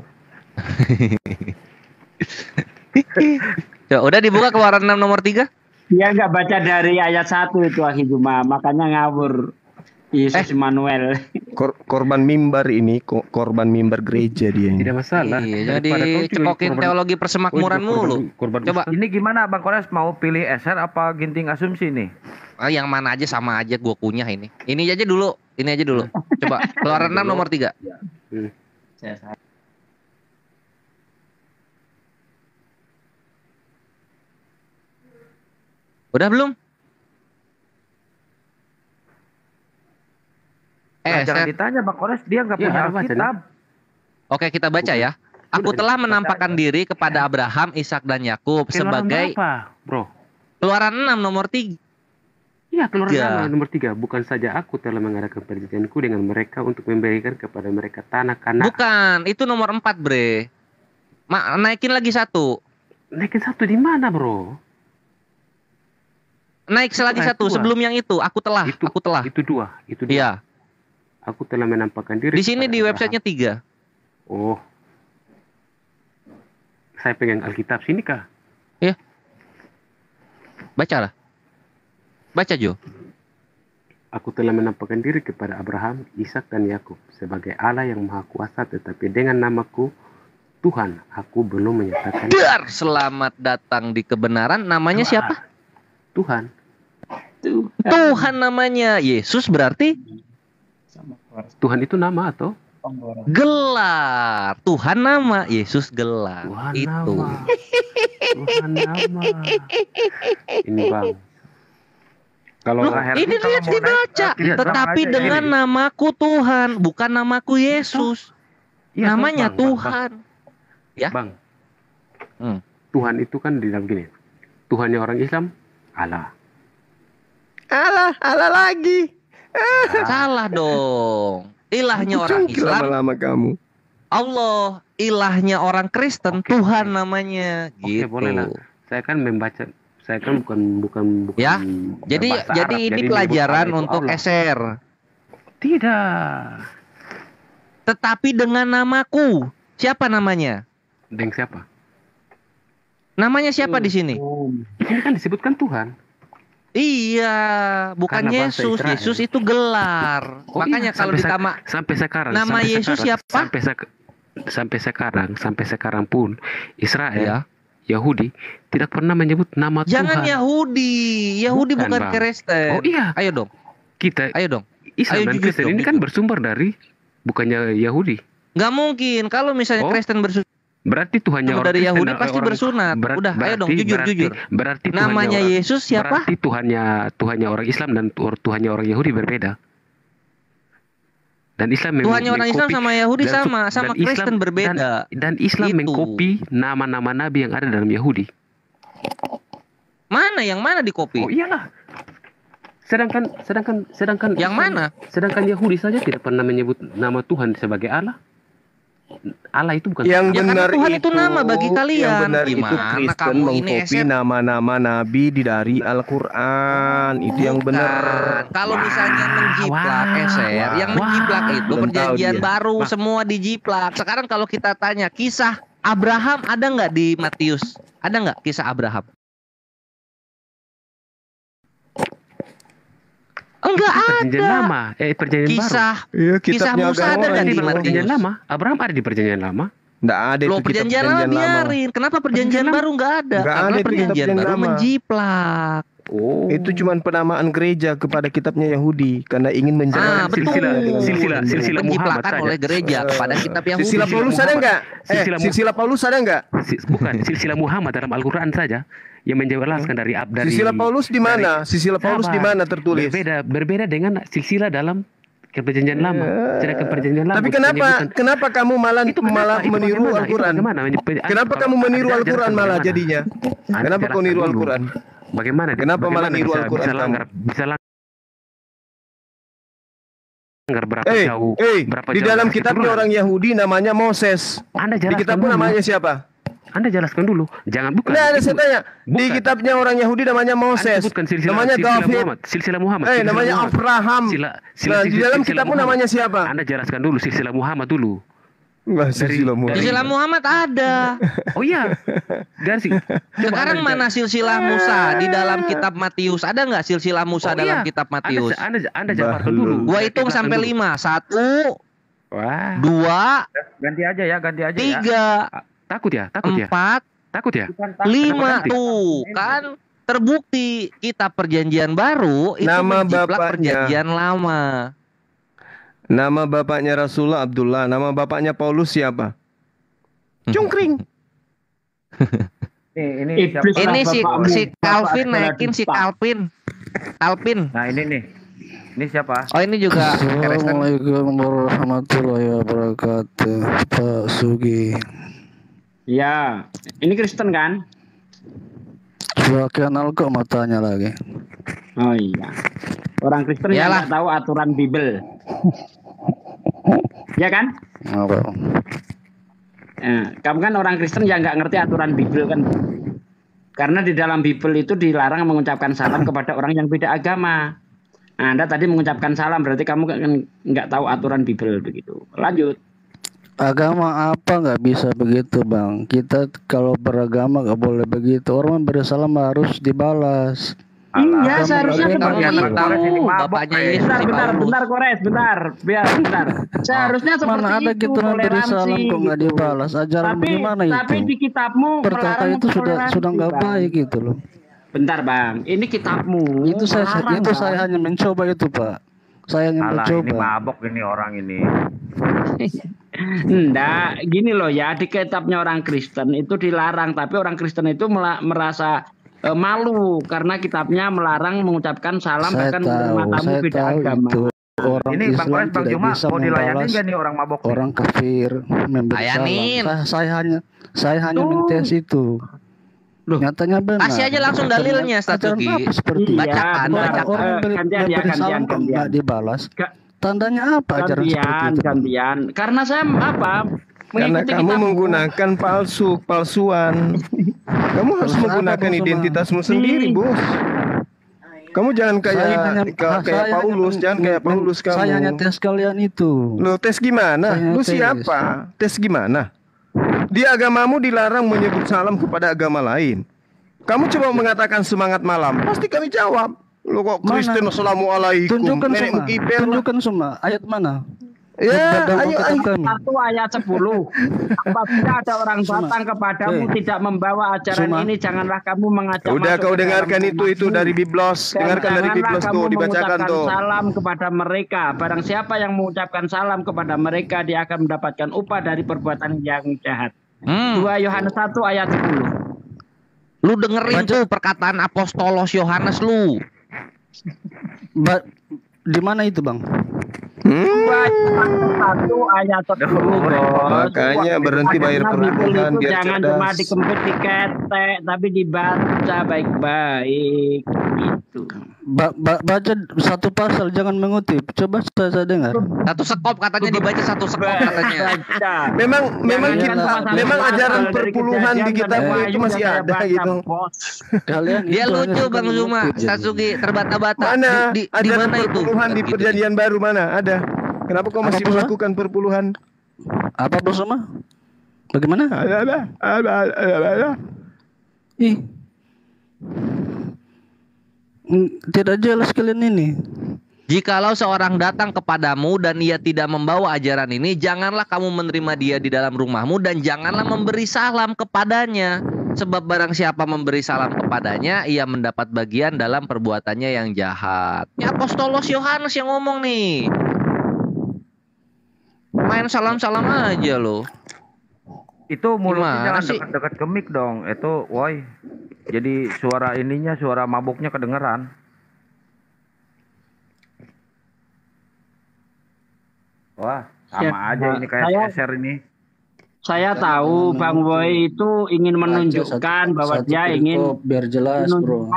Udah dibuka Keluaran 6 nomor 3? Dia nggak baca dari ayat 1 itu Akhi Juma, makanya ngawur. Yesus Immanuel. korban mimbar ini, korban mimbar gereja dia ini. Tidak masalah. Iya, jadi cekokin teologi persemakmuran mulu. Coba. Ini gimana Bang Kores, mau pilih SR apa ginting asumsi nih? Yang mana aja sama aja gua kunyah ini. Ini aja dulu. Coba Keluaran 6 nomor 3. Udah belum? Jangan ditanya Bang Kores, dia nggak punya Alkitab. Oke, kita baca ya. Aku telah menampakkan diri kepada Abraham, Ishak dan Yakub sebagai apa, Bro? Keluaran 6 nomor 3. Iya, Keluaran 6 nomor 3. Bukan saja aku telah mengadakan perjanjianku dengan mereka untuk memberikan kepada mereka tanah Kanaan. Bukan, itu nomor 4, Bre. Naikin lagi 1. Naikin 1 di mana, Bro? Naik lagi 1 sebelum yang itu. Aku telah. Itu 2. Iya. Aku telah menampakkan diri. Di sini di websitenya 3. Oh. Saya pegang Alkitab sini kah? Iya. Bacalah. Baca, Jo. Aku telah menampakkan diri kepada Abraham, Ishak dan Yakub sebagai Allah yang Maha Kuasa, tetapi dengan namaku Tuhan, aku belum menyatakan. Selamat datang di kebenaran. Namanya siapa? Tuhan. Tuhan namanya. Yesus berarti? Tuhan itu nama atau? Gelar. Tuhan nama, Yesus gelar. Tuhan itu. Nama. Tuhan nama. Ini Bang. Kalau ini lihat dibaca. Tetapi dengan namaku Tuhan, bukan namaku Yesus. Ya, namanya bang, Tuhan. Bang. Ya. Bang. Tuhan itu kan di dalam gini. Tuhannya orang Islam, Allah. Allah lagi. Salah dong. Ilahnya orang Islam. Lama-lama kamu. Allah, ilahnya orang Kristen, Tuhan namanya. Oke, gitu. Boleh lah. Saya kan membaca. Saya kan bukan. Ya. Jadi Arab, ini pelajaran untuk SR. Tidak. Tetapi dengan namaku. Siapa namanya? Dengan siapa? Namanya siapa di sini? Ini kan disebutkan Tuhan. Iya, bukan Yesus. Yesus itu gelar. Makanya kalau ditama sampai sekarang nama Yesus siapa? Sampai sekarang pun Israel, Yahudi tidak pernah menyebut nama Tuhan. Jangan Yahudi bukan Kristen. Oh iya. Ayo dong. Ayo dong. Islam dan Kristen ini kan bersumber dari bukannya Yahudi. Nggak mungkin kalau misalnya Kristen bersumber. Berarti Tuhannya orang dari Yahudi pasti bersunat. Udah, ayo dong jujur. Berarti namanya Yesus siapa? Berarti Tuhannya orang Islam dan Tuhannya orang Yahudi berbeda. Dan Islam Tuhannya orang Islam sama Yahudi sama Kristen berbeda. Dan Islam mengkopi nama-nama nabi yang ada dalam Yahudi. Mana yang mana dikopi? Oh iyalah. Sedangkan yang mana? Sedangkan Yahudi saja tidak pernah menyebut nama Tuhan sebagai Allah. Allah itu bukan yang benar Tuhan itu nama bagi kalian. Yang benar gimana itu Kristen mengkopi nama-nama nabi dari Al-Quran. Itu yang benar. Kalau misalnya menjiplak yang menjiplak itu perjanjian baru semua dijiplak. Sekarang kalau kita tanya kisah Abraham ada nggak di Matius? Ada nggak kisah Abraham? Enggak ada. Lama. Perjanjian kisah baru. Kisah Musa ada nggak di perjanjian lama? Abraham ada di perjanjian lama? Nggak ada. Loh, perjanjian lama biarin. Kenapa perjanjian baru nggak ada? Karena perjanjian baru menjiplak. Oh. Itu cuma penamaan gereja kepada kitabnya Yahudi karena ingin menjalankan silsilah Muhammad saja. Oleh gereja kepada kitab Yahudi. Silsilah Paulus ada enggak? Silsilah Paulus ada enggak? Bukan, silsilah Muhammad dalam Al-Qur'an saja yang menjelaskan dari silsilah Paulus di mana? Silsilah Paulus di mana tertulis? Berbeda dengan silsilah dalam perjanjian lama. Sedangkan perjanjian lama. Tapi kenapa kamu malah meniru Al-Qur'an? Kenapa kamu meniru Al-Qur'an malah jadinya? Kenapa kau niru Al-Qur'an? Bagaimana? Kenapa malah niru Al-Qur'an? Bisa langgar berapa jauh? Di dalam kitabnya orang Yahudi namanya Moses. Di kitabmu namanya siapa? Anda jelaskan dulu. Jangan bukan. Nah, saya tanya. Di kitabnya orang Yahudi namanya Moses. Namanya David. Silsilah Muhammad. Namanya Abraham. Di dalam kitabmu namanya siapa? Anda jelaskan dulu silsilah Muhammad dulu. Silsilah Muhammad ada. Oh iya. Garsi. Sekarang mana silsilah Musa di dalam kitab Matius? Ada nggak silsilah Musa dalam kitab Matius? Anda jawabkan dulu. Gua hitung sampai 5. 1, 2, ganti aja ya. 3. Takut ya? 4. Takut ya? 5 tuh kan terbukti kitab Perjanjian Baru itu menjiplak Perjanjian Lama. Nama bapaknya Rasulullah Abdullah, nama bapaknya Paulus siapa? Cungkring. Ini si Calvin naikin si Calvin. Nah ini nih. Ini siapa? Oh ini juga. Assalamualaikum warahmatullahi wabarakatuh. Pak Sugi. Ya, ini Kristen kan? Sudah kenal kok matanya lagi. Oh iya. Orang Kristen yang nggak tahu aturan Bible. Ya kan? Apa? Kamu kan orang Kristen yang nggak ngerti aturan Bible kan? Karena di dalam Bible itu dilarang mengucapkan salam kepada orang yang beda agama. Nah, Anda tadi mengucapkan salam berarti kamu nggak tahu aturan Bible begitu. Lanjut. Agama apa nggak bisa begitu, Bang? Kita kalau beragama nggak boleh begitu. Orang beri salam harus dibalas. Iya, seharusnya kamu tahu bapaknya Yesus. Bentar, Kores, bentar. Seharusnya seperti mana ada itu, kita beri salam kok nggak gitu. dibalas. Ajaran bagaimana itu? Tapi di kitabmu berkata itu sudah nggak baik gitu loh. Bentar, Bang. Ini kitabmu. Itu saya hanya mencoba itu, Pak. Saya hanya mencoba. Ini mabok ini orang ini. Enggak, gini loh ya, di kitabnya orang Kristen itu dilarang, tapi orang Kristen itu merasa malu karena kitabnya melarang mengucapkan salam bahkan menerima tamu beda agama. Orang ini Islam Bang tidak Juma bisa mau dilayani membalas nggak nih orang mabok? Orang kafir memberi salam. Saya hanya mentes itu. Loh, nyatanya benar. kasih aja langsung dalilnya, Statuki. Bacakan. Orang memberi salam kok nggak dibalas. Tandanya apa ajaran seperti itu? Gantian. Karena saya karena kamu menggunakan palsuan. Kamu harus menggunakan identitasmu sendiri, Bos. Kamu jangan kayak Paulus, jangan kayak Paulus kamu. Saya hanya tes kalian itu. Lo tes gimana? Lu siapa? Tes gimana? Di agamamu dilarang menyebut salam kepada agama lain. Kamu coba mengatakan semangat malam, pasti kami jawab. Lo kok Kristen assalamualaikum. Tunjukkan semua. Ayat mana? Ya, ayo. 1 ayat 10. Apabila ada orang datang kepadamu tidak membawa ajaran ini, janganlah kamu mengajak. Udah kau dengarkan itu dari Biblos. Dengarkan dari Biblos tuh, dibacakan tuh. Salam kepada mereka. Barang siapa yang mengucapkan salam kepada mereka, dia akan mendapatkan upah dari perbuatan yang jahat. 2 Yohanes 1 ayat 10. Lu dengerin tuh perkataan Apostolos Yohanes lu. Di mana itu, Bang? 1 ayat 10. Makanya berhenti bayar perbulan biar jangan cerdas. cuma dikempit diketek, tapi dibaca baik-baik gitu. Baca satu pasal, jangan mengutip. Coba saya dengar. Satu sekop katanya dibaca, satu sekop katanya. Memang ajaran perpuluhan di kitabmu itu masih ada gitu. Dia lucu Bang Zuma, Satsuki terbata-bata. Mana? Di Ajaran mana itu? perpuluhan di Perjanjian Baru mana? Ada. Kenapa kau masih melakukan perpuluhan? Apa Bos Zuma? Bagaimana? Ada. Ih. Tidak jelas kalian ini. Jikalau seorang datang kepadamu dan ia tidak membawa ajaran ini, janganlah kamu menerima dia di dalam rumahmu dan janganlah memberi salam kepadanya. Sebab barang siapa memberi salam kepadanya, ia mendapat bagian dalam perbuatannya yang jahat. Ini Apostolos Yohanes yang ngomong nih. Main salam-salam aja loh. Itu mulutnya jangan dekat-dekat ke mic dong. Itu, woi. Jadi suara mabuknya kedengeran. Wah, sama aja ini kayak SR ini. Saya tahu Bang Boy itu ingin menunjukkan bahwa dia ingin biar jelas, Bro.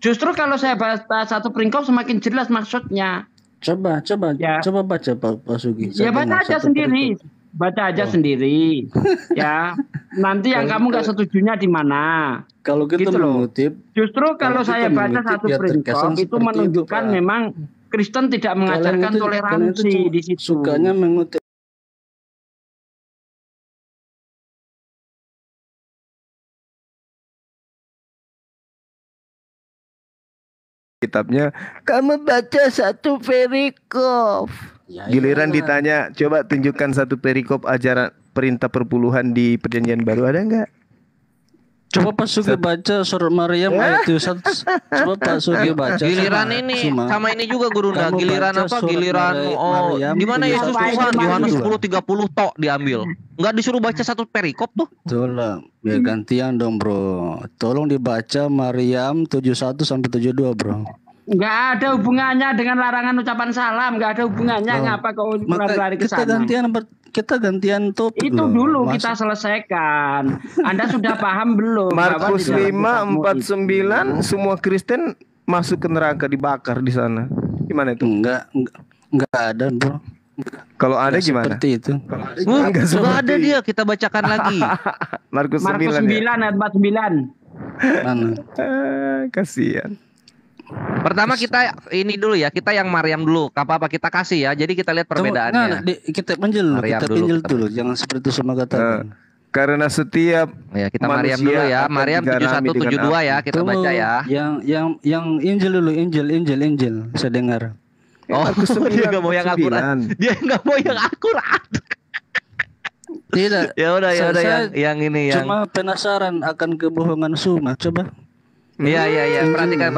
Justru kalau saya baca satu peringkop semakin jelas maksudnya. Coba baca Pak Sugi. Ya baca aja sendiri. Baca aja sendiri, ya. Nanti yang kamu nggak setujunya di mana? Kalau kita gitu mengutip, justru kalau saya baca satu peringkop itu menunjukkan memang Kristen tidak mengajarkan toleransi di situ. Sukanya mengutip kitabnya, kamu baca satu perikop. Giliran ditanya, coba tunjukkan satu perikop ajaran perintah perpuluhan di Perjanjian Baru, ada nggak? Coba Pak Sugi baca surat Maryam ayat 1. Coba Pak Sugi baca. Giliran ini sama ini juga Gurunda. Giliran apa? Giliran gimana Yesus Tuhan Yohanes 10:30 tok diambil. Enggak disuruh baca satu perikop tuh. Tolong, ya gantian dong, Bro. Tolong dibaca Maryam 71 sampai 72, Bro. Nggak ada hubungannya dengan larangan ucapan salam, nggak ada hubungannya. Ngapa kau lari ke sana? Kita gantian topik. Itu dulu kita selesaikan. Anda sudah paham belum? Markus 5:49 semua Kristen masuk ke neraka, dibakar di sana. Gimana itu? Enggak ada, Bro. Kalau ada gimana? Seperti itu. Enggak ada dia, kita bacakan lagi. Markus 9 ayat 49. Mana? Kasihan. Pertama kita ini dulu ya, kita yang Maryam dulu. Apa kita kasih ya. Jadi kita lihat perbedaannya. Kita pinjil dulu, jangan seperti semua katakan. Karena setiap kita Maryam dulu ya. Maryam 7172 ya, kita baca ya. Yang Injil dulu, Injil. Saya dengar. Dia nggak mau yang akurat. Dia nggak mau yang akurat. Tidak. Ya udah yang ini yang. Cuma penasaran akan kebohongan Suma. Coba. Iya. Perhatikan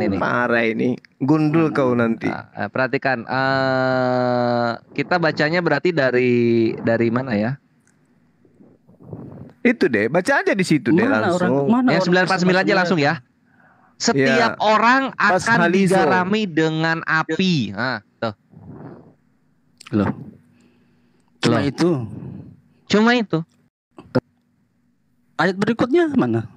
ini. Parah ini. Gundul kau nanti. Perhatikan. Kita bacanya berarti dari mana ya? Itu deh, baca aja di situ deh langsung. Yang 949 aja langsung ya. Setiap orang akan digarami dengan api. Nah, tuh. Loh. Cuma itu. Ayat berikutnya mana?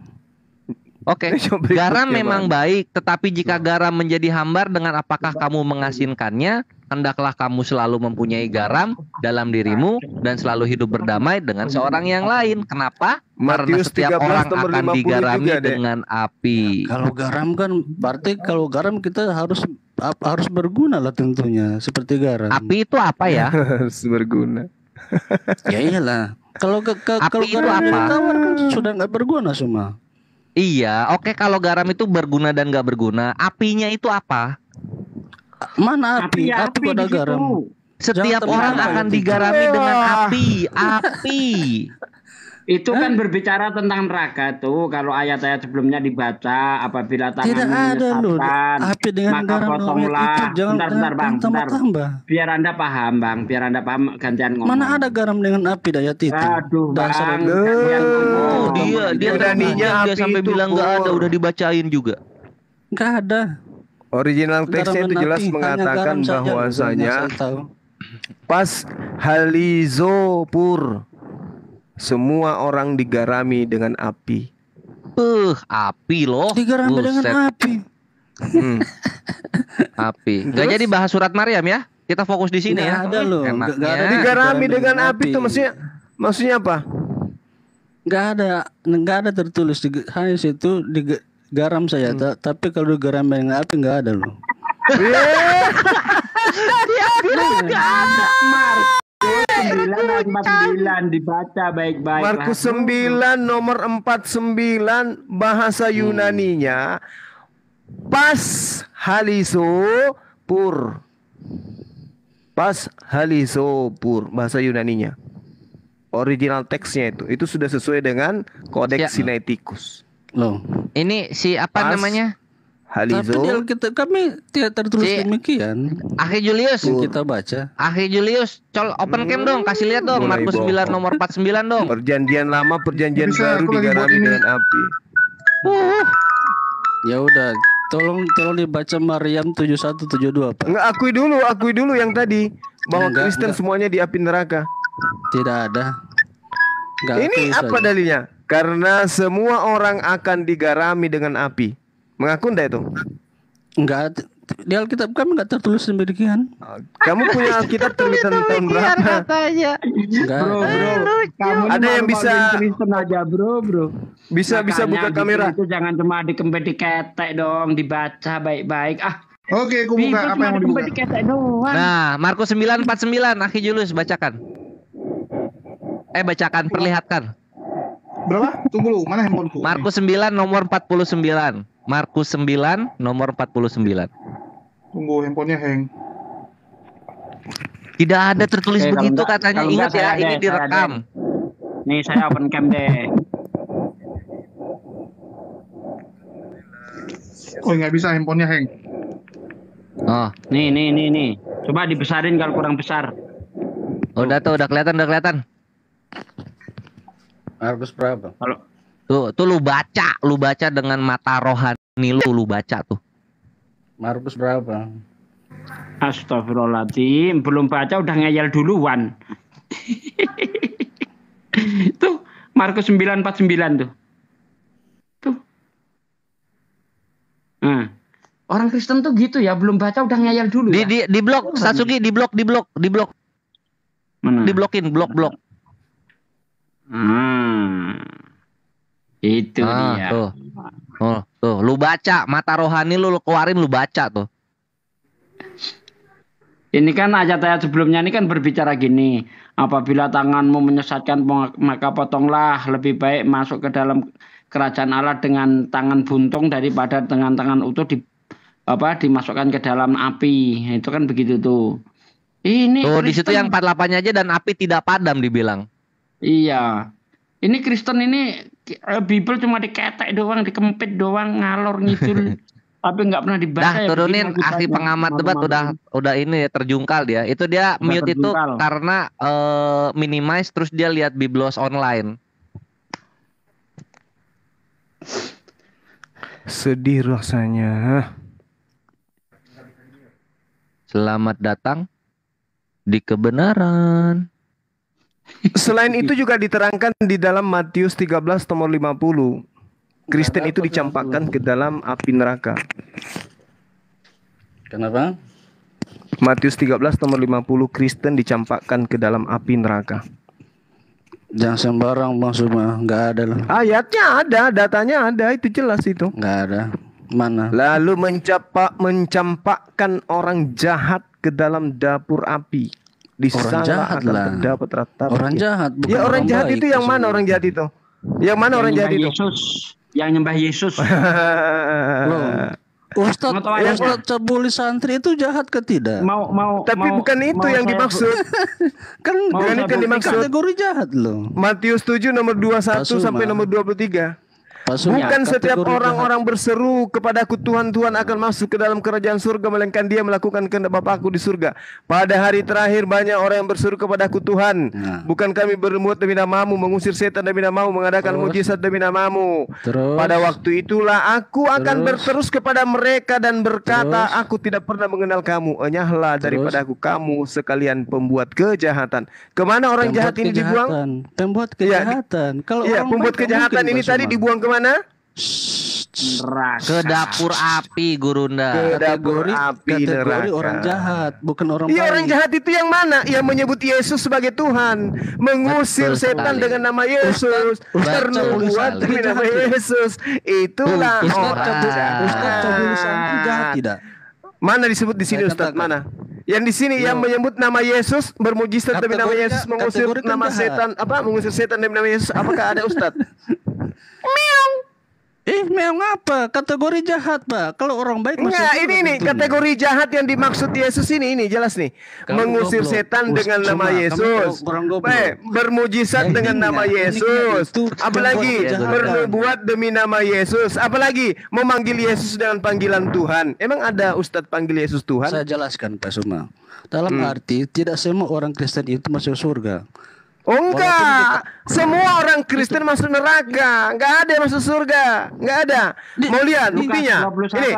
Oke, garam memang baik, tetapi jika garam menjadi hambar, dengan apakah kamu mengasinkannya? Hendaklah kamu selalu mempunyai garam dalam dirimu dan selalu hidup berdamai dengan seorang yang lain. Kenapa? Karena setiap orang akan digarami dengan api. Kalau garam kan berarti kalau garam kita harus berguna lah tentunya, seperti garam. Api itu apa ya? Harus berguna. Ya iyalah. Kalau api itu apa? Kan sudah nggak berguna semua. Iya, oke, kalau garam itu berguna dan nggak berguna, apinya itu apa? Mana api? Api pada garam. Setiap orang akan digarami dengan api. Itu kan berbicara tentang neraka tuh. Kalau ayat-ayat sebelumnya dibaca, apabila tanganmu menyesatkan, maka potonglah. Bentar bang. Biar Anda paham bang, gantian ngomong. Mana ada garam dengan api ayat itu? Aduh bang, dia beraninya dia sampai bilang nggak ada, udah dibacain juga. Nggak ada. Original teksnya itu jelas mengatakan bahwasanya pas halizopur semua orang digarami dengan api. Api loh. Digarami dengan api. Api. Gak jadi bahas surat Maryam ya. Kita fokus di sini ya. Ada loh. Gak ada digarami dengan api itu maksudnya apa? Gak ada tertulis di hanya situ di garam saya. Tapi kalau digarami dengan api gak ada loh. Dia bilang gak ada. 9:49 dibaca baik-baik. Markus 9 nomor 49 bahasa Yunaninya pas halizopur. Pas halizopur bahasa Yunaninya. Original teksnya itu sudah sesuai dengan Kodeks Sinaiticus. Loh, ini si apa namanya? Halizo. Tapi kami tidak tertulis demikian. Akhi Julius, kita baca. Akhi Julius, open cam dong, kasih lihat dong Markus 9 nomor 49 dong. Perjanjian lama, perjanjian baru digarami dengan api. Ya udah, tolong dibaca Maryam 7172 Pak. Enggak, akui dulu yang tadi bahwa Kristen semuanya di api neraka. Tidak ada. Ini apa dalilnya? Karena semua orang akan digarami dengan api. Mengaku enggak itu? Enggak. Di Alkitab kami enggak tertulis demikian. Kamu punya Alkitab terbitan tahun berapa? Katanya. Bro. Kamu ada yang bisa Kristen aja, bro. Bisa buka kamera. Itu jangan cuma dikempet diketek dong, dibaca baik-baik. Oke, aku buka apa yang mau dibuka. Diketek doang. Nah, Markus 9:49, Akhi Julius bacakan. Bacakan, perlihatkan. Berapa? Tunggu lu, mana handphoneku? Markus 9 nomor 49. Markus 9 nomor 49. Tunggu, handphonenya hang. Tidak ada tertulis begitu katanya. Ingat ya, ini direkam. Nih saya open cam deh. Oh nggak bisa, handphonenya hang. Oh, nih. Coba dibesarin kalau kurang besar. Udah tuh, udah kelihatan. Markus berapa? Kalau tuh lu baca dengan mata rohani lu baca tuh. Markus berapa? Astagfirullahaladzim, belum baca udah ngeyel duluan. Tuh, Markus 9:49 tuh. Nah, orang Kristen tuh gitu ya, belum baca udah ngeyel dulu. Di blok, Satsuki, di blok. Mana? Diblokin, blok. Itu dia. Tuh, lu baca, mata rohani lu keluarin, lu baca tuh. Ini kan ayat-ayat sebelumnya ini kan berbicara gini, apabila tanganmu menyesatkan maka potonglah, lebih baik masuk ke dalam kerajaan Allah dengan tangan buntung daripada dengan tangan utuh dimasukkan ke dalam api. Itu kan begitu tuh. Ini tuh di situ yang 48-nya aja dan api tidak padam dibilang. Iya. Ini Kristen ini Bible cuma diketek doang, dikempit doang, ngalor ngidul. Tapi nggak pernah dibaca. Dah turunin ahli pengamat debat udah ini terjungkal dia. Itu dia udah mute terjungkal. Itu karena minimize terus dia lihat Biblos online. Sedih rasanya. Selamat datang di kebenaran. Selain itu juga diterangkan di dalam Matius 13 nomor 50. Kristen itu dicampakkan ke dalam api neraka. Kenapa? Matius 13 nomor 50, Kristen dicampakkan ke dalam api neraka. Jangan sembarang Bang Suma, nggak ada lah. Ayatnya ada, datanya ada, itu jelas itu. Nggak ada. Mana? Lalu mencampakkan orang jahat ke dalam dapur api. Di orang sana jahat akan lah. terdapat ratapan. Orang jahat. Ya orang jahat itu yang mana orang jahat itu? Yang mana orang jahat itu? Yang nyembah Yesus. Ustadz cabuli santri itu jahat ke tidak? Tapi bukan itu yang dimaksud. Kan bukan itu yang dimaksud. Kategori jahat loh. Matius 7 nomor 21 sampai nomor 23. Bukan setiap orang-orang berseru kepadaku Tuhan, Tuhan akan masuk ke dalam kerajaan surga, melainkan dia melakukan kehendak Bapakku di surga. Pada hari terakhir banyak orang yang berseru kepadaku Tuhan, bukan kami berbuat demi namamu, mengusir setan demi namamu, mengadakan mujizat demi namamu. Pada waktu itulah aku akan berterus kepada mereka dan berkata, aku tidak pernah mengenal kamu, enyahlah daripada aku kamu sekalian pembuat kejahatan. Kemana orang jahat ini dibuang? Pembuat kejahatan. Kalau pembuat kejahatan ini tadi dibuang kemana? Ke dapur api, Gurunda. Ke dapur api kategori orang jahat, bukan orang baik. Iya, orang jahat itu yang mana? Yang menyebut Yesus sebagai Tuhan, mengusir setan dengan nama Yesus, bernubuat dengan nama Yesus. Itulah orang jahat. Ustaz cabuli santri jahat tidak? Mana disebut di sini Ustaz? Mana? Yang di sini yang menyebut nama Yesus, bermujizat demi nama Yesus, mengusir nama setan, mengusir setan demi nama Yesus. Apakah ada Ustaz? Meong. Meong apa? Kategori jahat, Pak. Kalau orang baik enggak, ini kategori jahat yang dimaksud Yesus ini jelas nih. Mengusir setan dengan nama Yesus. Bermujizat dengan nama Yesus. Apalagi bernubuat demi nama Yesus. Apalagi memanggil Yesus dengan panggilan Tuhan. Emang ada Ustadz panggil Yesus Tuhan? Saya jelaskan Pak Suma. Dalam arti tidak semua orang Kristen itu masuk surga. Oh enggak, semua orang Kristen masuk neraka, enggak ada yang masuk surga, enggak ada. Mau lihat buktinya? Ini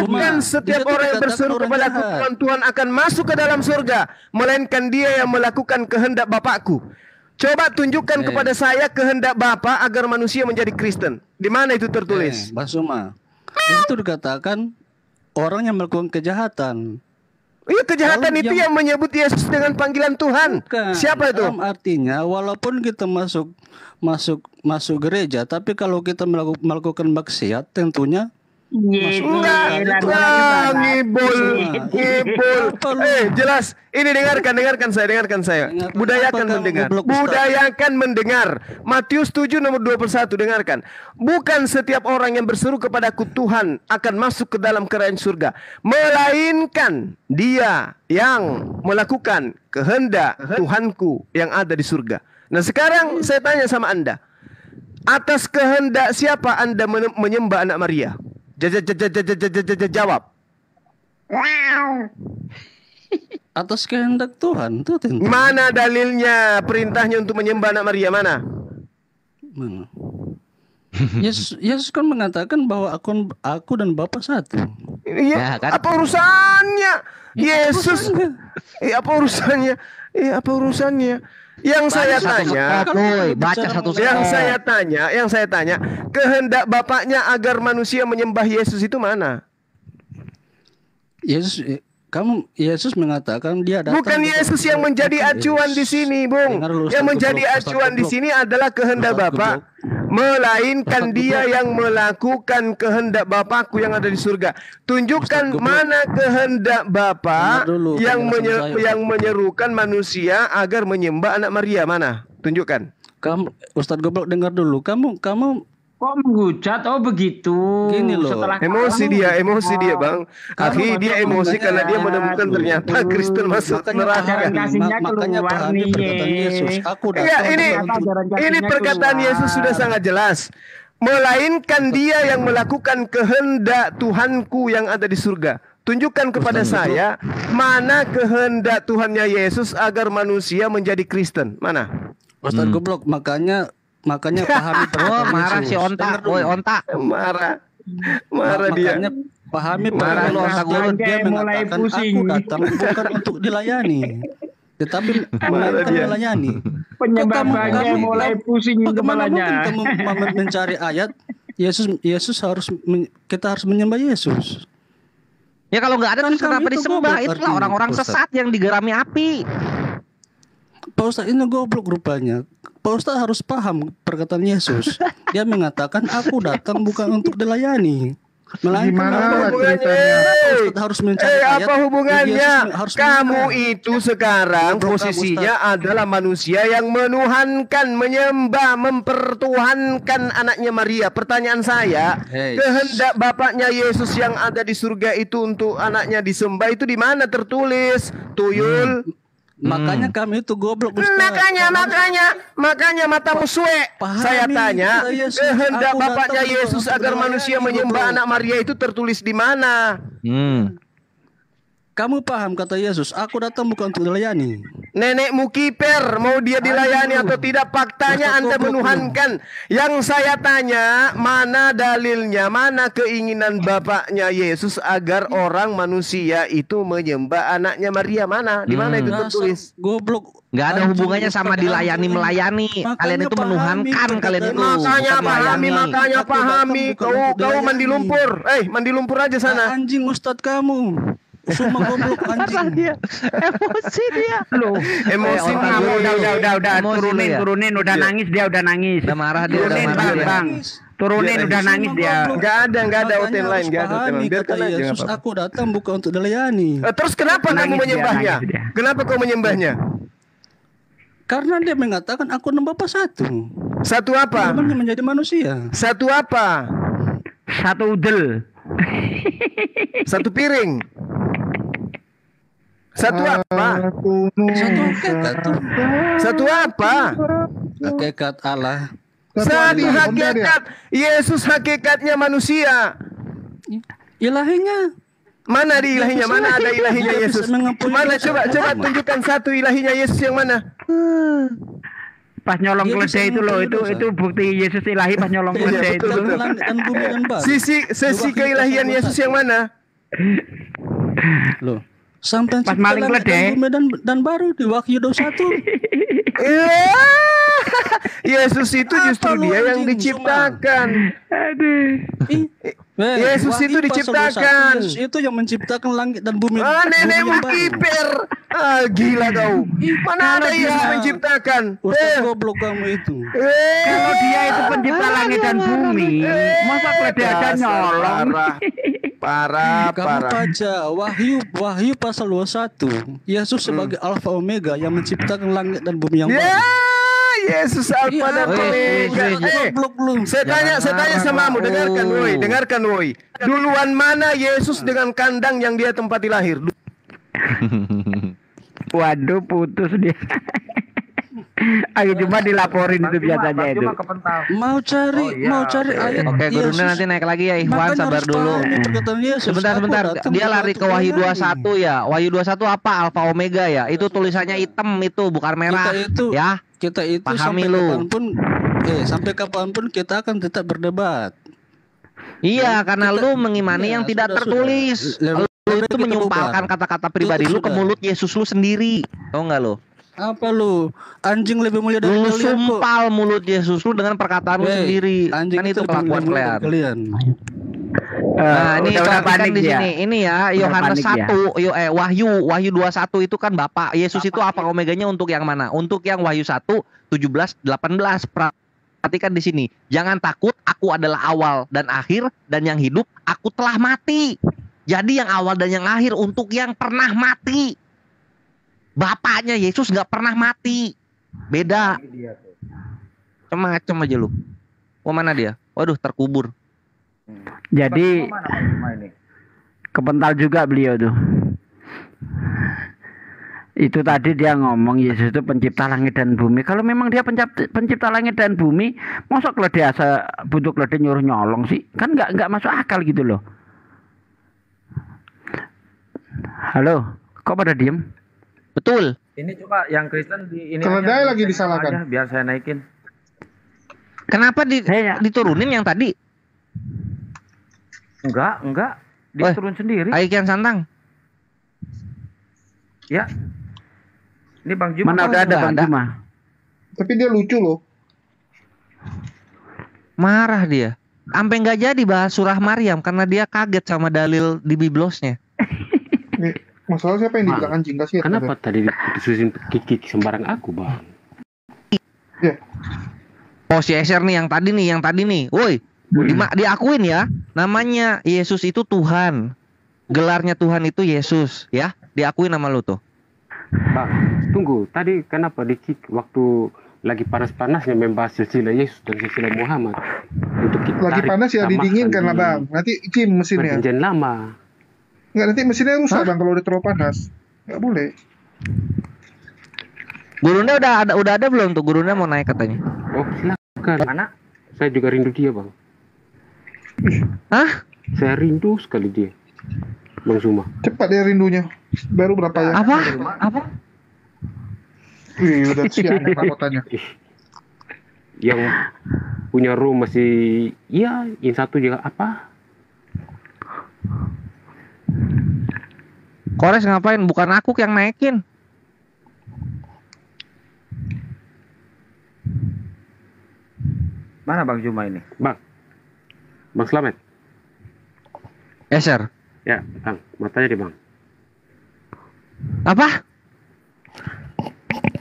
bukan setiap orang yang berseru kepada Tuhan akan masuk ke dalam surga, melainkan dia yang melakukan kehendak Bapakku. Coba tunjukkan kepada saya kehendak Bapa agar manusia menjadi Kristen. Di mana itu tertulis? Mbak Suma, itu dikatakan orang yang melakukan kejahatan. Iya, kejahatan itu yang menyebut Yesus dengan panggilan Tuhan. Bukan. Siapa itu? Artinya walaupun kita masuk gereja, tapi kalau kita melakukan maksiat, tentunya Ngibul. Jelas. Ini dengarkan saya. Budayakan mendengar. Matius 7 nomor 21, dengarkan. Bukan setiap orang yang berseru kepadaku Tuhan akan masuk ke dalam kerajaan surga, melainkan dia yang melakukan kehendak Tuhanku yang ada di surga. Nah, sekarang saya tanya sama Anda. Atas kehendak siapa Anda menyembah anak Maria? Jawab. Atas kehendak Tuhan itu tentu. Mana dalilnya perintahnya untuk menyembah anak Maria? Mana? Yesus kan mengatakan bahwa aku dan Bapa satu. Iya, kan? Apa urusannya? Yesus. Apa urusannya? Apa urusannya? Yang saya tanya, kehendak Bapaknya agar manusia menyembah Yesus itu mana? Yesus mengatakan dia datang. Bukan Yesus yang menjadi acuan di sini, Bung. Yang menjadi acuan di sini adalah kehendak Bapa, melainkan dia yang melakukan kehendak Bapakku yang ada di surga. Tunjukkan mana kehendak Bapa yang menyerukan manusia agar menyembah anak Maria, mana? Tunjukkan. Ustadz Goblok, dengar dulu. Kamu kok menghujat? Oh begitu. Gini loh. Emosi dia, Bang. Akhirnya dia emosi karena dia menemukan ternyata Kristen masuk neraka. Makanya pahami perkataan Yesus. Ini perkataan Yesus sudah sangat jelas. Melainkan dia yang melakukan kehendak Tuhanku yang ada di surga. Tunjukkan kepada saya mana kehendak Tuhannya Yesus agar manusia menjadi Kristen. Mana? Ustadz Goblok, makanya pahami perkataan marah Yesus. si Onta, Onta. Marah dia. Makanya pahami perkataan dia mengatakan aku datang bukan untuk dilayani, tetapi melainkan melayani. Penyebabnya mulai pusing kepalanya. Kamu mencari ayat Yesus kita harus menyembah Yesus. Ya kalau nggak ada terus kenapa disembah? Itulah orang-orang sesat yang digerami api. Pak Ustadz ini goblok rupanya. Pak Ustadz harus paham perkataan Yesus. Dia mengatakan aku datang bukan untuk dilayani. Gimana ceritanya? Harus mencari ayat. Apa hubungannya? Kamu itu sekarang posisinya adalah manusia yang menuhankan, menyembah, mempertuhankan anaknya Maria. Pertanyaan saya, kehendak Bapaknya Yesus yang ada di surga itu untuk anaknya disembah itu di mana tertulis? Tuyul. Makanya kami itu goblok, Ustaz. Makanya matamu suwe. Saya tanya, kehendak Bapaknya Yesus agar manusia menyembah anak Maria itu tertulis di mana? Kamu paham kata Yesus, aku datang bukan untuk dilayani. Nenekmu kiper, mau dia dilayani atau tidak, faktanya Anda menuhankan. Yang saya tanya, mana dalilnya, mana keinginan Bapaknya Yesus agar orang manusia itu menyembah anaknya Maria, mana? Di mana itu tertulis? Goblok. Nggak ada hubungannya sama dilayani melayani. Kalian itu menuhankan, kalian itu. Makanya pahami. Kau mandi lumpur. Mandi lumpur aja sana. Anjing Ustadz kamu. Semua goblok anjing. Emosi dia. Loh, emosi udah turunin udah nangis dia, udah nangis. Udah marah dia, turunin Bang. Turunin udah nangis dia. Enggak ada hotel lain, enggak ada hotel lain. Biarkan aja. Yesus, aku datang bukan untuk dilayani. Terus kenapa kamu menyembahnya? Kenapa kau menyembahnya? Karena dia mengatakan aku dan Bapa satu. Satu apa? Dia menjadi manusia. Satu apa? Satu udel. Satu piring. Satu apa? Satu hakikat. Satu apa? Hakikat Allah. Satu hakikat. Yesus hakikatnya manusia. Ilahinya. Mana di ilahinya? Mana ada ilahinya Yesus? Mana coba tunjukkan satu ilahinya Yesus yang mana? Pas nyolong keledai itu loh, itu bukti Yesus ilahi pas nyolong keledai itu. Sisi keilahian Yesus yang mana? Loh. Sampai pas maling keledai dan baru di Wahyu 21. Yesus itu justru dia yang diciptakan. Aduh. Yesus itu diciptakan. Yesus itu yang menciptakan langit dan bumi. Nenekmu kiper. Gila kau. Mana ada Yesus menciptakan? Goblok kamu itu. Kalau dia itu pencipta langit dan bumi, masa keledai aja nyolong? Parah. Kamu baca Wahyu pasal 21. Yesus sebagai Alfa Omega yang menciptakan langit dan bumi yang baru. Yesus Alfa dan Omega. Saya tanya samamu, dengarkan woi. Duluan mana Yesus dengan kandang yang dia tempati lahir? Waduh, putus dia. Cuma dilaporin itu biasanya itu. Mau cari ayat. Oke, gurunya nanti naik lagi ya, Ikhwan, sabar dulu. Sebentar. Dia lari ke Wahyu 21 ya. Wahyu 21 apa? Alfa Omega ya. Itu tulisannya hitam itu, bukan merah. Ya. Kita itu pahami lu. Sampai kapanpun kita akan tetap berdebat. Iya, karena lu mengimani yang tidak tertulis. Lu itu menyumpalkan kata-kata pribadi lu ke mulut Yesus lu sendiri. Tahu nggak lu? Apa lu? Anjing lebih mulia dari lu kalian. Lu sumpal mulut Yesus lu dengan perkataan lu sendiri. Kan itu kelakuan kalian. Nah, ini perhatikan di sini. Ini ya Yohanes 1, Wahyu 21 itu kan Bapak. Yesus itu apa omeganya untuk yang mana? Untuk yang Wahyu 1 17 18. Perhatikan di sini. Jangan takut, aku adalah awal dan akhir, dan yang hidup aku telah mati. Jadi yang awal dan yang akhir untuk yang pernah mati. Bapaknya Yesus nggak pernah mati. Beda. Macam aja lu. Mana dia? Waduh, terkubur. Jadi kepental juga beliau tuh. Itu tadi dia ngomong Yesus itu pencipta langit dan bumi. Kalau memang dia pencipta langit dan bumi, masa keledai asa butuh keledai nyuruh nyolong sih? Kan nggak masuk akal gitu loh. Halo, kok pada diem? Betul. Ini coba yang Kristen di ini. Keledai lagi disalahkan. Biar saya naikin. Kenapa diturunin yang tadi? Enggak. Dia turun sendiri. Aikian Santang. Ya. Ini Bang Juma. Mana ada Bang Juma. Tapi dia lucu loh. Marah dia. Sampai nggak jadi bahas surah Maryam karena dia kaget sama dalil di biblosnya. Masalah siapa yang dibilang anjing? Kasih. Kenapa tadi disusun kiki sembarang aku, Bang? Ya. Oh, si Eser nih yang tadi nih. Woi, diakuin ya. Namanya Yesus itu Tuhan. Gelarnya Tuhan itu Yesus, ya. Diakuin nama lu tuh. Bang, tunggu. Tadi kenapa di kick waktu lagi panas-panasnya membahas silsilah Yesus dan silsilah Muhammad? Untuk kita lagi panas ya didinginkan lah, Bang. Nanti Kim mesinnya. Perjanjian lama. Enggak, nanti mesinnya rusak Bang kalau udah terlalu panas. Enggak boleh. Gurunya udah ada belum tuh? Gurunya mau naik katanya. Oh, silakan. Mana? Saya juga rindu dia, Bang. Hah? Saya rindu sekali dia. Bang Suma. Cepat dia rindunya. Baru berapa ya? Apa? Wih, udah siap kotanya. Yang punya room masih yang satu juga apa? Kores ngapain? Bukan aku yang naikin. Mana Bang Juma ini? Bang Slamet. Eser. Ya, Bang. Mau tanya deh, Bang. Apa?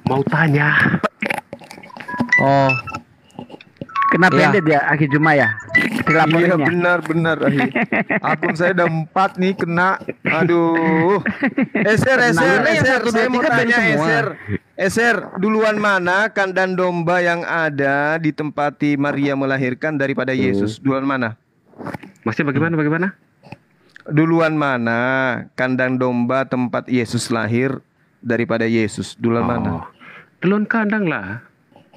Mau tanya. Oh. Kena pendek ya, Aki Juma ya? Iya benar Ahi. Akun saya ada 4 nih kena. Aduh. Eser. Saya mau tanya Eser. Duluan mana kandang domba yang ada ditempati Maria melahirkan daripada Yesus? Duluan mana? Maksudnya bagaimana? Duluan mana kandang domba tempat Yesus lahir daripada Yesus? Duluan mana? Duluan kandang lah.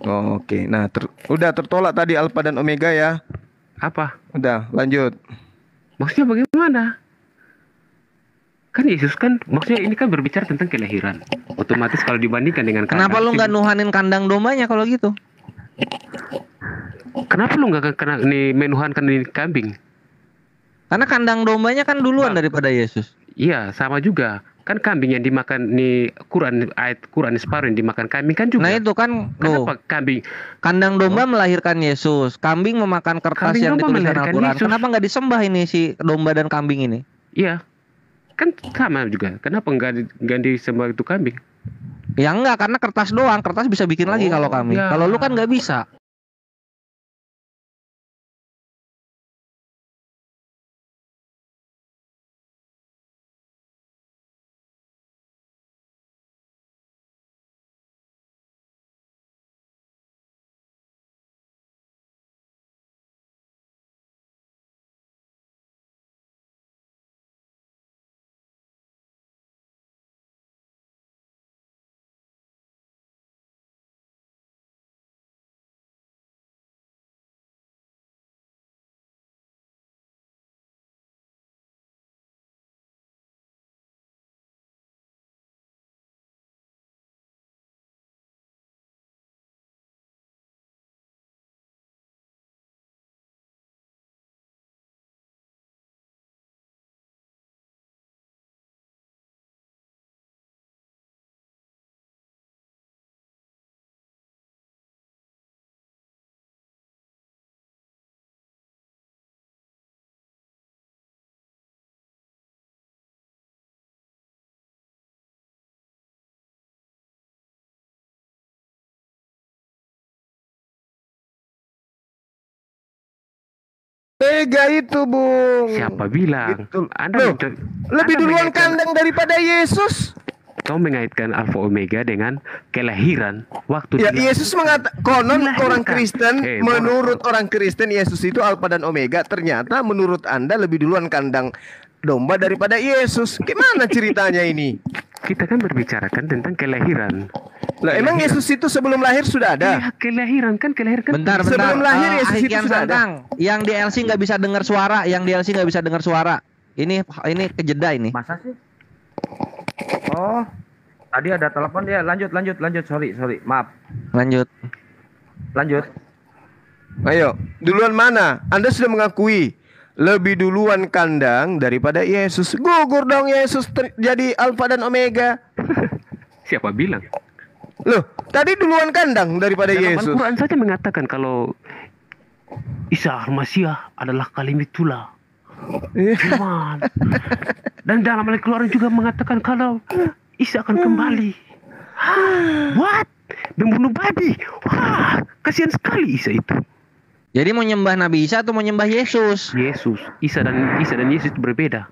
Oh, oke. Nah, udah tertolak tadi Alfa dan Omega ya. Apa? Udah, lanjut. Maksudnya bagaimana? Kan Yesus kan, maksudnya ini kan berbicara tentang kelahiran. Otomatis kalau dibandingkan dengan kandang. Kenapa lu nggak nuhanin kandang dombanya kalau gitu? Kenapa lu nggak menuhankan ini kambing? Karena kandang dombanya kan duluan daripada Yesus. Iya, sama juga. Kan kambing yang dimakan nih Quran, ayat Quran separuh yang dimakan kambing kan juga. Nah itu kan kenapa kambing? Kandang domba melahirkan Yesus, kambing memakan kertas Kambing yang domba dituliskan melahirkan Al-Quran. Yesus. Kenapa nggak disembah ini si domba dan kambing ini? Iya, kan sama juga. Kenapa nggak disembah itu kambing? Ya enggak, karena kertas doang. Kertas bisa bikin lagi kalau kami. ya. Kalau lu kan nggak bisa. Omega itu, Bung. Siapa bilang? Gitu. Anda lebih duluan kandang daripada Yesus. Kau mengaitkan Alfa Omega dengan kelahiran waktu ya Yesus mengatakan konon orang Kristen menurut orang Kristen Yesus itu Alfa dan Omega, ternyata menurut Anda lebih duluan kandang domba daripada Yesus. Gimana ceritanya ini? Kita kan berbicarakan tentang kelahiran. Lah emang Yesus itu sebelum lahir sudah ada? Ya, kelahiran kan. Bentar. Sebelum lahir Yesus itu sudah ada. Yang di LC nggak bisa dengar suara, Ini kejeda ini. Masa sih? Oh, tadi ada telepon dia. Lanjut. Sorry. Maaf. Lanjut. Ayo, duluan mana? Anda sudah mengakui lebih duluan kandang daripada Yesus. Gugur dong Yesus jadi Alfa dan Omega. Siapa bilang? Loh, tadi duluan kandang daripada Yesus. Al-Quran saja mengatakan kalau Isa Al-Masih adalah Kalimatullah. Firman. Dan dalam Al-Quran juga mengatakan kalau Isa akan kembali. What? Membunuh babi. Wah, kasihan sekali Isa itu. Jadi mau nyembah Nabi Isa atau mau nyembah Yesus? Yesus. Isa dan Yesus itu berbeda.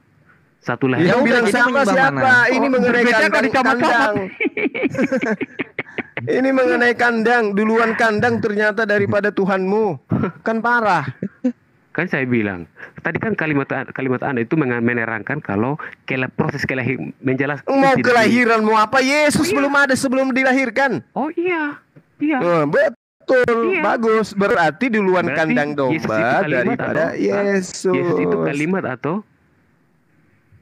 Satu lahir. Yang bilang sama siapa? Ini mengenai kandang. Ini mengenai kandang. Duluan kandang ternyata daripada Tuhanmu. Kan parah. Kan saya bilang, tadi kan kalimat Anda itu menerangkan kalau proses kelahiran menjelaskan. Mau kelahiran mau apa? Yesus belum ada sebelum dilahirkan. Oh iya. Betul, bagus. Berarti duluan kandang domba daripada Yesus. Yesus itu kalimat atau?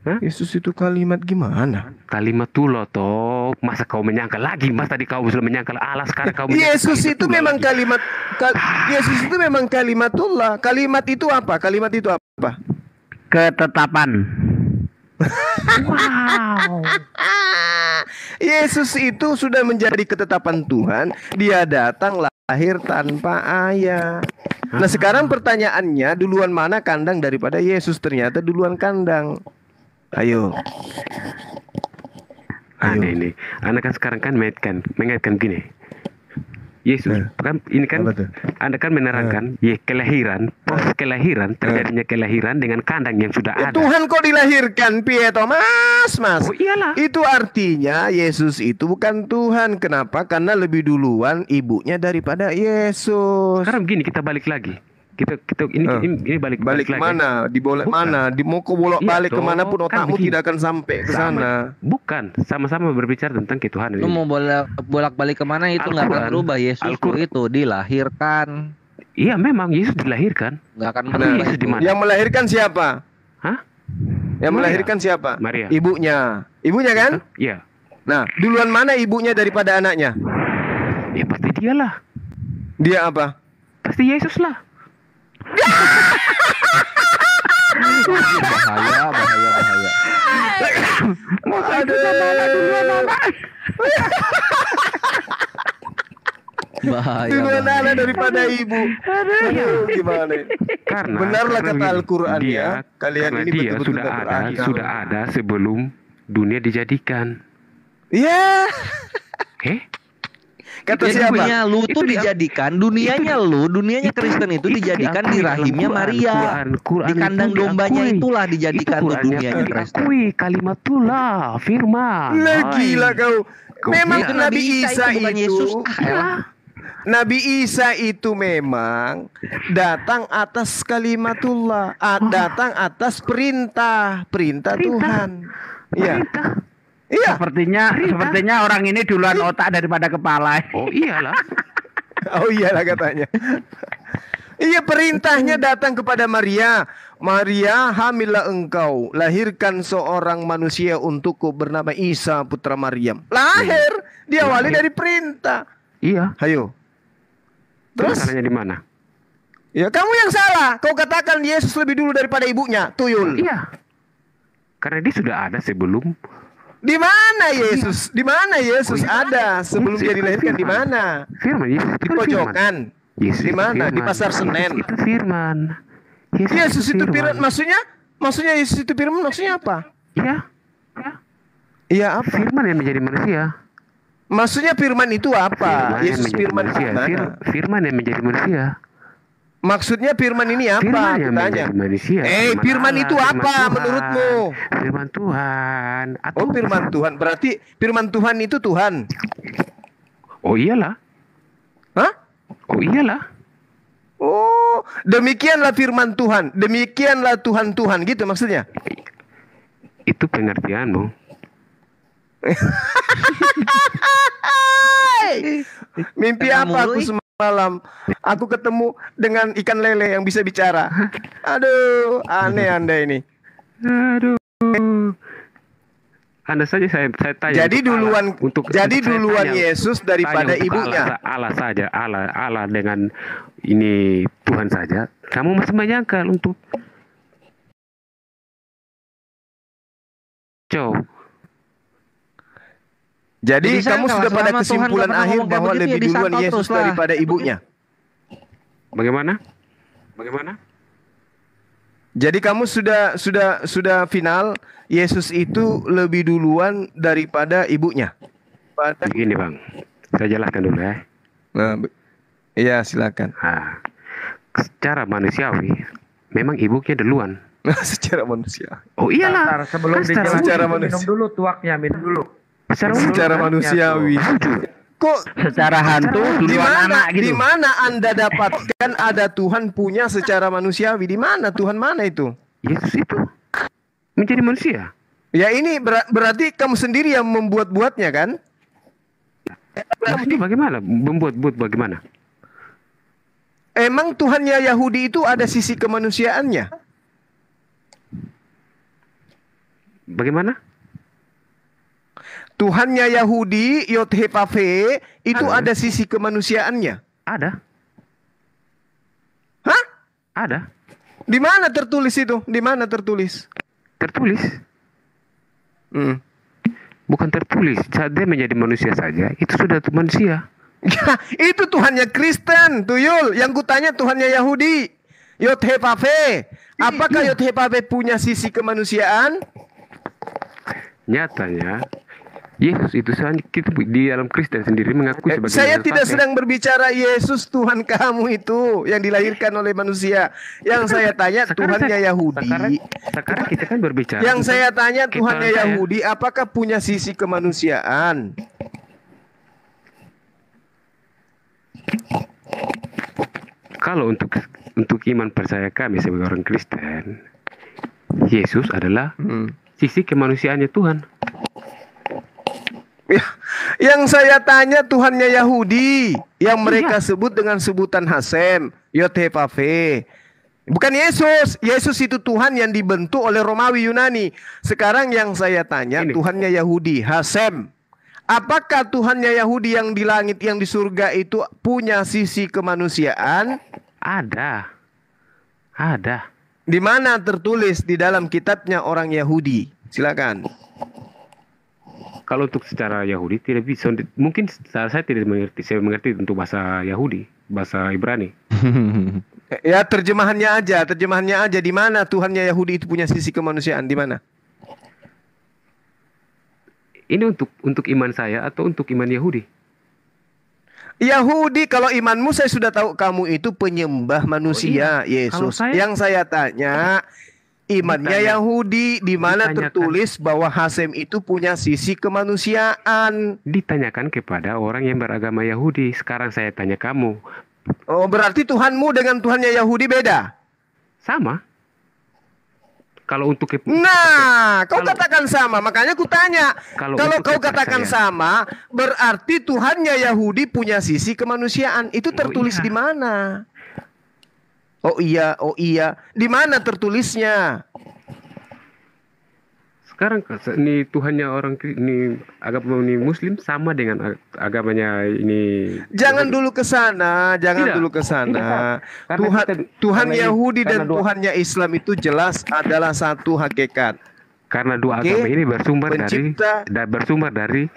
Hah? Yesus itu kalimat gimana? Kalimatullah toh. Masa kau menyangkal lagi? Mas tadi kau sudah menyangkal Allah, sekarang kau Yesus itu memang kalimat Yesus itu memang kalimatullah. Kalimat itu apa? Ketetapan. Wow. Yesus itu sudah menjadi ketetapan Tuhan. Dia datang lahir tanpa ayah. Nah sekarang pertanyaannya, duluan mana kandang daripada Yesus? Ternyata duluan kandang. Ayo. Ini Anda kan sekarang kan mengaitkan gini. Yesus kan ini kan Anda kan menerangkan kelahiran, proses kelahiran, terjadinya kelahiran dengan kandang yang sudah ada. Tuhan kok dilahirkan, Pietro? Mas. Oh, iyalah. Itu artinya Yesus itu bukan Tuhan. Kenapa? Karena lebih duluan ibunya daripada Yesus. Sekarang begini, kita balik lagi. Ini balik lagi. Mana? Dibolak mana? Mau kau bolak balik kemana pun otakmu tidak akan sampai ke sana. Bukan, sama-sama berbicara tentang ketuhanan. Lu mau bolak balik kemana itu nggak akan berubah. Yesus itu dilahirkan. Iya memang Yesus dilahirkan. Nggak akan berubah. Yesus di mana? Yang melahirkan siapa? Hah? Yang melahirkan siapa? Maria. Ibunya kan? Iya. Nah, duluan mana ibunya daripada anaknya? Ya pasti dialah. Dia apa? Pasti Yesus lah. Bahaya. Duluan anak daripada ibu. Aduh, gimana? Benarlah kata Al-Quran ya. Kalian ini betul-betul sudah ada sebelum dunia dijadikan. Iya. Kata siapa? Dunianya lu tuh dijadikan, dunianya lu, dunianya Kristen itu dijadikan di rahimnya Maria. Di kandang dombanya itulah dijadikan tuh dunianya Kristen. Kalimatullah, firman. Gila kau. Memang Nabi Isa itu. Nabi Isa itu memang datang atas kalimatullah, datang atas perintah Tuhan. Iya. Iya. Sepertinya orang ini duluan otak daripada kepala. Oh iyalah. Oh iyalah katanya. Iya, perintahnya datang kepada Maria. Maria, hamillah engkau, lahirkan seorang manusia untukku bernama Isa putra Maryam. Lahir, diawali dari perintah. Iya. Hayo. Terus salahnya di mana? Ya kamu yang salah. Kau katakan Yesus lebih dulu daripada ibunya, tuyul. Iya. Karena dia sudah ada sebelum. Di mana Yesus? Di mana Yesus ada sebelum dia dilahirkan? Di mana? Firman Yesus di pojokan. Di mana? Di pasar Senen. Itu firman. Yesus itu firman. Maksudnya Yesus itu firman maksudnya apa? Iya. Iya apa? Firman yang menjadi manusia. Maksudnya firman itu apa? Yesus firman manusia. Firman yang menjadi manusia. Maksudnya firman ini apa? Firman yang menjadi manusia. Firman itu apa menurutmu? Firman Tuhan. Oh, firman Tuhan. Berarti firman Tuhan itu Tuhan. Oh iyalah. Hah? Oh iyalah. Oh, demikianlah firman Tuhan. Demikianlah Tuhan gitu maksudnya. Itu pengertianmu. Mimpi apa aku semalam? Aku ketemu dengan ikan lele yang bisa bicara. Aduh, aneh Anda ini. Aduh. Anda saja saya tanya. Jadi duluan Yesus daripada ibunya. Allah saja, Allah dengan ini Tuhan saja. Kamu masih menyangkal untuk Jadi kamu sudah pada kesimpulan akhir bahwa lebih duluan Yesus daripada ibunya. Bagaimana? Jadi kamu sudah final Yesus itu lebih duluan daripada ibunya. Begini Bang, saya jelaskan dulu ya. Nah, iya silakan. Nah, secara manusiawi memang ibunya duluan. Secara manusia. Oh iyalah. Sebelum dijelaskan secara manusia. Minum dulu tuaknya, minum dulu. Secara manusiawi. Kok secara hantu duluan anak gitu. Di mana Anda dapatkan ada Tuhan punya secara manusiawi? Di mana Tuhan mana itu? Yesus itu menjadi manusia. Ya ini berarti kamu sendiri yang membuat-buatnya kan? Itu bagaimana? Membuat-buat bagaimana? Emang Tuhannya Yahudi itu ada sisi kemanusiaannya? Bagaimana? Tuhannya Yahudi, Yod-Heh-Vav-He, itu ada sisi kemanusiaannya? Ada. Hah? Ada. Di mana tertulis itu? Di mana tertulis? Tertulis. Bukan tertulis. Saat dia menjadi manusia saja, itu sudah manusia. Itu Tuhannya Kristen, tuyul. Yang kutanya Tuhannya Yahudi, Yod-Heh-Vav-He. Apakah Yod-Heh-Vav-He punya sisi kemanusiaan? Nyatanya Yesus itu kita di dalam Kristen sendiri mengakui sebagai saya tidak sedang berbicara Yesus Tuhan kamu itu yang dilahirkan oleh manusia. Yang saya tanya Tuhannya Yahudi. Sekarang kita kan berbicara. Yang saya tanya Tuhannya Yahudi apakah punya sisi kemanusiaan? Kalau untuk iman percaya kami sebagai orang Kristen, Yesus adalah sisi kemanusiaannya Tuhan. Yang saya tanya Tuhannya Yahudi yang mereka sebut dengan sebutan Hasem, Yod-Heh-Vav-He. Bukan Yesus. Yesus itu Tuhan yang dibentuk oleh Romawi Yunani. Sekarang yang saya tanya Tuhannya Yahudi, Hasem. Apakah Tuhannya Yahudi yang di langit, yang di surga itu punya sisi kemanusiaan? Ada. Di mana tertulis di dalam kitabnya orang Yahudi? Silakan. Kalau untuk secara Yahudi tidak bisa. Mungkin saya tidak mengerti. Saya mengerti untuk bahasa Yahudi, bahasa Ibrani. Ya terjemahannya aja. Di mana Tuhannya Yahudi itu punya sisi kemanusiaan? Di mana? Ini untuk iman saya atau untuk iman Yahudi? Yahudi, kalau imanmu saya sudah tahu kamu itu penyembah manusia, Yesus. Yang saya tanya, imannya Yahudi, di mana tertulis bahwa Hasem itu punya sisi kemanusiaan? Ditanyakan kepada orang yang beragama Yahudi. Sekarang saya tanya kamu. Oh, berarti Tuhanmu dengan Tuhannya Yahudi beda? Sama. Kalau untuk kau katakan sama, makanya ku tanya. Kalau kau katakan sama, berarti Tuhannya Yahudi punya sisi kemanusiaan. Itu tertulis di mana? Oh iya. Di mana tertulisnya? Sekarang ini Tuhannya orang ini agama ini Muslim sama dengan agamanya ini. Jangan dulu ke sana. Tuhan Yahudi dan Tuhannya Islam itu jelas adalah satu hakikat. Karena dua agama ini bersumber dari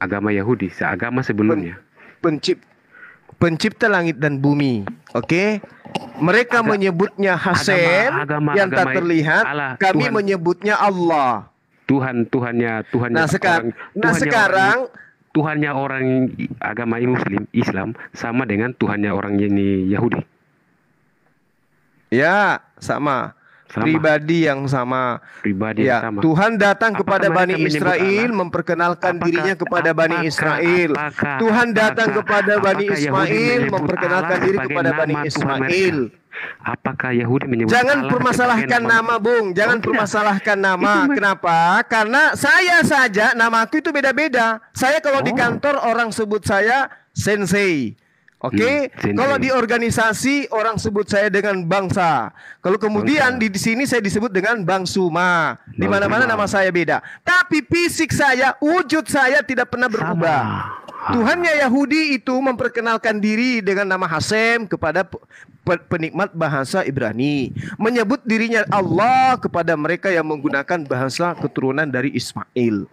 agama Yahudi, seagama sebelumnya. Pencipta langit dan bumi. Mereka menyebutnya Hasem yang tak terlihat. Kami menyebutnya Allah. Tuhannya. Nah sekarang Tuhannya orang agama Muslim Islam sama dengan Tuhannya orang ini Yahudi. Ya, sama. Pribadi yang sama. Tuhan datang kepada Bani Israel, memperkenalkan dirinya kepada Bani Israel. Tuhan datang kepada Bani Ismail, memperkenalkan diri kepada Bani Ismail. Apakah Yahudi menyebut Jangan permasalahkan nama, Bung. Jangan permasalahkan nama. Kenapa? Karena saya saja namaku itu beda-beda. Saya kalau di kantor orang sebut saya sensei. Kalau di organisasi orang sebut saya dengan bangsa. Kalau kemudian di sini saya disebut dengan Bang Suma. Di mana-mana nama saya beda. Tapi fisik saya, wujud saya tidak pernah berubah. Tuhannya Yahudi itu memperkenalkan diri dengan nama Hasem kepada penikmat bahasa Ibrani. Menyebut dirinya Allah kepada mereka yang menggunakan bahasa keturunan dari Ismail.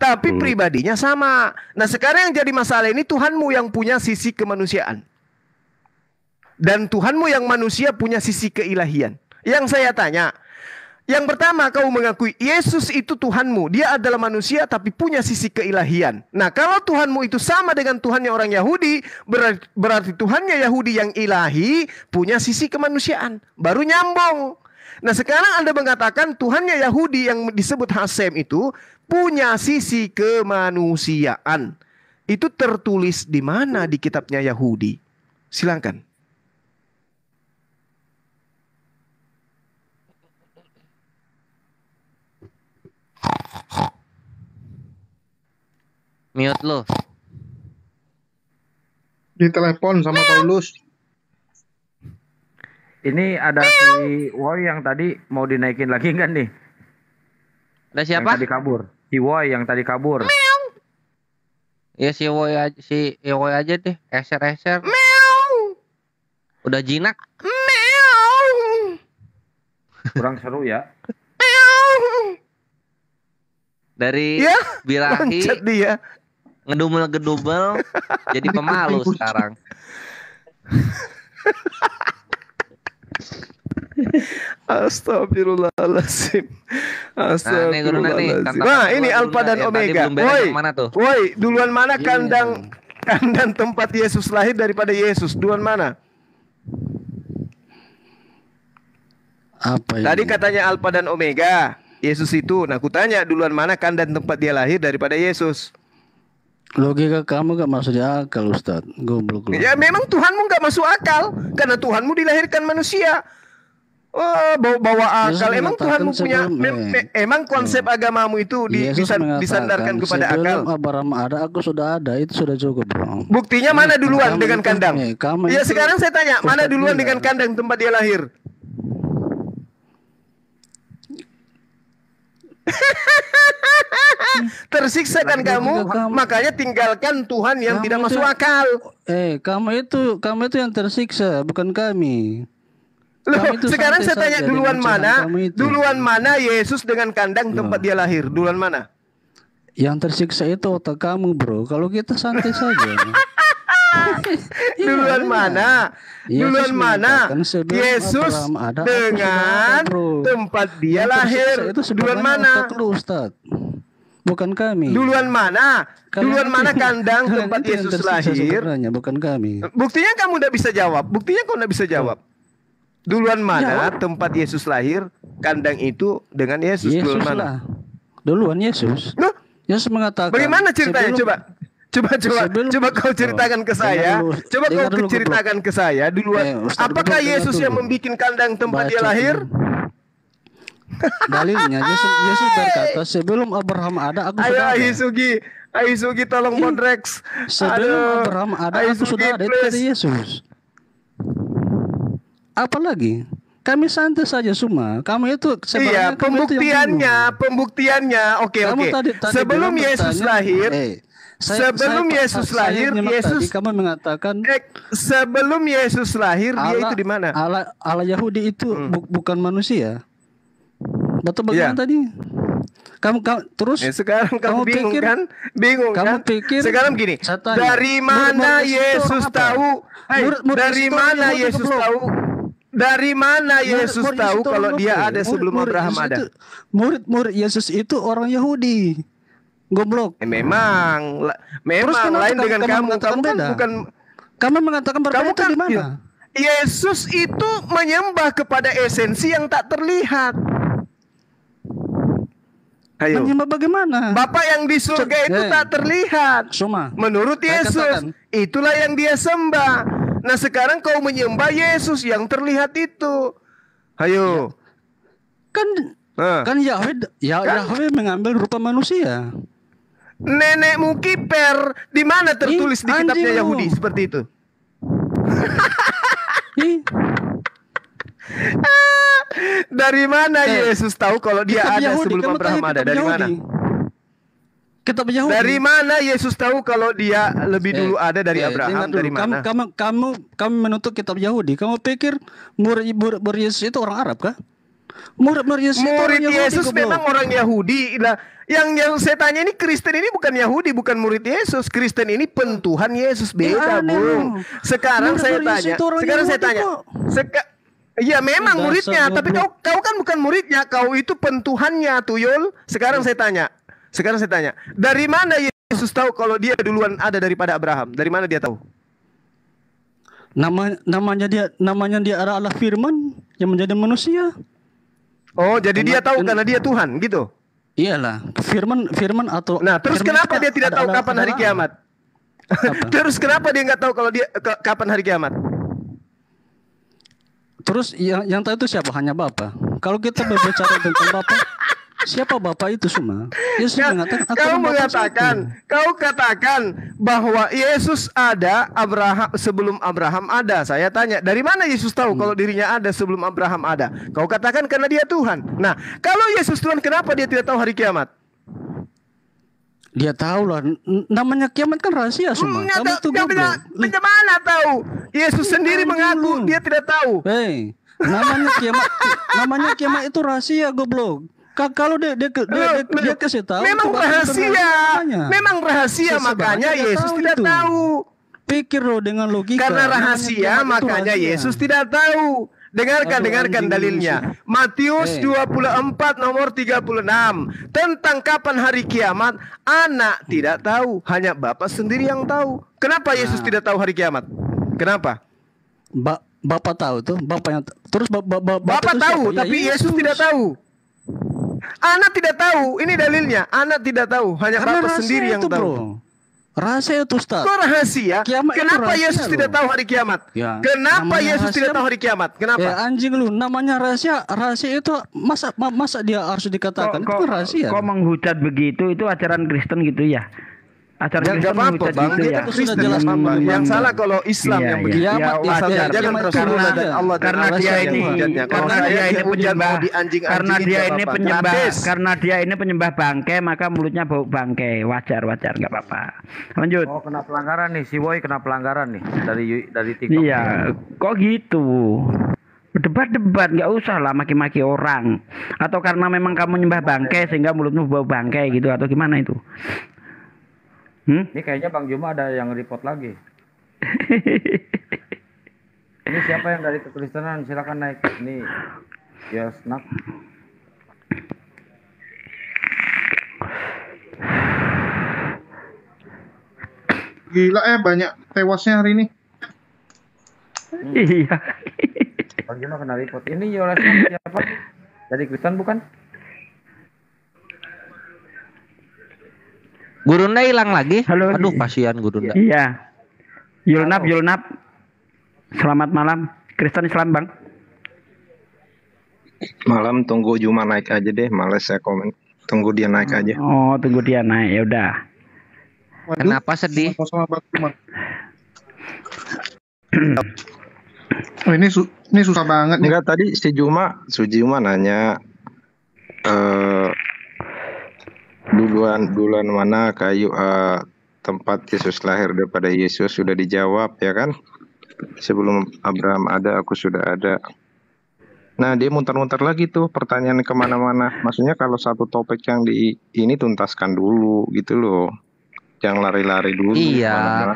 Tapi pribadinya sama. Nah sekarang yang jadi masalah ini Tuhanmu yang punya sisi kemanusiaan. Dan Tuhanmu yang manusia punya sisi keilahian. Yang saya tanya, yang pertama kau mengakui Yesus itu Tuhanmu. Dia adalah manusia tapi punya sisi keilahian. Nah kalau Tuhanmu itu sama dengan Tuhannya orang Yahudi, berarti Tuhannya Yahudi yang ilahi punya sisi kemanusiaan. Baru nyambung. Nah sekarang Anda mengatakan Tuhannya Yahudi yang disebut Hasem itu punya sisi kemanusiaan. Itu tertulis di mana di kitabnya Yahudi? Silakan. Mute lo. Di telepon sama Paulus. Ini ada si Woi yang tadi mau dinaikin lagi kan nih? Ada siapa? Yang tadi kabur. Si Woi yang tadi kabur. Ya si Woi aja deh. Eser. Udah jinak. Kurang seru ya. Dari birahi ngedumel jadi pemalu sekarang. Astagfirullahaladzim. Nah ini Alfa dan Omega. Woi, duluan mana kandang tempat Yesus lahir daripada Yesus? Duluan mana? Apa tadi katanya Alfa dan Omega Yesus itu. Nah kutanya duluan mana kandang tempat dia lahir daripada Yesus? Logika kamu gak masuk di akal, Ustaz. Goblok. Ya memang Tuhanmu gak masuk akal karena Tuhanmu dilahirkan manusia. Bawa akal. Emang Tuhanmu punya emang konsep agamamu itu disandarkan kepada akal. Abraham ada, aku sudah ada. Itu sudah cukup, bro. Buktinya mana duluan dengan kandang? Ya sekarang saya tanya, mana duluan dengan kandang tempat dia lahir? Tersiksa kan kamu, makanya tinggalkan Tuhan yang tidak masuk akal. Kamu itu yang tersiksa, bukan kami. Loh, sekarang saya tanya duluan mana Yesus dengan kandang tempat dia lahir? Duluan mana? Yang tersiksa itu otak kamu, bro. Kalau kita santai saja. Duluan mana? Duluan mana? Yesus dengan tempat dia lahir. Duluan mana? Ustaz. Bukan kami. Duluan mana? Duluan mana kandang tempat Yesus lahir? Bukan kami. Buktinya kamu udah bisa jawab. Buktinya kau udah bisa jawab. Duluan mana tempat Yesus lahir? Kandang itu dengan Yesus. Duluan mana? Duluan Yesus. Yesus mengatakan. Bagaimana ceritanya? Coba kau ceritakan ke saya. Coba kau ceritakan ke saya duluan. Apakah Yesus yang membuat kandang tempat dia lahir? Dalilnya Yesus berkata, sebelum Abraham ada, aku sudah ada. Ayo Sugi tolong Bodrex. Sebelum Abraham ada, aku sudah ada. Itu kata Yesus. Apalagi? Kami santai saja semua. Kamu itu sebenarnya pembuktiannya. Oke. Sebelum Yesus lahir, Yesus kamu mengatakan sebelum Yesus lahir dia itu di mana? Allah Yahudi itu bukan manusia. Betul bagaimana tadi? Kamu terus sekarang kamu bingung pikir, kan? Kamu pikir sekarang gini. Dari mana Yesus tahu? Dari mana Yesus tahu? Dari mana Yesus tahu kalau dia ada sebelum Abraham ada? Murid Yesus itu orang Yahudi. Goblok. Memang lain dengan kamu. Kamu kan bukan. Kamu mengatakan berbeda di mana? Yesus itu menyembah kepada esensi yang tak terlihat. Ayo. Menyembah bagaimana? Bapa yang di surga itu tak terlihat. Menurut Yesus, itulah yang dia sembah. Nah sekarang kau menyembah Yesus yang terlihat itu. Ayo. Kan Yahweh mengambil rupa manusia. Nenekmu kiper, di mana tertulis di kitabnya Yahudi seperti itu? Dari mana Yesus tahu kalau dia ada sebelum Abraham ada? Dari mana? Kitab Yahudi. Dari mana Yesus tahu kalau dia lebih dulu ada dari Abraham? Dari mana? Kamu menuntut kitab Yahudi. Kamu pikir murid Yesus itu orang Arab kah? Murid Yesus memang orang Yahudi. Nah, yang saya tanya ini Kristen ini bukan Yahudi, bukan murid Yesus. Kristen ini pentuhan Yesus, beda, Bung. Sekarang saya tanya. Iya memang muridnya, tapi kau kan bukan muridnya, kau itu pentuhannya, tuyul. Sekarang saya tanya, dari mana Yesus tahu kalau dia duluan ada daripada Abraham? Dari mana dia tahu? Namanya dia adalah Firman yang menjadi manusia. Oh, jadi dia tahu karena dia Tuhan, gitu? Iyalah, Firman atau. Nah, terus kenapa dia tidak tahu kapan hari kiamat? Terus kenapa dia nggak tahu kalau dia kapan hari kiamat? Terus yang tahu itu siapa? Hanya Bapa. Kalau kita berbicara tentang Bapa, siapa Bapa itu semua? Yesus mengatakan, kau katakan bahwa Yesus ada sebelum Abraham ada. Saya tanya, dari mana Yesus tahu kalau dirinya ada sebelum Abraham ada? Kau katakan karena dia Tuhan. Nah, kalau Yesus Tuhan, kenapa dia tidak tahu hari kiamat? Dia tahu lah, namanya kiamat kan rahasia semua. Kamu itu bagaimana tahu? Yesus sendiri mengaku dia tidak tahu. Namanya kiamat itu rahasia, goblok. Kalau dia kasih tahu, memang rahasia, makanya Yesus tidak tahu. Pikir loh dengan logika. Karena rahasia, makanya Yesus tidak tahu. Dengarkan dalilnya. Matius 24 nomor 36. Tentang kapan hari kiamat, anak tidak tahu, hanya Bapa sendiri yang tahu. Kenapa Yesus tidak tahu hari kiamat? Kenapa? Bapa tahu tuh, Bapa yang terus Bapa tahu, tapi Yesus tidak tahu. Anak tidak tahu, ini dalilnya. Anak tidak tahu, hanya Bapa sendiri yang tahu. Rahasia itu, Ustaz. Kok rahasia? Kenapa Yesus tidak tahu hari kiamat? Kenapa Yesus tidak tahu hari kiamat? Kenapa? Anjing lu, namanya rahasia. Rahasia itu masa dia harus dikatakan itu rahasia. Kok menghujat begitu? Itu ajaran Kristen gitu ya? Ajaran Kristen apa-apa, Bang. Dia Kristen jelas yang salah kalau Islam yang begitu. Jangan Rasulullah dan Allah karena dia ini penyembah bangke, maka mulutnya bau bangke. Wajar nggak apa-apa. Lanjut. Oh, kena pelanggaran nih, si Boy kena pelanggaran nih dari TikTok. Iya, kok gitu? Debat-debat nggak usah lah maki-maki orang. Atau karena memang kamu nyembah bangkai sehingga mulutmu bau bangkai gitu atau gimana itu? Ini kayaknya Bang Juma ada yang report lagi. Ini siapa yang dari kekristenan? Silakan naik. Ini ya snap. Gila banyak tewasnya hari ini. Iya. Bang Juma kena report. Ini Yolasnya siapa? Dari Kristen bukan? Gurunda hilang lagi. Halo. Aduh, kasihan Gurunda. Iya. Yulnap. Selamat malam. Kristen Islam, Bang. Malam, tunggu Juma naik aja deh. Males saya komen. Tunggu dia naik aja. Oh, tunggu dia naik. Ya udah. Kenapa sedih? Oh, ini susah banget nih. Enggak, tadi si Juma nanya duluan mana kayu tempat Yesus lahir daripada Yesus, sudah dijawab ya kan? Sebelum Abraham ada, aku sudah ada. Nah, dia muter-muter lagi tuh pertanyaan kemana-mana. Maksudnya kalau satu topik yang ini tuntaskan dulu gitu loh. Jangan lari-lari dulu. Iya.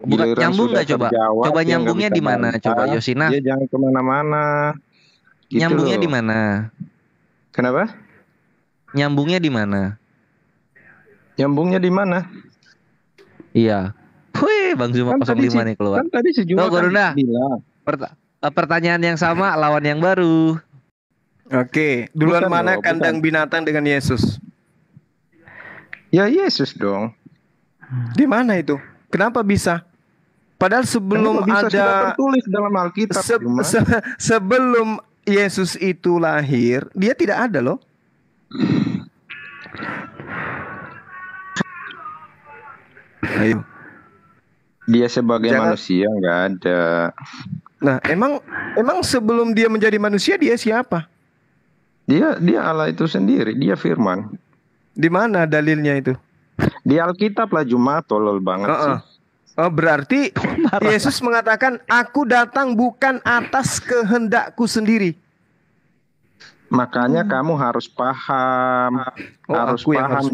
Bukan nyambung nggak coba? Coba nyambungnya di mana? Coba Yosina. Dia jangan kemana-mana. Gitu nyambungnya loh. Di mana? Kenapa? Nyambungnya di mana? Nyambungnya di mana? Iya. Wih, Bang Zuma kan 05 nih keluar. Kan tadi si Juma kan bilang. Pertanyaan yang sama, lawan yang baru. Oke, duluan mana kandang binatang dengan Yesus? Ya Yesus dong. Di mana itu? Kenapa bisa? Padahal sebelum bisa, ada sudah tertulis dalam Alkitab. Sebelum Yesus itu lahir, dia tidak ada loh. Ayo. Dia sebagai manusia nggak ada. Nah, emang sebelum dia menjadi manusia dia siapa? Dia Allah itu sendiri, dia firman. Di mana dalilnya itu? Di Alkitab lah, Juma tolol banget sih. Oh, berarti Yesus mengatakan, aku datang bukan atas kehendakku sendiri. Makanya kamu harus paham, harus paham.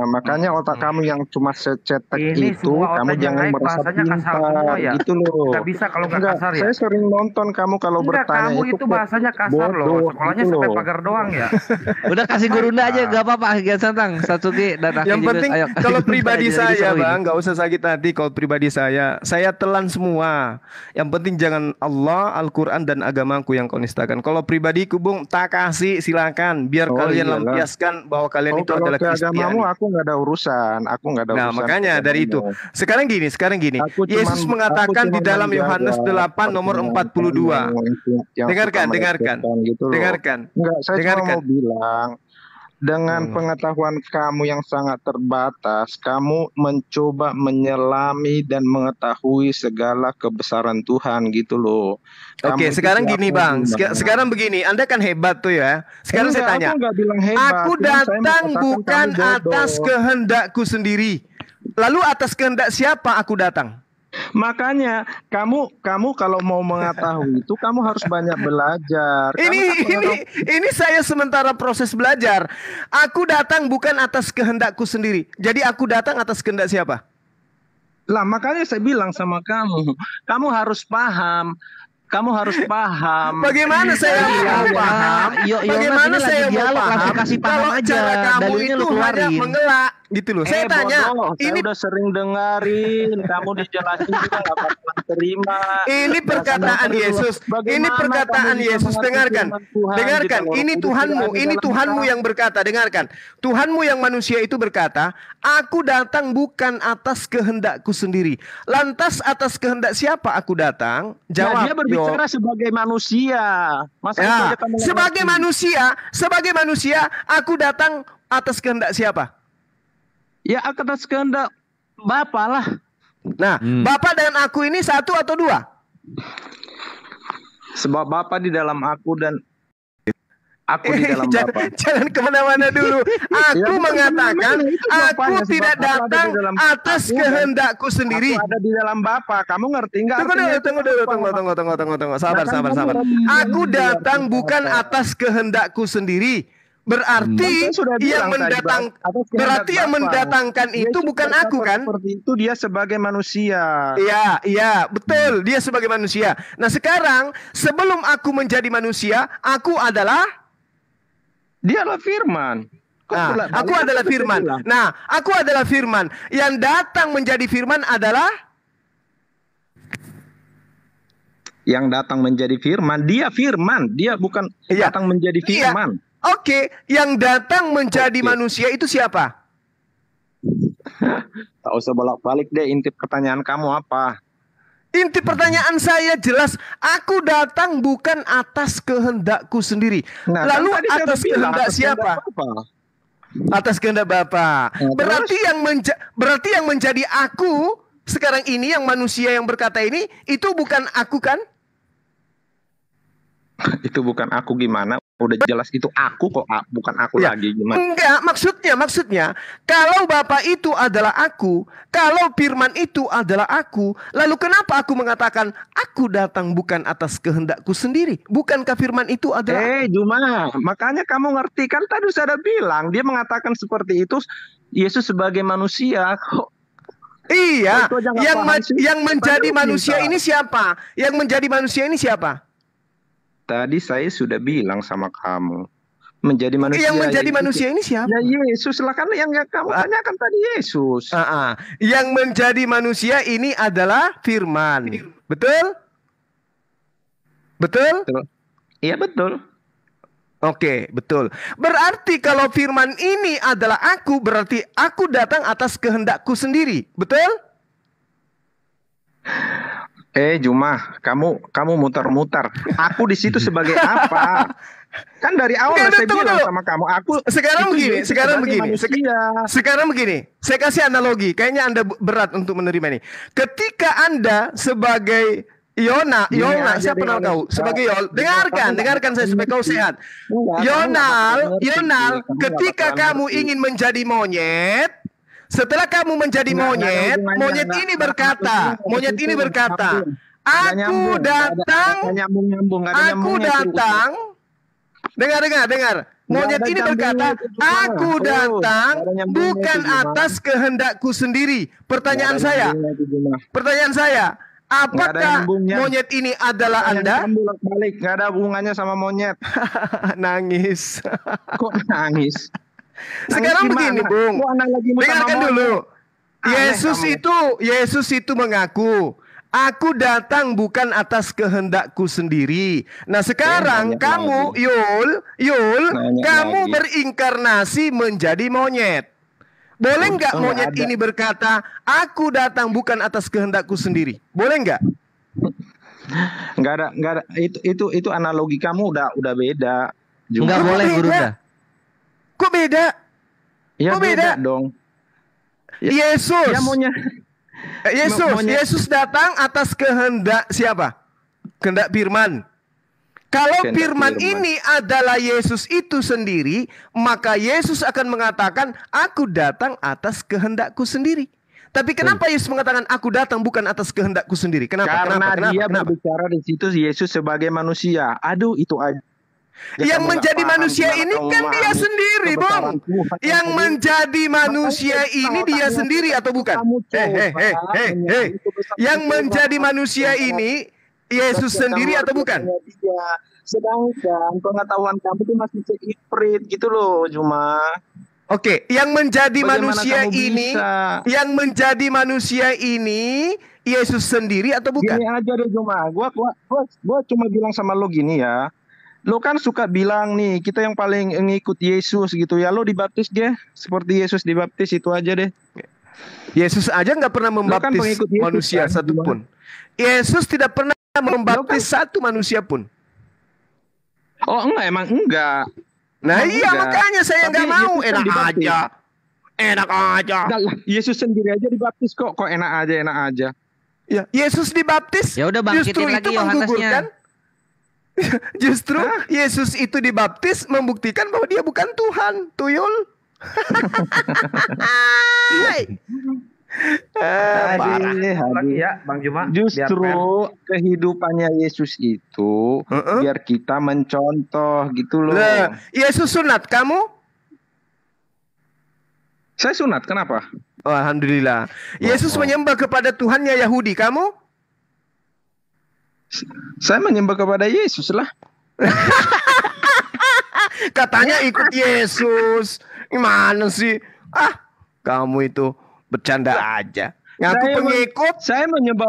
Makanya otak kamu yang cuma secetek ini itu, kamu jangan merasa pintar, ya? gitu loh. Nggak bisa kalau nggak kasar ya? Saya sering nonton kamu kalau bertanya kamu itu bahasanya kasar loh. Sekolahnya gitu sampai loh. pagar doang ya. Udah kasih Gurunda aja, gak apa-apa. Gian Santang, Satsuki dan Aki yang juga, penting ayo. kalau pribadi saya Bang, nggak usah sakit hati. Kalau pribadi saya telan semua. Yang penting jangan Allah, Al-Quran dan agamaku yang kau nistakan. Kalau pribadiku Bung, tak kasih silakan. Biar kalian lampiaskan bahwa kalian itu adalah Kristiani. Agamamu aku nggak ada urusan. Nah makanya dari itu. Sekarang gini. Yesus mengatakan di dalam Yohanes 8 nomor 42. Dengarkan. Gitu dengarkan. Enggak, saya cuma mau bilang. Dengan pengetahuan kamu yang sangat terbatas, kamu mencoba menyelami dan mengetahui segala kebesaran Tuhan gitu loh. Oke, sekarang gini Bang, sekarang begini, Anda kan hebat tuh ya. Sekarang saya tanya, aku datang bukan atas kehendakku sendiri. Lalu atas kehendak siapa aku datang? Makanya kamu kalau mau mengetahui itu kamu harus banyak belajar. Ini saya sementara proses belajar. Aku datang bukan atas kehendakku sendiri. Jadi aku datang atas kehendak siapa? Lah makanya saya bilang sama kamu harus paham. Kamu harus paham. Bagaimana saya mau paham? Bagaimana saya mau paham? Kasih paham aja. Cara kamu itu hanya mengelak gitu loh. Saya tanya, ini udah sering dengerin, kamu dijelasin juga nggak bakalan terima. Ini perkataan Yesus. Ini perkataan Yesus. Dengarkan. Ini Tuhanmu yang berkata. Dengarkan. Tuhanmu yang manusia itu berkata, aku datang bukan atas kehendakku sendiri. Lantas atas kehendak siapa aku datang? Jawab. Dia berbicara sebagai manusia. Sebagai manusia, aku datang atas kehendak siapa? Ya atas kehendak Bapa lah. Nah, Bapa dan aku ini satu atau dua? Sebab Bapa di dalam aku dan Aku di dalam Bapa. Jangan kemana-mana dulu. Aku mengatakan aku tidak datang atas kehendakku sendiri. Aku ada di dalam Bapa. Kamu ngerti nggak? Tunggu. Sabar. Aku datang bukan atas kehendakku sendiri. Berarti yang mendatangkan itu bukan aku kan? Seperti itu dia sebagai manusia. Iya, betul. Dia sebagai manusia. Nah, sekarang sebelum aku menjadi manusia, aku adalah firman. Aku adalah firman. Nah, aku adalah firman. Yang datang menjadi firman adalah dia firman. Dia bukan datang menjadi firman. Oke, yang datang menjadi manusia itu siapa? Tak usah bolak-balik deh, inti pertanyaan kamu apa? Inti pertanyaan saya jelas, aku datang bukan atas kehendakku sendiri. Nah, lalu atas kehendak siapa? Atas kehendak Bapa. Berarti yang menjadi aku sekarang ini, yang manusia yang berkata ini, itu bukan aku kan? Itu bukan aku gimana? Udah jelas itu aku kok, bukan aku lagi gimana? Enggak, maksudnya kalau Bapa itu adalah aku, kalau firman itu adalah aku, lalu kenapa aku mengatakan aku datang bukan atas kehendakku sendiri? Bukankah firman itu adalah Juma, makanya kamu ngerti kan tadi saya udah bilang, dia mengatakan seperti itu Yesus sebagai manusia kok. Iya, yang menjadi manusia ini siapa? Yang menjadi manusia ini siapa? Tadi saya sudah bilang sama kamu, menjadi manusia. Yang menjadi manusia ini siapa? Ya Yesus lah, kan yang kamu tanyakan tadi Yesus. Yang menjadi manusia ini adalah firman. Betul? Iya betul. Oke, betul. Berarti kalau firman ini adalah aku, berarti aku datang atas kehendakku sendiri. Betul? Juma, kamu muter-muter. Aku di situ sebagai apa? Kan dari awal saya bilang sama kamu, aku sekarang begini. Saya kasih analogi. Kayaknya Anda berat untuk menerima ini. Ketika Anda sebagai Yona, siapa nama kau? Sebagai Yol, dengarkan saya supaya kau sehat. Yonal, ketika kamu ingin menjadi monyet, setelah kamu menjadi monyet ini berkata, aku datang, dengar. Monyet ini berkata, aku datang bukan atas kehendakku sendiri. Pertanyaan saya, apakah monyet ini adalah Anda? Nggak ada hubungannya sama monyet. Nangis. Kok nangis? Sekarang begini, Bung. Dengarkan dulu. Yesus itu mengaku, aku datang bukan atas kehendakku sendiri. Nah, sekarang kamu, kamu berinkarnasi menjadi monyet. Boleh nggak monyet ini berkata, aku datang bukan atas kehendakku sendiri? Boleh nggak? Nggak ada. Itu analogi kamu udah beda. Nggak boleh, Guru. Kok beda? Ya, beda dong. Yesus. Yesus datang atas kehendak siapa? Kehendak firman. Kalau firman ini adalah Yesus itu sendiri, maka Yesus akan mengatakan, aku datang atas kehendakku sendiri. Tapi kenapa Yesus mengatakan aku datang bukan atas kehendakku sendiri? Kenapa? Karena dia berbicara di situ Yesus sebagai manusia. Aduh, itu aja. Yang menjadi manusia ini kan dia sendiri, Bung. Yang menjadi manusia ini dia sendiri atau bukan? Yang menjadi manusia ini Yesus sendiri atau bukan? Sedangkan pengetahuan kamu itu masih seifrit gitu loh, Cuma. Oke, yang menjadi manusia ini Yesus sendiri atau bukan? Gini aja deh, Cuma. Gua cuma bilang sama lo gini ya. Lo kan suka bilang nih, kita yang paling ngikut Yesus gitu ya. Lo dibaptis dia seperti Yesus dibaptis, itu aja deh. Yesus aja nggak pernah membaptis manusia satupun. Yesus tidak pernah membaptis satu manusia pun. Oh enggak, emang enggak. Nah makanya saya nggak mau. Enak aja. Yesus sendiri aja dibaptis kok enak aja. Ya, Yesus dibaptis. Ya udah bangkitin lagi Yohanesnya. Justru Yesus itu dibaptis membuktikan bahwa dia bukan Tuhan, tuyul. Ya, Bang Juma. Justru kehidupannya Yesus itu biar kita mencontoh gitu loh. Yesus sunat, kamu? Saya sunat, kenapa? Oh, alhamdulillah. Yesus menyembah kepada Tuhannya Yahudi, kamu? Saya menyembah kepada Yesus lah. Katanya ikut Yesus. Gimana sih? Kamu itu bercanda aja. Ngaku pengikut. Saya menyembah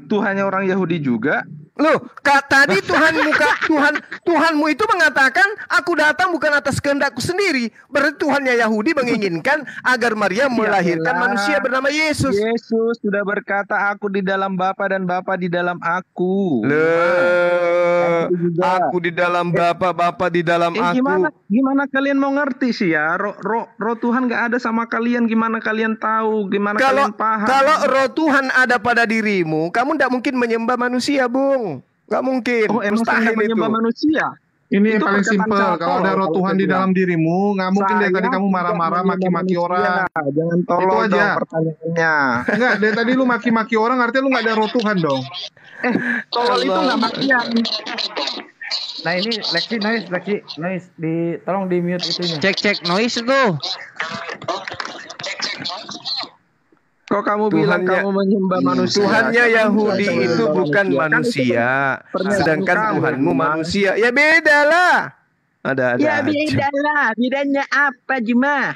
Tuhannya orang Yahudi juga. Loh, tadi Tuhanmu itu mengatakan, aku datang bukan atas kehendakku sendiri. Berarti Tuhannya Yahudi menginginkan agar Maria melahirkan manusia bernama Yesus. Yesus sudah berkata, aku di dalam Bapa dan Bapa di dalam aku. Aku di dalam Bapa, Bapa di dalam aku. Gimana kalian mau ngerti sih ya? Roh Tuhan gak ada sama kalian. Gimana kalian tahu? Gimana kalian paham? Kalau roh Tuhan ada pada dirimu, kamu tidak mungkin menyembah manusia, Bung. Gak mungkin. Mustahil menyembah manusia. Ini yang paling simpel. Kalau ada roh Tuhan di dalam dirimu, nggak mungkin dari tadi kamu marah-marah, maki-maki orang. Jangan tolong itu aja pertanyaannya. Enggak, dari tadi lu maki-maki orang, artinya lu nggak ada roh Tuhan dong. Tolong itu nggak makian. Nah ini noise, tolong di mute itunya. Cek noise itu. Kok kamu bilang kamu menyembah manusia? Tuhannya Yahudi itu bukan manusia, sedangkan Tuhanmu manusia. Ya beda lah. Ada. Ya beda lah. Bedanya apa, Juma?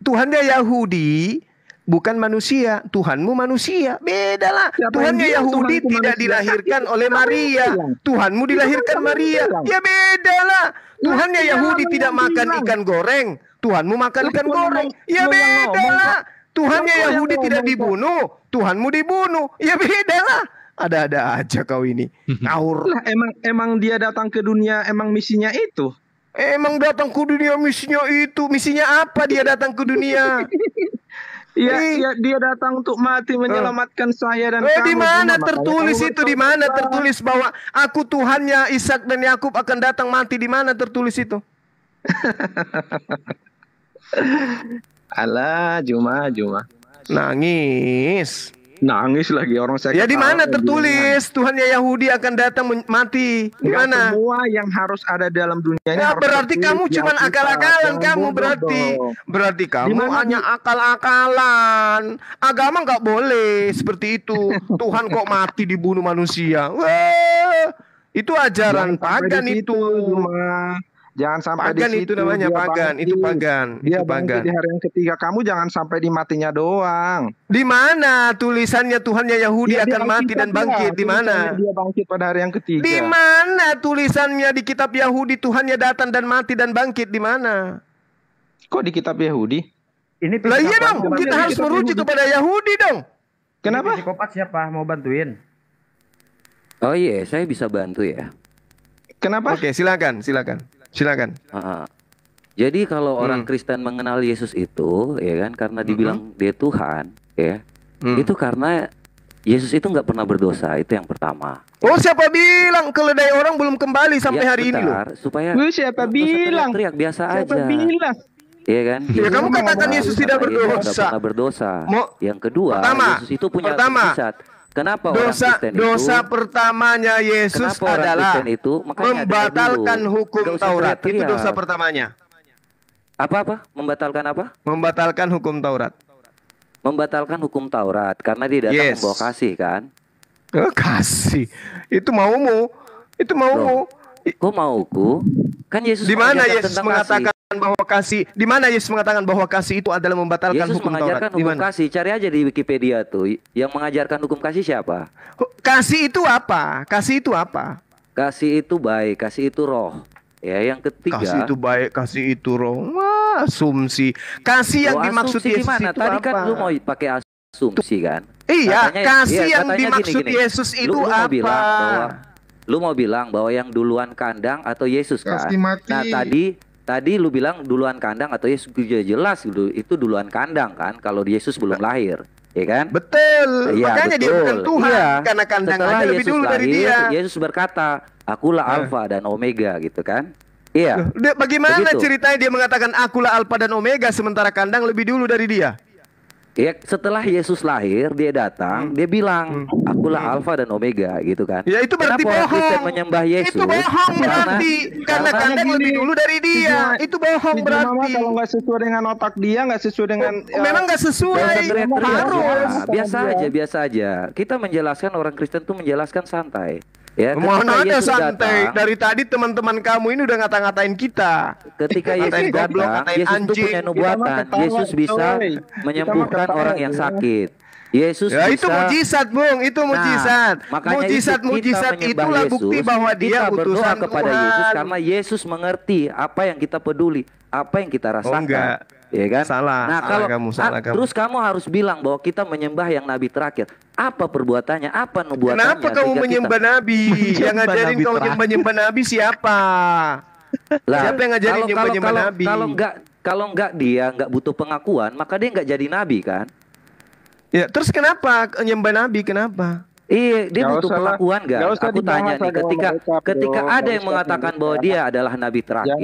Tuhannya Yahudi bukan manusia, Tuhanmu manusia. Beda lah. Tuhannya Yahudi tidak dilahirkan oleh Maria, Tuhanmu dilahirkan Maria. Ya beda lah. Tuhannya Yahudi tidak makan ikan goreng, Tuhanmu makan ikan goreng. Ya beda lah. Tuhannya Yahudi tidak dibunuh, Tuhanmu dibunuh. Ya beda lah. Ada-ada aja kau ini. Ngawur. Lah emang dia datang ke dunia, emang misinya itu. Emang datang ke dunia misinya itu. Misinya apa dia datang ke dunia? Ya, dia datang untuk mati menyelamatkan saya dan kamu. Di mana tertulis itu? Di mana tertulis bahwa aku Tuhannya Ishak dan Yakub akan datang mati? Di mana tertulis itu? Alah, Juma. Nangis lagi orang saya. Ya di mana tertulis Tuhannya Yahudi akan datang mati? Di mana? Semua yang harus ada dalam dunia ini. Ya, berarti kamu cuma akal-akalan kamu berarti kamu hanya akal-akalan. Agama nggak boleh seperti itu. Tuhan kok mati dibunuh manusia? Wah, itu ajaran pagan itu. Jangan sampai pagan di situ. Itu namanya pagan, itu pagan. Dia itu pagan. Di hari yang ketiga, kamu jangan sampai di matinya doang. Di mana tulisannya Tuhannya Yahudi akan mati dan bangkit? Di mana? Dia bangkit pada hari yang ketiga. Di mana tulisannya di kitab Yahudi Tuhannya datang dan mati dan bangkit? Di mana? Kok di kitab Yahudi? Lah iya dong, kita harus merujuk kepada Yahudi dong. Kenapa? Psikopat siapa mau bantuin? Oh iya, saya bisa bantu ya. Kenapa? Oke, silakan. Jadi kalau orang Kristen mengenal Yesus itu, ya kan, karena dibilang dia Tuhan, ya, itu karena Yesus itu nggak pernah berdosa, itu yang pertama. Oh, siapa bilang keledai orang belum kembali sampai hari ini loh? Supaya siapa bilang? Teriak biasa siapa aja. Bilang? Iya kan? Ya, kamu katakan Yesus tidak berdosa. Tidak pernah berdosa. Yang kedua, Yesus itu punya mujizat. Kenapa dosa pertamanya Yesus adalah membatalkan hukum Taurat. Itu dosa pertamanya. Apa? Membatalkan apa? Membatalkan hukum Taurat. Membatalkan hukum Taurat karena dia datang membawa kasih kan? Kasih. Itu maumu. Kok mauku? Kan Yesus di mana Yesus mengatakan bahwa kasih? Di mana Yesus mengatakan bahwa kasih itu adalah membatalkan Yesus hukum mengajarkan Taurat? Hukum kasih. Cari aja di Wikipedia tuh. Yang mengajarkan hukum kasih siapa? Kasih itu apa? Kasih itu apa? Kasih itu baik, kasih itu roh. Ya, yang ketiga. Kasih itu baik, kasih itu roh. Wah, asumsi. Kasih yang dimaksud Yesus gimana? itu Tadi apa? Kan lu mau pakai asumsi kan? Iya, kasih yang dimaksud gini. Yesus itu apa? Lu mau bilang bahwa yang duluan kandang atau Yesus kan? Nah tadi lu bilang duluan kandang atau Yesus, jelas itu duluan kandang kan? Kalau Yesus belum lahir. ya kan? Betul. Ya, makanya betul. dia bukan Tuhan, iya. karena kandang Setelah aja lebih Yesus dulu lahir, dari dia. Yesus berkata, akulah Alfa dan Omega gitu kan? Iya. Bagaimana Begitu. ceritanya dia mengatakan akulah Alfa dan Omega sementara kandang lebih dulu dari dia? Ya, setelah Yesus lahir, dia datang, dia bilang, akulah Alfa dan Omega gitu kan. Ya itu berarti Kenapa orang Kristen bohong. menyembah Yesus? Itu bohong berarti karena kandang lebih dulu dari dia. Itu bohong berarti. Kalau nggak sesuai dengan otak dia, nggak sesuai dengan memang nggak sesuai. Harus. Biasa aja. Kita menjelaskan, orang Kristen tuh menjelaskan santai. Ya, Mana ada Yesus santai? datang, Dari tadi teman-teman kamu ini udah ngata-ngatain kita. ketika Yesus datang, Yesus itu punya nubuatan. Yesus bisa menyembuhkan orang yang sakit. Yesus Ya, bisa. itu mujizat, Bung. Itu mujizat. Makanya Mujizat itu kita itulah menyembah bukti Yesus, bahwa dia kita berdoa utusan kepada Tuhan. Yesus karena Yesus mengerti apa yang kita peduli, apa yang kita rasakan. enggak. Ya kan? Salah. Nah, Salah kalau kamu, salah kamu. terus kamu harus bilang bahwa kita menyembah yang nabi terakhir. Apa perbuatannya? Apa nubuatannya? Kenapa kamu sehingga menyembah kita... nabi? Yang ngajarin kau menyembah nabi siapa? Siapa yang ngajarin menyembah nabi? Kalau enggak dia enggak butuh pengakuan, maka dia enggak jadi nabi kan? Ya, terus kenapa nyembah nabi? Kenapa? Iya, dia butuh pengakuan enggak? Aku tanya nih, ketika ada yang mengatakan bahwa dia adalah nabi terakhir,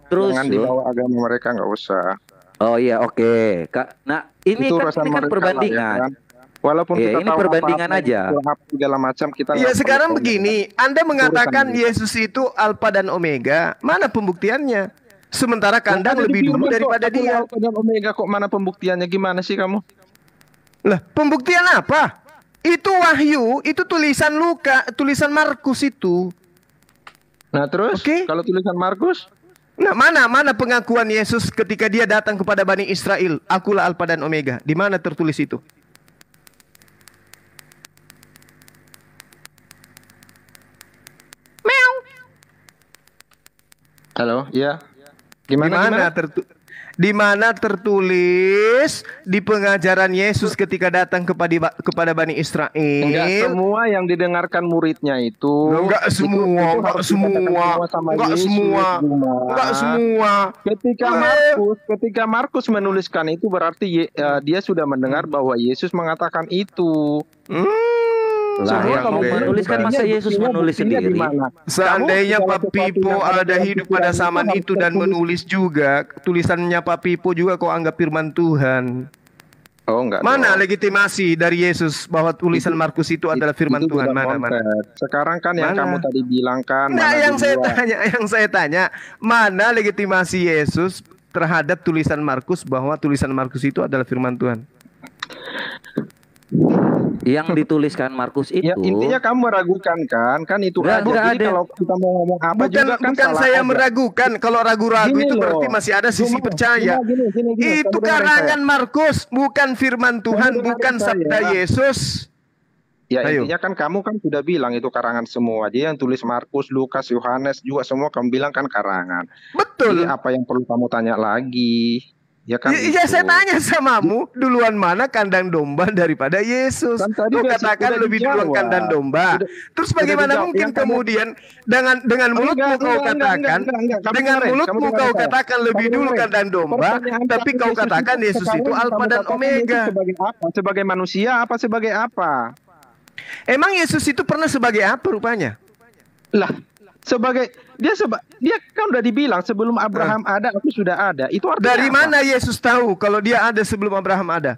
jangan dibawa agama mereka, nggak usah. Oh iya, oke. Nah, ini Itu kan perbandingan. Ya kan? Walaupun kita ini tahu perbandingan aja. Segala macam kita. Ya sekarang begini, Anda mengatakan Yesus itu Alfa dan Omega, mana pembuktiannya? Sementara kandang lebih dulu daripada dia. Alfa dan Omega kok mana pembuktiannya? Gimana sih kamu? Lah, pembuktian apa? Itu wahyu, itu tulisan tulisan Markus itu. Nah terus, kalau tulisan Markus? Nah, mana pengakuan Yesus ketika dia datang kepada Bani Israel, akulah Alfa dan Omega. Di mana tertulis itu? Meow. Halo, iya. Gimana? Di mana tertulis di pengajaran Yesus ketika datang kepada Bani Israel? Enggak semua yang didengarkan muridnya itu. Enggak semua. Ketika Markus menuliskan itu berarti dia sudah mendengar bahwa Yesus mengatakan itu. Lah, yang mau menuliskan masa Yesus menulis sendiri. Seandainya Pak Pipo ada hidup pada zaman itu dan menulis juga, tulisannya Pak Pipo juga kau anggap firman Tuhan. Oh enggak. Mana legitimasi dari Yesus bahwa tulisan Markus itu adalah firman Tuhan? Mana? Sekarang kan yang kamu tadi bilang kan. Nah, yang saya tanya, mana legitimasi Yesus terhadap tulisan Markus bahwa tulisan Markus itu adalah firman Tuhan? Yang dituliskan Markus itu ya, intinya kamu meragukan kan itu aja. Jadi kalau kita mau ngomong apa juga kan bukan saya aja. Meragukan. Kalau ragu-ragu itu berarti masih ada sisi percaya. Gini, itu karangan Markus, bukan firman Tuhan, bukan sabda Yesus. Ya intinya kan kamu kan sudah bilang itu karangan semua. Dia yang tulis Markus, Lukas, Yohanes juga semua kamu bilang kan karangan. Betul. Jadi apa yang perlu kamu tanya lagi? Ya kan ya saya tanya samamu, duluan mana kandang domba daripada Yesus? Kan kau katakan lebih duluan kandang domba. Terus bagaimana mungkin kemudian dengan mulutmu kau katakan, dengan mulutmu kau katakan lebih dulu kandang domba, tapi kau katakan Yesus itu Alfa dan Omega. Sebagai apa? Sebagai manusia apa sebagai apa? Emang Yesus itu pernah sebagai apa rupanya? Lah, sebagai dia kan udah dibilang sebelum Abraham ada aku sudah ada. Itu artinya dari mana apa? Yesus tahu kalau dia ada sebelum Abraham ada?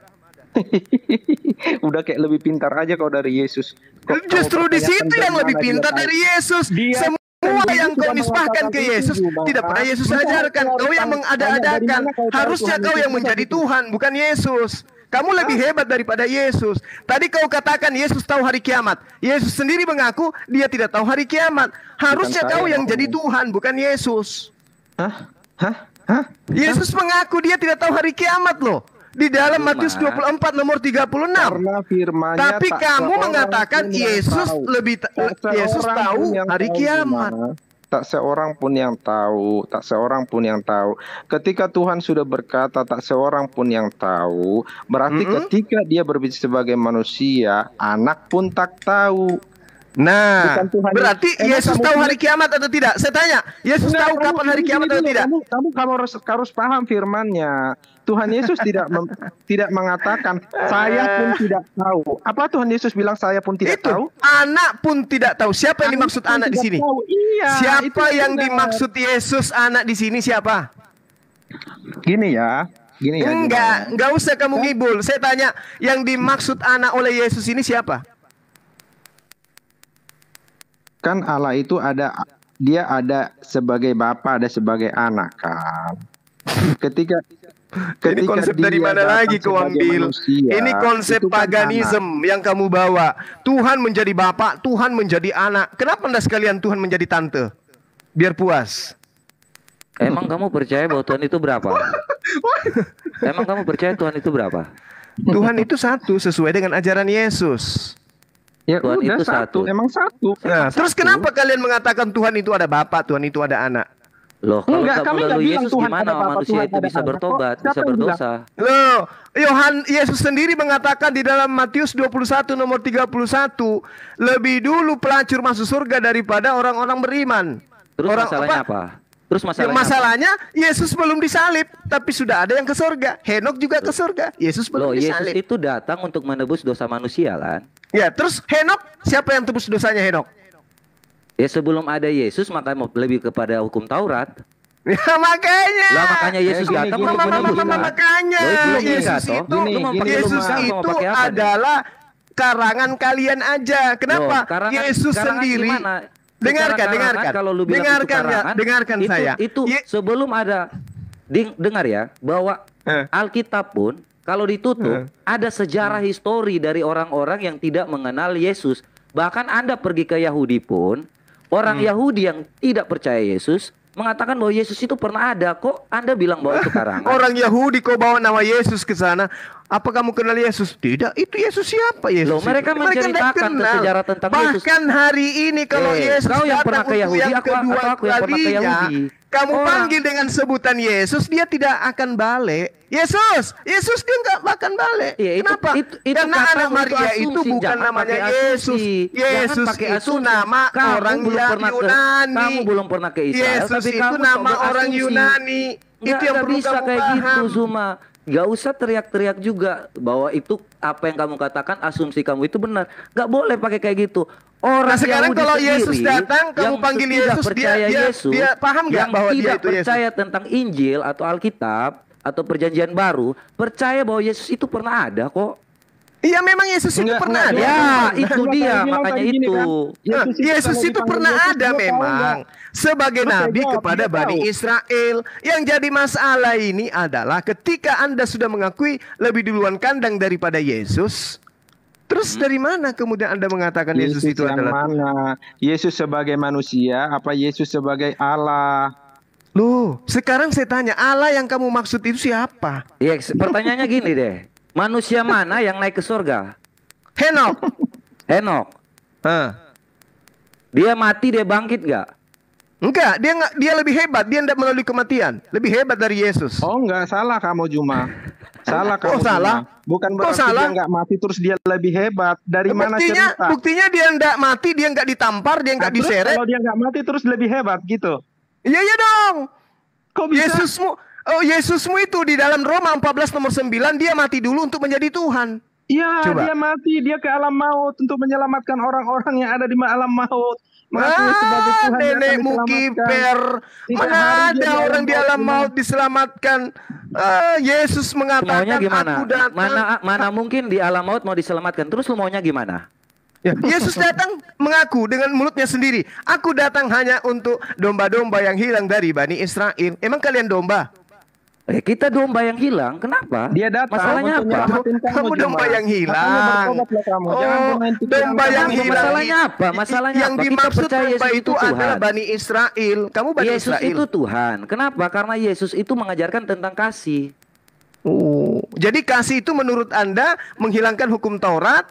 Udah kayak lebih pintar aja kau dari Yesus. Justru di situ yang lebih pintar dari Yesus. Semua yang kau nisbahkan ke Yesus tidak pernah Yesus ajarkan. Kau yang mengada-adakan. Harusnya kau yang menjadi Tuhan, bukan Yesus. Kamu lebih hebat daripada Yesus. Tadi kau katakan Yesus tahu hari kiamat. Yesus sendiri mengaku dia tidak tahu hari kiamat. Harusnya kau yang jadi Tuhan, bukan Yesus. Yesus mengaku dia tidak tahu hari kiamat loh. Di dalam Matius 24 nomor 36. Tapi kamu mengatakan Yesus tahu hari kiamat. Tak seorang pun yang tahu, tak seorang pun yang tahu. Ketika Tuhan sudah berkata tak seorang pun yang tahu, berarti ketika dia berbicara sebagai manusia, anak pun tak tahu. Nah, berarti Yesus tahu hari kiamat atau tidak? Saya tanya, Yesus tahu kapan hari kiamat atau tidak? Kamu harus paham firman-Nya. Tuhan Yesus tidak mengatakan saya pun tidak tahu. Apa Tuhan Yesus bilang saya pun tidak tahu? Anak pun tidak tahu. Siapa yang dimaksud anak di sini? Iya, siapa yang dimaksud Yesus anak di sini siapa? Gini ya. Enggak usah kamu ngibul. Saya tanya, yang dimaksud anak oleh Yesus ini siapa? Kan Allah itu dia ada sebagai bapa, ada sebagai anak kan. Ketika ini konsep dari mana lagi kau ambil? Ini konsep paganisme yang kamu bawa. Tuhan menjadi bapak, Tuhan menjadi anak. Kenapa Anda sekalian Tuhan menjadi tante? Biar puas. Emang kamu percaya bahwa Tuhan itu berapa? Emang kamu percaya Tuhan itu berapa? Tuhan itu satu sesuai dengan ajaran Yesus. Ya Tuhan udah itu satu. Emang satu. Nah, terus kenapa kalian mengatakan Tuhan itu ada bapak, Tuhan itu ada anak? Loh, kalau Enggak, kami melalui bilang Yesus Tuhan gimana ada bapak, manusia Tuhan itu ada bisa anak. bertobat, Siapa bisa yang bilang? berdosa? Loh, Yesus sendiri mengatakan di dalam Matius 21 nomor 31, lebih dulu pelacur masuk surga daripada orang-orang beriman. Terus masalahnya apa? Terus masalahnya Yesus belum disalib, tapi sudah ada yang ke surga. Henok juga ke surga. Yesus belum disalib. Yesus itu datang untuk menebus dosa manusia kan? Ya, terus Henok, siapa yang tebus dosanya Henok? Ya sebelum ada Yesus maka lebih kepada hukum Taurat. Ya makanya. Lah makanya Yesus datang untuk menebus. Makanya Yesus itu adalah karangan kalian aja. Kenapa? Yesus sendiri. Dengarkan saya. Itu sebelum ada dengar ya bahwa Alkitab pun kalau ditutup ada sejarah histori dari orang-orang yang tidak mengenal Yesus. Bahkan Anda pergi ke Yahudi pun orang Yahudi yang tidak percaya Yesus mengatakan bahwa Yesus itu pernah ada. Kok Anda bilang bahwa itu karangan? Orang Yahudi kok bawa nama Yesus ke sana? Apa kamu kenal Yesus? Tidak, itu Yesus siapa Yesus? Loh, mereka menceritakan sejarah tentang Yesus. Bahkan hari ini kalau Yesus kau yang pernah ke Yahudi, aku yang pernah ke Yahudi. Kamu panggil dengan sebutan Yesus, dia tidak akan balik. Yesus dia nggak akan balik. Kenapa? Karena anak Maria itu bukan namanya Yesus. Yesus itu nama orang Yunani. Kamu belum pernah ke Israel. Yesus itu nama orang Yunani. Itu yang perlu kamu kayak paham. gitu, Zuma. Gak usah teriak-teriak juga bahwa itu apa yang kamu katakan, asumsi kamu itu benar. Gak boleh pakai kayak gitu. Orang sekarang Yahudi kalau sendiri Yesus datang, kamu panggil Yesus, dia paham nggak bahwa dia itu Yesus? Yang tidak percaya tentang Injil atau Alkitab atau Perjanjian Baru, percaya bahwa Yesus itu pernah ada kok. Iya memang Yesus itu pernah ada. Ya itu dia makanya itu. Yesus itu pernah ada memang sebagai nabi kepada Bani Israel. Yang jadi masalah ini adalah ketika Anda sudah mengakui lebih duluan kandang daripada Yesus. Terus dari mana kemudian Anda mengatakan Yesus itu adalah mana? Yesus sebagai manusia apa Yesus sebagai Allah? Loh, sekarang saya tanya, Allah yang kamu maksud itu siapa? Ya, pertanyaannya gini deh. Manusia mana yang naik ke surga? Henok. Dia mati, dia bangkit nggak? Enggak, dia lebih hebat. Dia tidak melalui kematian. Lebih hebat dari Yesus. Oh enggak, salah kamu Juma. Salah kamu. Salah? Bukan berarti dia enggak mati terus dia lebih hebat. Dari mana cerita? Buktinya dia enggak mati, dia enggak ditampar, dia enggak diseret. Kalau dia enggak mati terus lebih hebat gitu. Iya dong. Kok bisa? Yesusmu itu di dalam Roma 14 nomor 9 dia mati dulu untuk menjadi Tuhan. Iya, dia mati, dia ke alam maut untuk menyelamatkan orang-orang yang ada di alam maut. Nenekmu kiper. Mana ada orang di alam maut diselamatkan? Yesus mengatakan aku datang. Mana mungkin di alam maut mau diselamatkan? Terus lu maunya gimana? Ya, Yesus datang mengaku dengan mulutnya sendiri. Aku datang hanya untuk domba-domba yang hilang dari Bani Israel. Emang kalian domba? Kita domba yang hilang, kenapa? Dia datang. Masalahnya apa? Kamu domba yang hilang. Domba yang hilang. Masalahnya apa? Masalahnya yang dimaksud domba itu adalah Bani Israel. Kamu Bani Yesus Israel. itu Tuhan. Kenapa? Karena Yesus itu mengajarkan tentang kasih. Jadi kasih itu menurut Anda menghilangkan hukum Taurat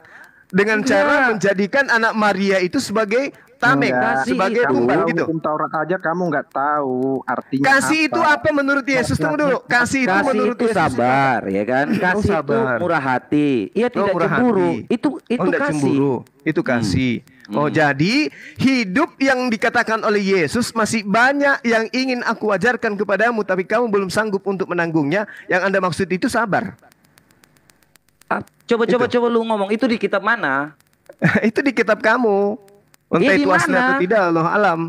dengan cara menjadikan anak Maria itu sebagai tamek, sebagai tumbal gitu. Hukum Taurat aja kamu nggak tahu artinya. Kasih itu apa menurut Yesus? Tunggu dulu. Kasih itu menurut Yesus sabar, ya kan? Kasih itu murah hati. Ia tidak cemburu. Itu kasih. Itu kasih. Oh, jadi hidup yang dikatakan oleh Yesus masih banyak yang ingin aku ajarkan kepadamu, tapi kamu belum sanggup untuk menanggungnya. Yang Anda maksud itu sabar. Coba lu ngomong itu di kitab mana? Itu di kitab kamu. Entah itu asli atau tidak, Allah alam.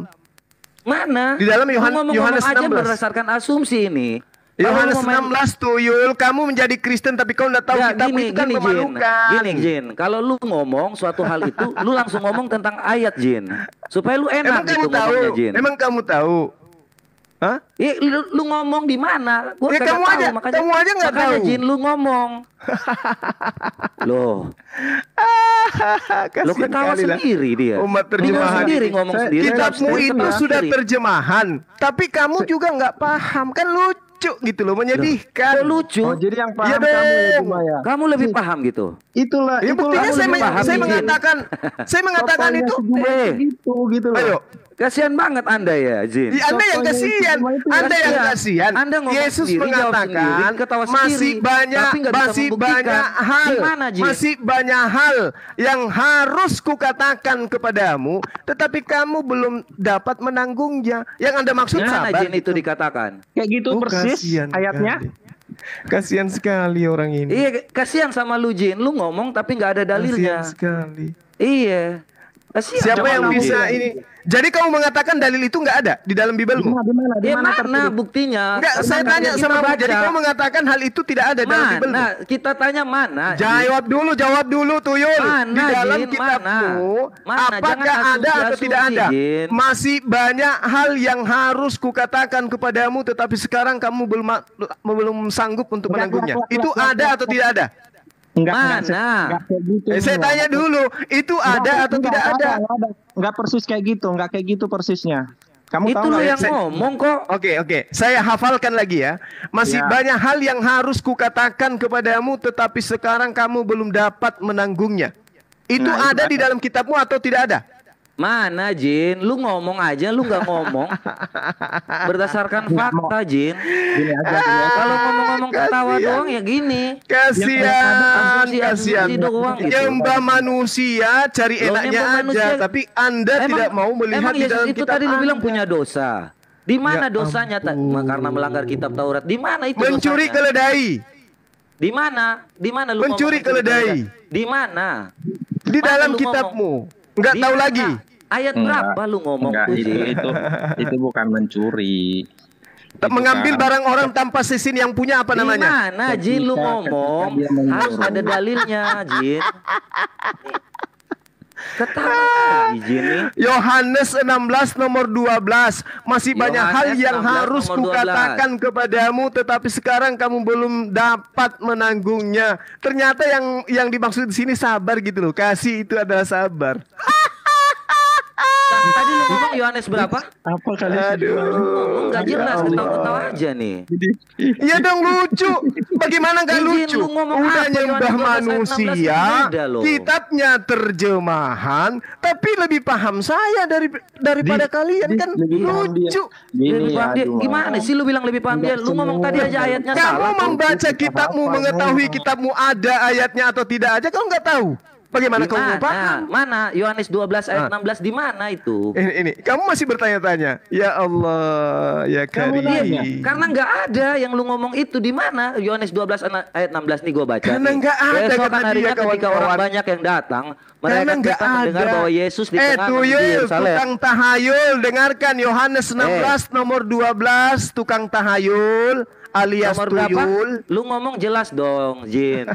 Mana? Di dalam Yohanes 16. Aja berdasarkan asumsi ini. Yohanes 16 Tuyul, kamu menjadi Kristen tapi kau tidak tahu kitabmu itu kan memalukan. Gini Jin, kalau lu ngomong suatu hal itu, lu langsung ngomong tentang ayat Jin, supaya lu enak gitu ngomongnya Jin. Emang kamu tahu? Hah? Lu ngomong di mana? Gua kamu tahu, aja, makanya, kamu aja nggak tahu. Jin, lu ngomong. Loh. Lo ketawa sendiri dia. Umat terjemahan sendiri ngomong sendiri. Kitabmu itu sudah terjemahan, tapi kamu juga nggak paham, kan lucu gitu loh, menyedihkan. Lucu. Oh, jadi yang paham ya kamu ya cuma ya. Kamu lebih paham gitu. Itulah. Ya buktinya saya mengatakan itu. Gitu loh. Ayo. Kasihan banget Anda ya, Jin. Anda yang kasihan. Anda yang kasihan. Yesus mengatakan masih banyak hal yang harus kukatakan kepadamu, tetapi kamu belum dapat menanggungnya. Yang Anda maksud sabar. Jin itu dikatakan. Kayak gitu persis ayatnya. Kasihan sekali orang ini. Iya, kasihan sama lu Jin. Lu ngomong tapi nggak ada dalilnya. Kasihan sekali. Iya. Siapa yang bisa ini? Jadi kamu mengatakan dalil itu nggak ada di dalam Bibelmu? Di mana buktinya? Enggak, saya tanya sama kamu. Jadi kamu mengatakan hal itu tidak ada dalam Bibelmu? Nah, kita tanya mana? Jawab dulu Tuyul. Di dalam kitabmu, apakah ada atau tidak ada? Masih banyak hal yang harus kukatakan kepadamu, tetapi sekarang kamu belum sanggup untuk menanggungnya. Itu ada atau tidak ada? Enggak gitu. Saya tanya dulu, itu ada atau tidak ada? Enggak persis kayak gitu persisnya. Kamu itu tahu yang ngomong kok. Oke. Saya hafalkan lagi ya. Masih banyak hal yang harus kukatakan kepadamu, tetapi sekarang kamu belum dapat menanggungnya. Itu ada di dalam kitabmu atau tidak ada? Mana Jin? Lu ngomong aja, lu nggak ngomong. Berdasarkan fakta Jin. Gini aja. Kalau ngomong-ngomong ketawa doang ya gini. Kasihan. Nyembah manusia cari enaknya aja, tapi Anda tidak mau melihat di dalam kitab. Itu tadi lu bilang punya dosa. Di mana dosanya? Karena melanggar kitab Taurat. Di mana itu? Mencuri keledai. Di mana? Di mana lu mencuri keledai? Di mana? Di dalam kitabmu. Enggak tahu lagi. Ayat berapa lu ngomong? Itu bukan mencuri. Mengambil barang orang tanpa izin yang punya apa namanya? Gimana Jin lu ngomong? Harus ada dalilnya Jin. Ketawa Jin. Yohanes 16 nomor 12. Masih banyak hal yang harus kukatakan kepadamu, tetapi sekarang kamu belum dapat menanggungnya. Ternyata yang dimaksud di sini sabar gitu loh. Kasih itu adalah sabar. Tadi lu ngomong Yohanes berapa? Apa kali? Aduh, nggak jelas, ketawa-ketawa aja nih. Iya dong, lucu. Bagaimana nggak lucu? Udah nyembah manusia, kitabnya terjemahan, tapi lebih paham saya daripada kalian kan lucu. Gimana sih lu bilang lebih paham dia? Lu ngomong tadi aja ayatnya salah. Kamu membaca kitabmu, mengetahui kitabmu ada ayatnya atau tidak aja, kamu nggak tahu. Bagaimana kamu paham? Mana? Yohanes 12 ayat 16 di mana itu? Ini. Kamu masih bertanya-tanya. Ya Allah, ya Karim. Karena nggak ada yang lu ngomong itu di mana? Yohanes 12 ayat 16 nih gue baca. Karena nggak ada kata dia ketika orang banyak yang datang, mereka datang mendengar bahwa Yesus di tengah Yerusalem. Tukang tahayul, dengarkan Yohanes 16 nomor 12, tukang tahayul alias nomor tuyul. Berapa? Lu ngomong jelas dong, Jin.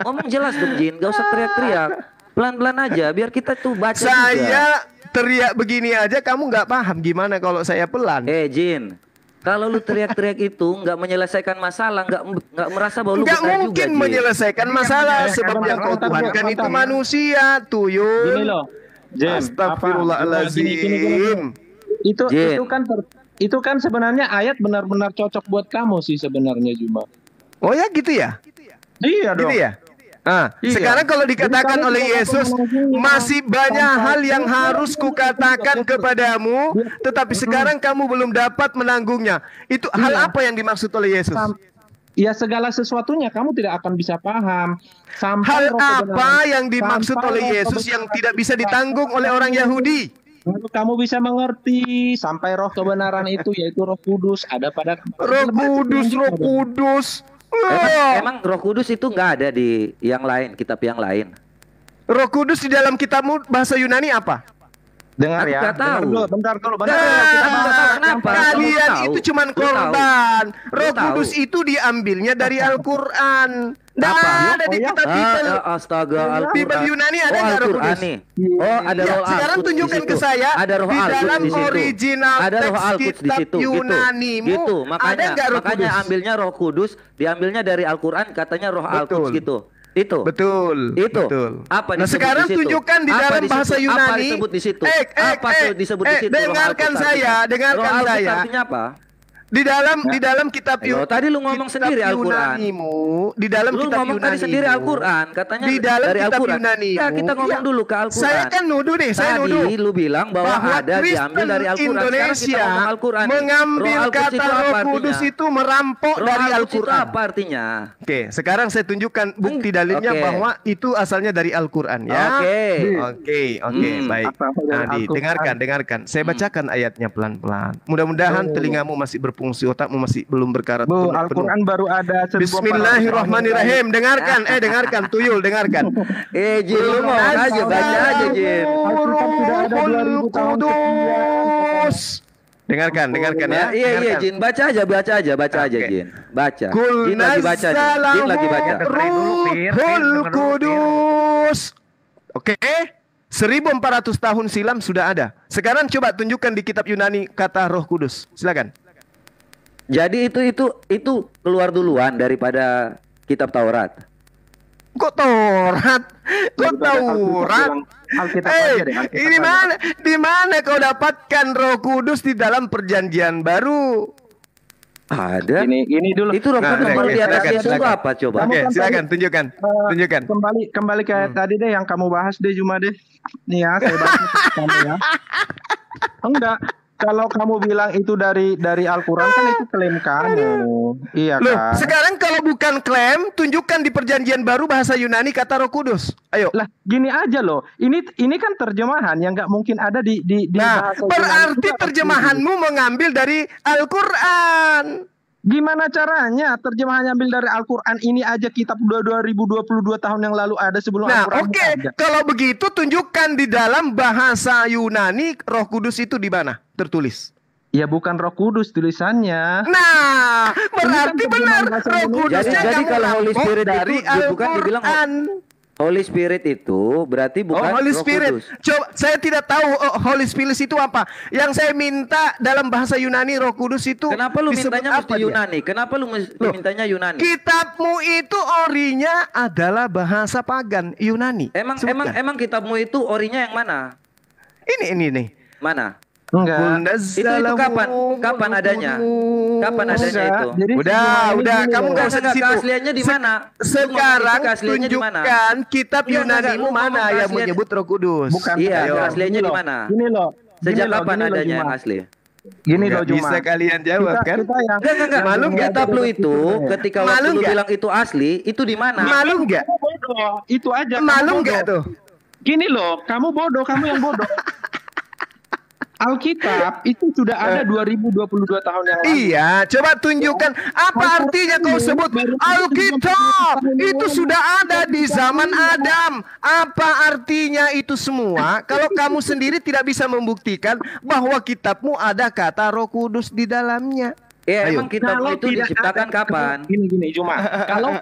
Ngomong jelas dong, Jin. Gak usah teriak-teriak. Pelan-pelan aja, biar kita tuh baca saya juga. Teriak begini aja, kamu nggak paham gimana kalau saya pelan? Jin. Kalau lu teriak-teriak itu nggak menyelesaikan masalah, nggak merasa bahwa lu benar juga. Nggak mungkin menyelesaikan masalah, sebab yang kau tuhankan itu manusia, tuyul. Gini loh, Jin. Astagfirullahaladzim. Itu kan sebenarnya ayat benar-benar cocok buat kamu sih sebenarnya Juma. Oh ya gitu ya? Iya dong. Gitu ya? Sekarang kalau dikatakan oleh Yesus, masih banyak hal yang harus kukatakan kepadamu, tetapi sekarang kamu belum dapat menanggungnya. Itu hal apa yang dimaksud oleh Yesus? ya segala sesuatunya kamu tidak akan bisa paham. Sampai hal apa yang dimaksud oleh Yesus yang tidak bisa ditanggung oleh orang Yahudi? Kamu bisa mengerti sampai roh kebenaran itu yaitu Roh Kudus ada pada Roh Kudus. Emang Roh Kudus itu nggak ada di yang lain, kitab yang lain? Roh Kudus di dalam kitabmu bahasa Yunani apa? Dengar ya. Bentar dulu. Kenapa? Kalian itu cuman korban. Roh Kudus itu diambilnya dari Al-Qur'an. Ada di kitab Bible. Astaga, Bible Yunani ada nggak Roh Kudus? Ada Roh Al-Quds. Sekarang tunjukkan ke saya ada Roh di dalam Al-Quds original teks kitab Yunani-mu. Gitu. Ada nggak Roh Kudus? Makanya ambilnya Roh Kudus, diambilnya dari Al-Quran, katanya Roh Al-Quds gitu. Itu. Betul. Apa nah sekarang tunjukkan di dalam bahasa Yunani. Apa disebut di situ? Disebut di situ? Dengarkan saya. Artinya apa? Di dalam kitab tadi lu ngomong sendiri Al-Qur'an. Di dalam lu kitab ngomong tadi sendiri Al-Qur'an, katanya di dalam dari kitab Al-Qur'an. Yunani. Ya, kita ngomong dulu ke Al-Qur'an. Saya kan nuduh nih, Tadi lu bilang bahwa ada diambil dari Al-Qur'an. Indonesia mengambil kata Roh Kudus itu merampok dari Al-Qur'an. Apa artinya? Oke, sekarang saya tunjukkan bukti dalilnya bahwa itu asalnya dari Al-Qur'an ya. Oke, baik. Nadi, dengarkan. Saya bacakan ayatnya pelan-pelan. Mudah-mudahan telingamu masih berfungsi, otakmu masih belum berkarat. Al-Quran baru ada. Bismillahirrahmanirrahim. Dengarkan, Tuyul, dengarkan. Jin, mau aja baca aja, Jin. Kudus. Dengarkan ya. Iya, Jin, baca aja, Jin. Baca. Jin lagi baca. Ruhul Kudus. Oke. 1400 tahun silam sudah ada. Sekarang coba tunjukkan di kitab Yunani kata Roh Kudus. Silakan. Jadi itu keluar duluan daripada kitab Taurat. Kok Taurat? Ini mana? Di mana kau dapatkan Roh Kudus di dalam Perjanjian Baru? Ada. Ini dulu. Itu Roh Kudus baru di atas Yesus itu apa coba? Oke, silakan tunjukkan. Kembali ke tadi deh yang kamu bahas deh Juma deh. Nih ya, saya bahas kamu ya. Enggak. Kalau kamu bilang itu dari Al-Quran kan itu klaim kamu. Iya kan? Sekarang kalau bukan klaim, tunjukkan di Perjanjian Baru bahasa Yunani kata Roh Kudus. Ayo. Lah, gini aja loh. Ini kan terjemahan yang nggak mungkin ada di bahasa berarti terjemahanmu mengambil dari Al-Quran. Gimana caranya terjemahannya ambil dari Al-Quran? Ini aja kitab 2022 tahun yang lalu ada sebelum Al-Quran. Kalau begitu tunjukkan di dalam bahasa Yunani Roh Kudus itu di mana tertulis? Ya bukan Roh Kudus tulisannya. Nah, berarti benar Roh Kudusnya. Jadi kalau Holy Spirit dari bukan dibilang Holy Spirit itu berarti bukan Holy Spirit. Roh Kudus. Coba, saya tidak tahu Holy Spirit itu apa. Yang saya minta dalam bahasa Yunani Roh Kudus itu. Kenapa lu mintanya mesti Yunani? Kenapa lu mintanya Yunani? Kitabmu itu orinya adalah bahasa pagan Yunani. Emang kitabmu itu orinya yang mana? Ini nih. Mana? Enggak. Itu kapan adanya? Kapan adanya itu? Jadi udah kamu nggak usah di situ. Keasliannya di mana? Sekarang tunjukkan kitab Yunani-mu mana yang menyebut Roh Kudus. Iya, keasliannya di mana? Gini loh. Sejak kapan adanya yang asli? Gini loh Juma. Bisa kalian jawab kan? Enggak. Malu enggak? Kitab lu itu ketika waktu lu bilang itu asli, itu di mana? Malu enggak? Itu aja. Malu enggak tuh? Gini loh, kamu bodoh, kamu yang bodoh. Alkitab itu sudah ada 2022 tahun yang lalu. Iya, coba tunjukkan apa artinya kau sebut Alkitab itu sudah ada di zaman Adam. Apa artinya itu semua? Kalau kamu sendiri tidak bisa membuktikan bahwa kitabmu ada kata Roh Kudus di dalamnya. Emang kitab itu diciptakan kapan? Gini Cuma kalau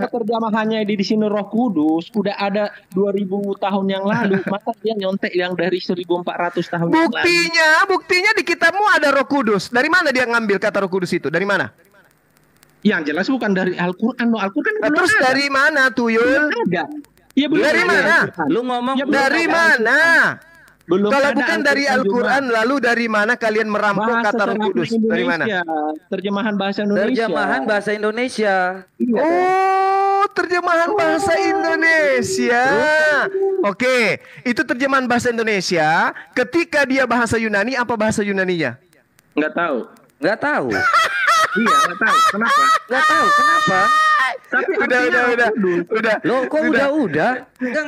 terjemahannya di sini Roh Kudus udah ada 2000 tahun yang lalu, maka dia nyontek yang dari 1400 tahun yang lalu. Buktinya di kitabmu ada Roh Kudus. Dari mana dia ngambil kata Roh Kudus itu? Dari mana? Yang jelas bukan dari Al-Qur'an. Al-Qur'an terus ada. Dari mana Tuyul? Ada. Ya, dari mana? Lu ngomong dari mana? Belum. Kalau bukan dari Al-Quran, lalu dari mana kalian merampok kata Roh Kudus? Dari mana? Terjemahan bahasa Indonesia. Terjemahan bahasa Indonesia. Oh, terjemahan bahasa Indonesia. Oke, itu terjemahan bahasa Indonesia. Ketika dia bahasa Yunani, apa bahasa Yunaninya? Nggak tahu. Iya, nggak tahu kenapa. Nggak tahu kenapa. Tapi udah. Loh, kok udah? Enggak.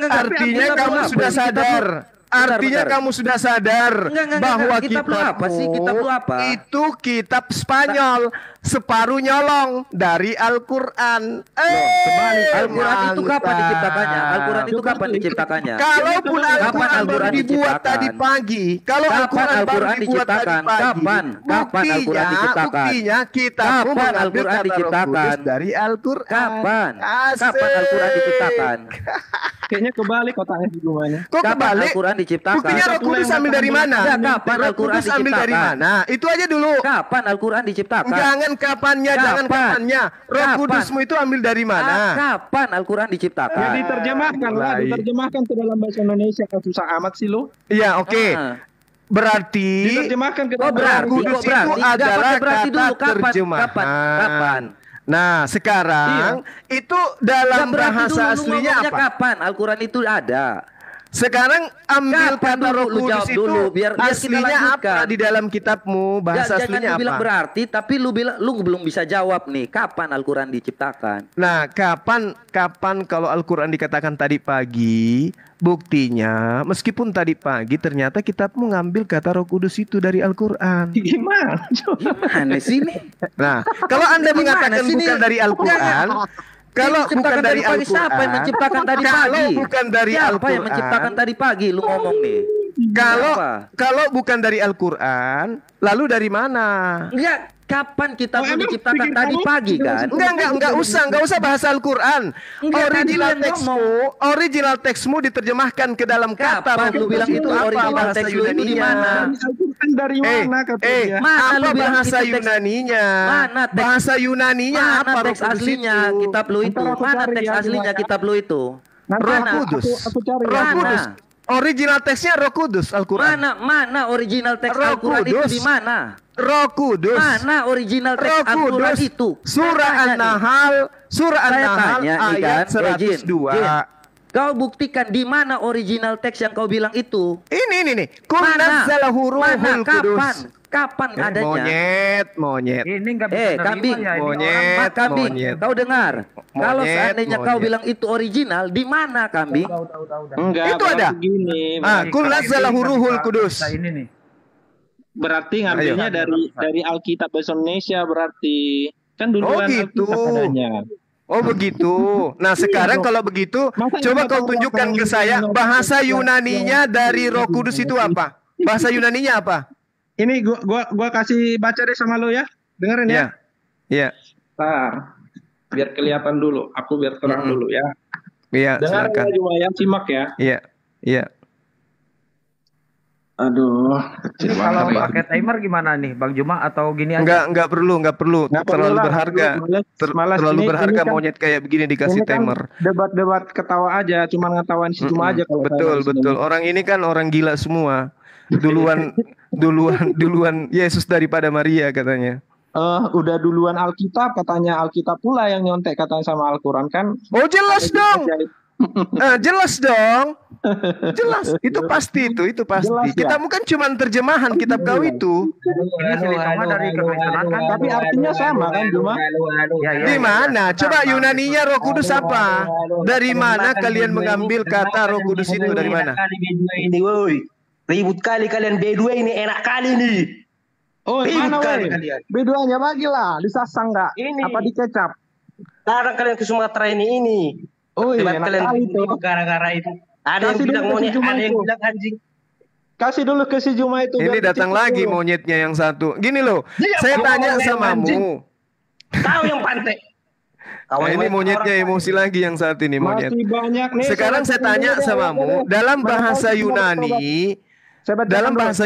Artinya kamu sudah sadar. Artinya kamu sudah sadar bahwa kitab apa sih? Kitab lu apa? Itu kitab Spanyol, separuh nyolong dari Al-Qur'an. Al-Qur'an itu kapan diciptakannya? Al-Qur'an itu kapan diciptakannya? Kalaupun Al-Qur'an baru dibuat tadi pagi, kalau Al-Qur'an baru dibuat tadi pagi, kapan Al-Qur'an diciptakan? Buktinya kitabmu kapan Al-Qur'an diciptakan? Dari Al-Qur'an. Kapan Al-Qur'an diciptakan? Kayaknya kebalik kotaknya semuanya. Kok kebalik? Al-Qur'an diciptakan. Buktinya Roh Kudus ambil dari mana? Kapan Al-Qur'an ambil dari mana? Itu aja dulu. Kapan Al-Qur'an diciptakan? Jangan kapannya. Roh Kudusmu itu ambil dari mana? Kapan Al-Qur'an diciptakan? Ya diterjemahkan ke dalam bahasa Indonesia. Kan susah amat sih lo. Iya, oke. Berarti diterjemahkan ke dalam Roh Kudus itu adalah kata terjemahan. Kapan? Nah, sekarang itu dalam bahasa aslinya apa? Kapan Al-Qur'an itu ada? Sekarang ambil kata Roh Kudus itu biar aslinya apa di dalam kitabmu? Bahasa aslinya apa? Bilang berarti, tapi lu belum bisa jawab nih. Kapan Al-Qur'an diciptakan? Nah, kapan kalau Al-Qur'an dikatakan tadi pagi? Buktinya, meskipun tadi pagi ternyata kitabmu ngambil kata Roh Kudus itu dari Al-Qur'an. Gimana sih ini? Nah, kalau Anda mengatakan bukan dari Al-Qur'an, kalau bukan dari Al-Qur'an, siapa yang menciptakan tadi pagi? Kalau bukan dari Al-Qur'an, siapa yang menciptakan tadi pagi? Lu ngomong nih. Kalau bukan dari Al-Qur'an, lalu dari mana? Enggak, kapan kitabmu diciptakan tadi pagi kan? Enggak usah bahas Al-Qur'an. Original teksmu diterjemahkan ke dalam kata. Kapan lu bilang itu original teks lu itu di mana? Dari mana katanya? Apa bahasa Yunaninya? Mana bahasa Yunaninya apa teks aslinya kitab lu itu? Mana teks aslinya kitab lu itu? Roh Kudus. Roh Kudus. Original teksnya Roh Kudus Al-Qur'an. Mana original teks Al-Qur'an itu di mana? Roh Kudus. Mana original teks Al-Qur'an itu? Surah An-Nahl ayat 102. Kau buktikan di mana original teks yang kau bilang itu? Ini nih. Kunazzalahu Ruhul Qudus. Kapan adanya? Monyet. Ini enggak bisa kambing. Kambing. Kau dengar? Kalau seandainya kau bilang itu original, di mana kambing? Enggak. Itu ada. Kunazzalahu Ruhul Qudus. Ini nih. Berarti ngambilnya dari Alkitab bahasa Indonesia berarti. Kan duluan gitu. adanya. Oh begitu. Nah sekarang kalau begitu, coba kau tunjukkan ke saya bahasa Yunaninya dari Roh Kudus itu apa? Bahasa Yunaninya apa? Ini gua kasih baca deh sama lo ya. Dengerin ya. Iya. Ntar, biar kelihatan dulu. Aku biar terang dulu ya. Iya, silakan. Dengar ya, simak ya. Iya. Aduh, kalau pakai timer gimana nih, Bang Juma atau gini aja? Enggak perlu. Terlalu berharga. Terlalu berharga monyet kayak begini dikasih timer. Debat-debat ketawa aja, cuma ngetawain si Juma aja kalau. Betul. Orang ini kan orang gila semua. Duluan Yesus daripada Maria katanya. Udah duluan Alkitab katanya, Alkitab pula yang nyontek katanya sama Al-Qur'an kan. Oh jelas dong. Jelas dong. Jelas, itu pasti. Jelas, kita bukan cuma terjemahan kitab kau itu. Ini silitoma dari kekristenan kan, tapi artinya sama kan Juma? Di mana? Coba Yunaninya Roh Kudus apa? Dari mana kalian mengambil kata Roh Kudus itu dari mana? Ribut kali kalian B2 ini, enak kali nih. Oh, mana weh? B2-nya bagilah, disasang enggak? Ini. Apa dikecap? Larang kalian ke Sumatera ini. Oh iya, kalian gara-gara itu. Ada yang bilang monyet, ada yang bilang anjing. Kasih dulu ke si Juma itu. Ini datang lagi monyetnya yang satu. Gini loh, saya tanya samamu. Tahu yang pantai. Ini monyetnya emosi lagi yang saat ini monyet. Masih banyak nih. Sekarang saya tanya samamu, dalam bahasa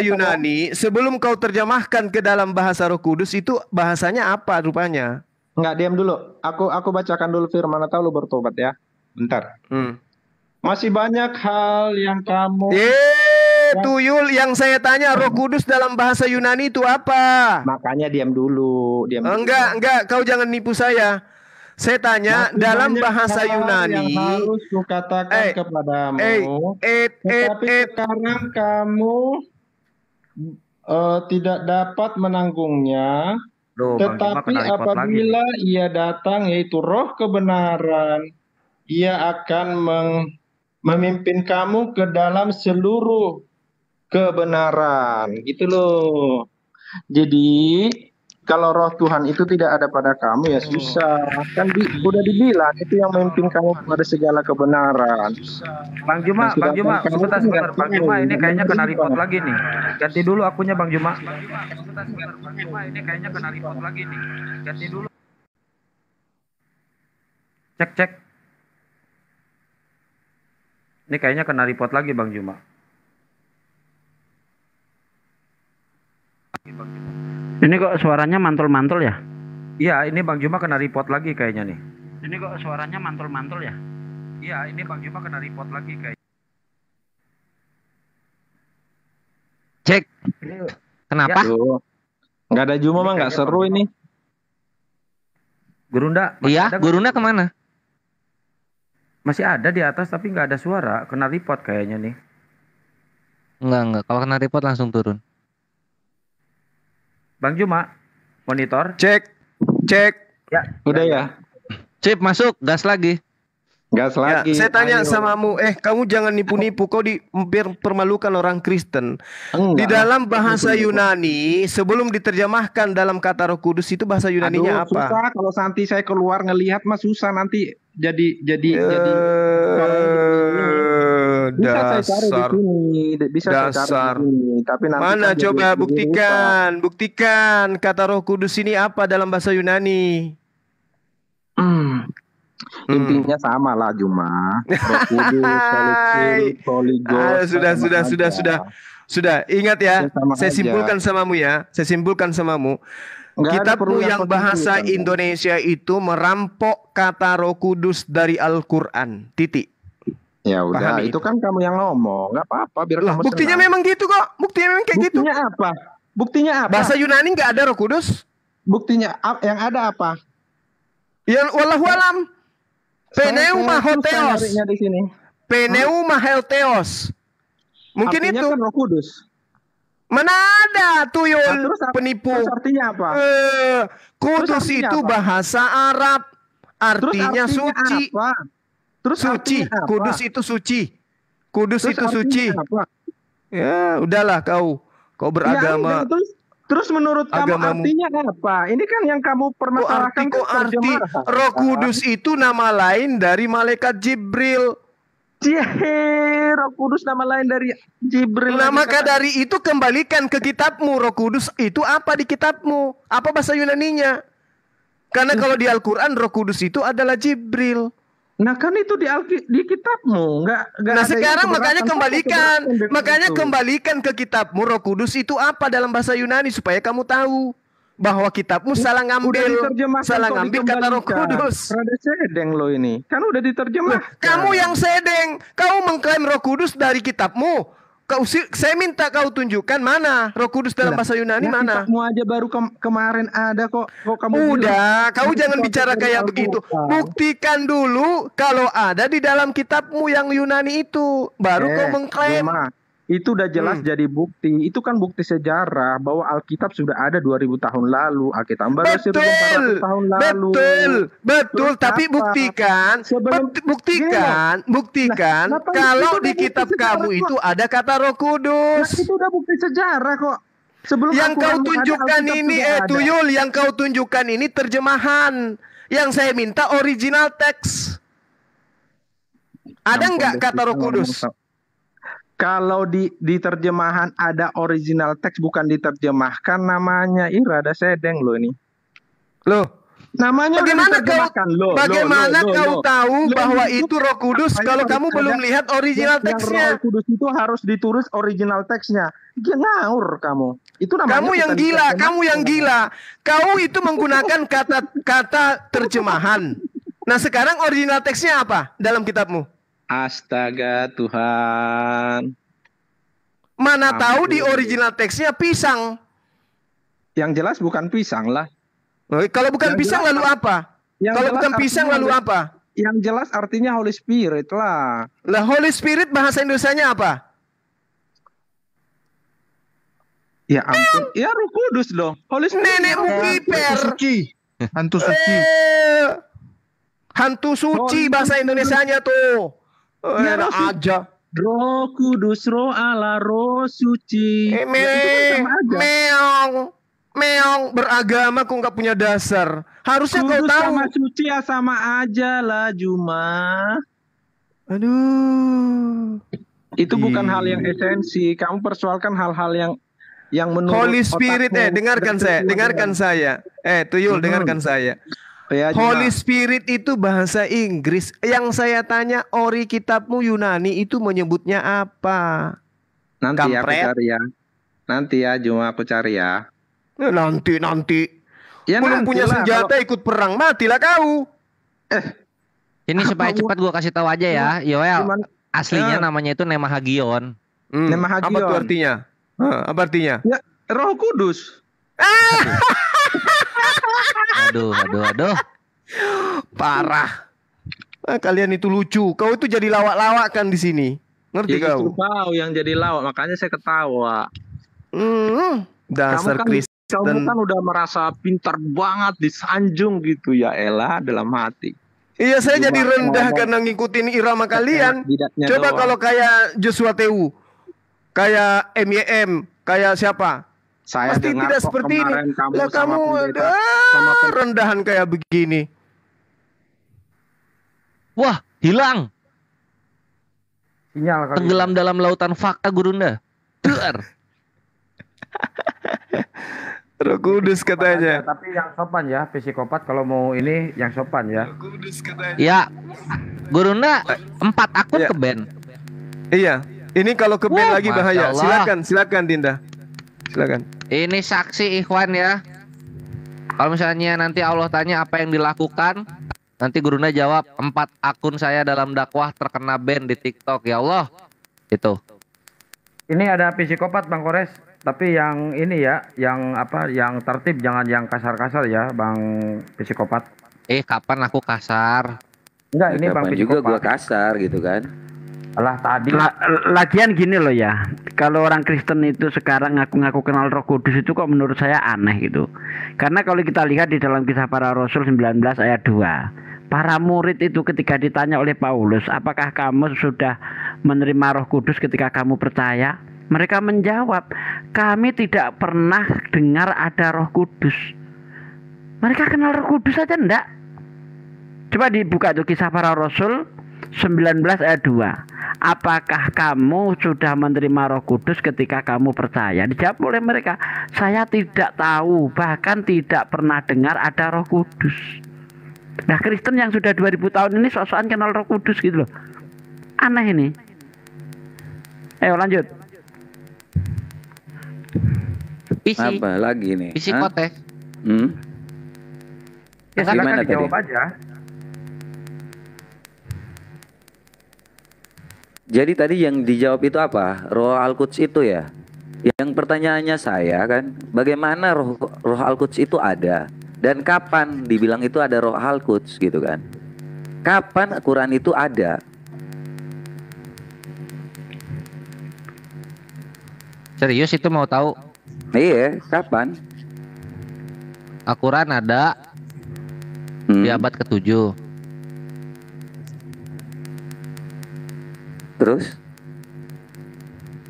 Yunani, sebelum kau terjemahkan ke dalam bahasa Roh Kudus itu bahasanya apa rupanya? Enggak, diam dulu. Aku bacakan dulu firman atau lu bertobat ya. Bentar. Masih banyak hal yang kamu. Tuyul, yang saya tanya Roh Kudus dalam bahasa Yunani itu apa? Makanya diam dulu. Enggak, kau jangan nipu saya. Saya tanya dalam bahasa Yunani yang harus kukatakan kepadamu. Tetapi sekarang kamu tidak dapat menanggungnya. Tetapi apabila ia datang, yaitu roh kebenaran, ia akan memimpin kamu ke dalam seluruh kebenaran. Gitu loh. Jadi kalau roh Tuhan itu tidak ada pada kamu ya susah. Kan udah dibilang itu yang memimpin kamu pada segala kebenaran. Bang Juma, sebentar. Bang Juma ini kayaknya kena report lagi nih. Ganti dulu akunnya Bang Juma. Ganti dulu. Cek. Ini kayaknya kena report lagi Bang Juma. Ini kok suaranya mantul-mantul ya? Iya, ini Bang Juma kena report lagi kayaknya nih. Ini kok suaranya mantul-mantul ya? Iya, ini Bang Juma kena report lagi kayaknya. Cek. Kenapa? Ya. Nggak ada Juma mah nggak seru ini. Gurunda. Iya, Gurunda kemana? Masih ada di atas tapi nggak ada suara. Kena report kayaknya nih. Enggak. Kalau kena report langsung turun. Bang Juma, monitor. Cek. Ya. Udah ya. Cip masuk, gas lagi. Gas lagi. Ya, saya tanya samamu, kamu jangan nipu-nipu, kau dipermalukan orang Kristen. Di dalam bahasa Yunani, sebelum diterjemahkan dalam kata Roh Kudus itu bahasa Yunaninya apa? Susah kalau nanti saya keluar ngelihat mah susah nanti jadi dasar. Bisa saya cari di sini. Tapi nanti mana coba buktikan kata Roh Kudus ini apa dalam bahasa Yunani? Intinya sama lah Juma. Roh Kudus, sudah. Ingat ya, saya simpulkan samamu. Kitabmu yang bahasa Indonesia itu merampok kata Roh Kudus dari Al-Quran. Titik. Ya udah, itu kan kamu yang ngomong, nggak apa-apa. Biar kamu buktinya senang. memang gitu kok. Buktinya memang kayak gitu. Buktinya apa? Bahasa Yunani nggak ada Roh Kudus. Buktinya yang ada apa? Yang wallahualam. Pneuma hotheos. Pneuma hotheos. Mungkin artinya itu. Kan Roh Kudus. Mana ada tuyul penipu. Terus artinya apa? Kudus itu apa? Bahasa Arab. Artinya suci. Apa? Terus suci. Kudus itu suci. Kudus itu suci. Apa? Ya, udahlah kau beragama. Ya, terus menurut agamamu. Kamu artinya apa? Ini kan yang kamu permasalahkan. Arti Roh Kudus itu nama lain dari malaikat Jibril. Roh Kudus nama lain dari Jibril. Nah, maka dari itu kembalikan ke kitabmu. Roh Kudus itu apa di kitabmu? Apa bahasa Yunaninya? Karena kalau di Al-Quran Roh Kudus itu adalah Jibril. Nah kan itu di kitabmu, nggak nah sekarang makanya kembalikan ke kitabmu Roh Kudus itu apa dalam bahasa Yunani supaya kamu tahu bahwa kitabmu salah ngambil kata Roh Kudus. Rada sedeng lo ini, kan udah diterjemah. Kamu yang sedeng, kau mengklaim Roh Kudus dari kitabmu. Saya minta kau tunjukkan mana Roh Kudus dalam bahasa Yunani mana? Kitabmu aja baru kemarin ada kok kamu. Udah, kau jangan bicara kayak begitu. Buktikan dulu kalau ada di dalam kitabmu yang Yunani itu, baru kau mengklaim. Itu udah jelas jadi bukti. Itu kan bukti sejarah bahwa Alkitab sudah ada 2000 tahun lalu. Alkitab baru 1400 tahun lalu. Betul. Tapi buktikan kalau di kitab kamu itu ada kata Roh Kudus. Itu udah bukti sejarah kok. Sebelum yang kau tunjukkan ini Tuyul, yang kau tunjukkan ini terjemahan. Yang saya minta original teks. Ada nggak kata Roh Kudus? Kalau di terjemahan ada original teks bukan diterjemahkan namanya rada sedeng lo ini. Loh, namanya bagaimana kau tahu bahwa itu Roh Kudus kalau kamu belum lihat original teksnya? Roh Kudus itu harus ditulis original teksnya. Ngawur kamu. Itu namanya kamu yang gila. Kau itu menggunakan kata terjemahan. Nah, sekarang original teksnya apa dalam kitabmu? Astaga Tuhan. Mana tahu di original teksnya pisang. Yang jelas bukan pisang lah. Kalau bukan pisang lalu apa? Kalau bukan pisang lalu apa? Yang jelas artinya Holy Spirit lah. Lah Holy Spirit bahasa Indonesianya apa? Ya ampun, ya Roh Kudus dong. Holy Spirit. Nenekmu kiper. Hantu suci. Hantu suci bahasa Indonesianya tuh. Ya, Enak aja. Roh Kudus, Roh Allah, Roh Suci. Meong beragama kok nggak punya dasar. Harusnya Kudus kau tahu. sama suci ya sama aja lah Juma. Aduh. Itu bukan hal yang esensi. Kamu persoalkan hal-hal yang menurut Holy Spirit, dengarkan saya. Tuyul, dengarkan saya. Ya, Holy Spirit itu bahasa Inggris. Yang saya tanya, ori kitabmu Yunani itu menyebutnya apa? Nanti aku cari ya. Nanti ya, Juma aku cari ya. Nanti. Ya, belum punya senjata ikut perang, matilah kau. Ini supaya cepat gua kasih tahu aja ya, Yoel. Aslinya namanya itu Nemahagion. Nemahagion. Apa tuh artinya? Apa artinya? Ya, Roh Kudus. Aduh. Parah. Kalian itu lucu. Kau itu jadi lawak-lawakan di sini. Ngerti Ya, kau? Kau yang jadi lawak, makanya saya ketawa. Dasar Kristen. Kamu kan udah merasa pintar banget, disanjung gitu ya Ella dalam hati. Iya, saya jadi rendah karena ngikutin irama kalian. Coba kalau kayak Joshua Tewu, kayak MYM, kayak siapa? Saya pasti tidak seperti ini. Lah kamu rendahan kayak begini. Wah, hilang. Sinyal tenggelam dalam lautan fakta Gurunda. Duar. Roh Kudus katanya. Tapi yang sopan ya, psikopat kalau mau ini yang sopan ya. Ya, Gurunda 4 akun ke band. Iya, ini kalau ke band lagi bahaya. Silakan Dinda. Silakan. Ini saksi Ikhwan ya. Kalau misalnya nanti Allah tanya apa yang dilakukan, nanti Gurunda jawab 4 akun saya dalam dakwah terkena ban di TikTok. Ya Allah, itu. Ini ada psikopat Bang Kores, tapi yang ini ya, yang apa, yang tertib, jangan yang kasar-kasar ya, Bang psikopat. Kapan aku kasar? Enggak, ini Bang psikopat. Juga gua kasar gitu kan. Alah tadi lagian gini loh ya, kalau orang Kristen itu sekarang ngaku-ngaku kenal Roh Kudus itu kok menurut saya aneh gitu. Karena kalau kita lihat di dalam Kisah Para Rasul 19 ayat 2, para murid itu ketika ditanya oleh Paulus, apakah kamu sudah menerima Roh Kudus ketika kamu percaya? Mereka menjawab, kami tidak pernah dengar ada Roh Kudus. Mereka kenal Roh Kudus aja enggak? Coba dibuka tuh Kisah Para Rasul 19 ayat 2. Apakah kamu sudah menerima Roh Kudus ketika kamu percaya? Dijawab oleh mereka, saya tidak tahu, bahkan tidak pernah dengar ada Roh Kudus. Nah, Kristen yang sudah 2000 tahun ini sok-sokan kenal Roh Kudus gitu loh. Aneh ini. Ayo lanjut. Apa lagi nih? Psikotes. Ya silakan dijawab aja. Jadi tadi yang dijawab itu apa? Roh Al-Quds itu ya? Yang pertanyaannya saya kan, bagaimana roh Al-Quds itu ada? Dan kapan dibilang itu ada roh Al-Quds gitu kan? Kapan Quran itu ada? Serius itu mau tahu? Iya, kapan? Al-Quran ada di abad ke-7. Terus?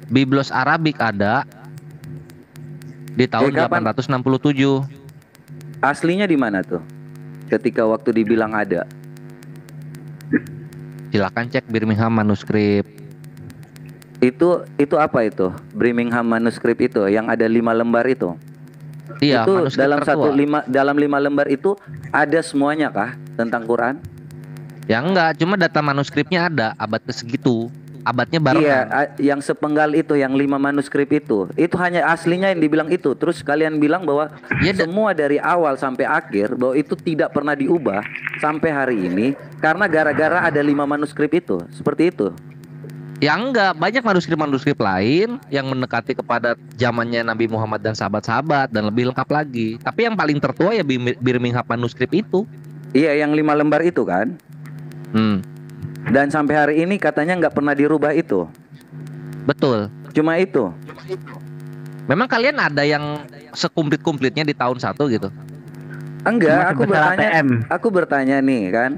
Biblos Arabik ada di tahun 867. Aslinya di mana tuh? Ketika waktu dibilang ada. Silakan cek Birmingham manuskrip. Itu apa itu? Birmingham manuskrip itu yang ada 5 lembar itu. Iya, itu dalam 5 lembar itu ada semuanya kah tentang Quran? Ya enggak, cuma data manuskripnya ada abad ke-segitu. Abadnya barengan. Iya, yang sepenggal itu, yang 5 manuskrip itu hanya aslinya yang dibilang itu. Terus kalian bilang bahwa semua dari awal sampai akhir bahwa itu tidak pernah diubah sampai hari ini karena gara-gara ada 5 manuskrip itu. Seperti itu. Ya enggak, banyak manuskrip-manuskrip lain yang mendekati kepada zamannya Nabi Muhammad dan sahabat-sahabat dan lebih lengkap lagi. Tapi yang paling tertua ya Birmingham manuskrip itu. Iya, yang 5 lembar itu kan. Dan sampai hari ini katanya nggak pernah dirubah itu. Betul. Cuma itu. Memang kalian ada yang sekumplit-kumplitnya di tahun 1 gitu? Enggak, aku bertanya nih kan.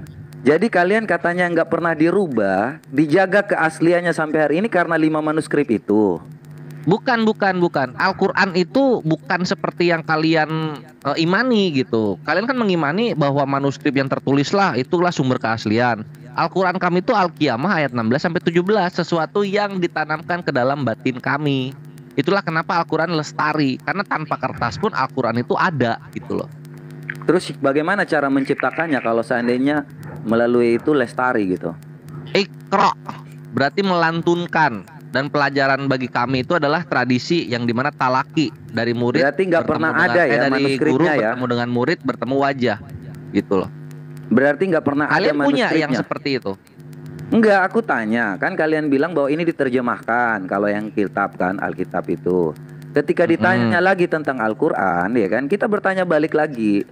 Jadi kalian katanya nggak pernah dirubah, dijaga keasliannya sampai hari ini karena 5 manuskrip itu. Bukan. Al-Quran itu bukan seperti yang kalian imani gitu. Kalian kan mengimani bahwa manuskrip yang tertulis lah itulah sumber keaslian. Al-Quran kami itu Al-Qiyamah ayat 16-17, sesuatu yang ditanamkan ke dalam batin kami. Itulah kenapa Al-Quran lestari, karena tanpa kertas pun Al-Quran itu ada gitu loh. Terus bagaimana cara menciptakannya kalau seandainya melalui itu lestari gitu? Iqra berarti melantunkan, dan pelajaran bagi kami itu adalah tradisi yang dimana talaki dari murid. Berarti nggak pernah ada ya dari guru ya? Bertemu dengan murid, bertemu wajah gitu loh. Berarti nggak pernah kalian ada punya yang seperti itu? Enggak, aku tanya. Kan kalian bilang bahwa ini diterjemahkan kalau yang kitab kan, Alkitab itu. Ketika ditanya lagi tentang Al-Quran, ya kan, kita bertanya balik lagi.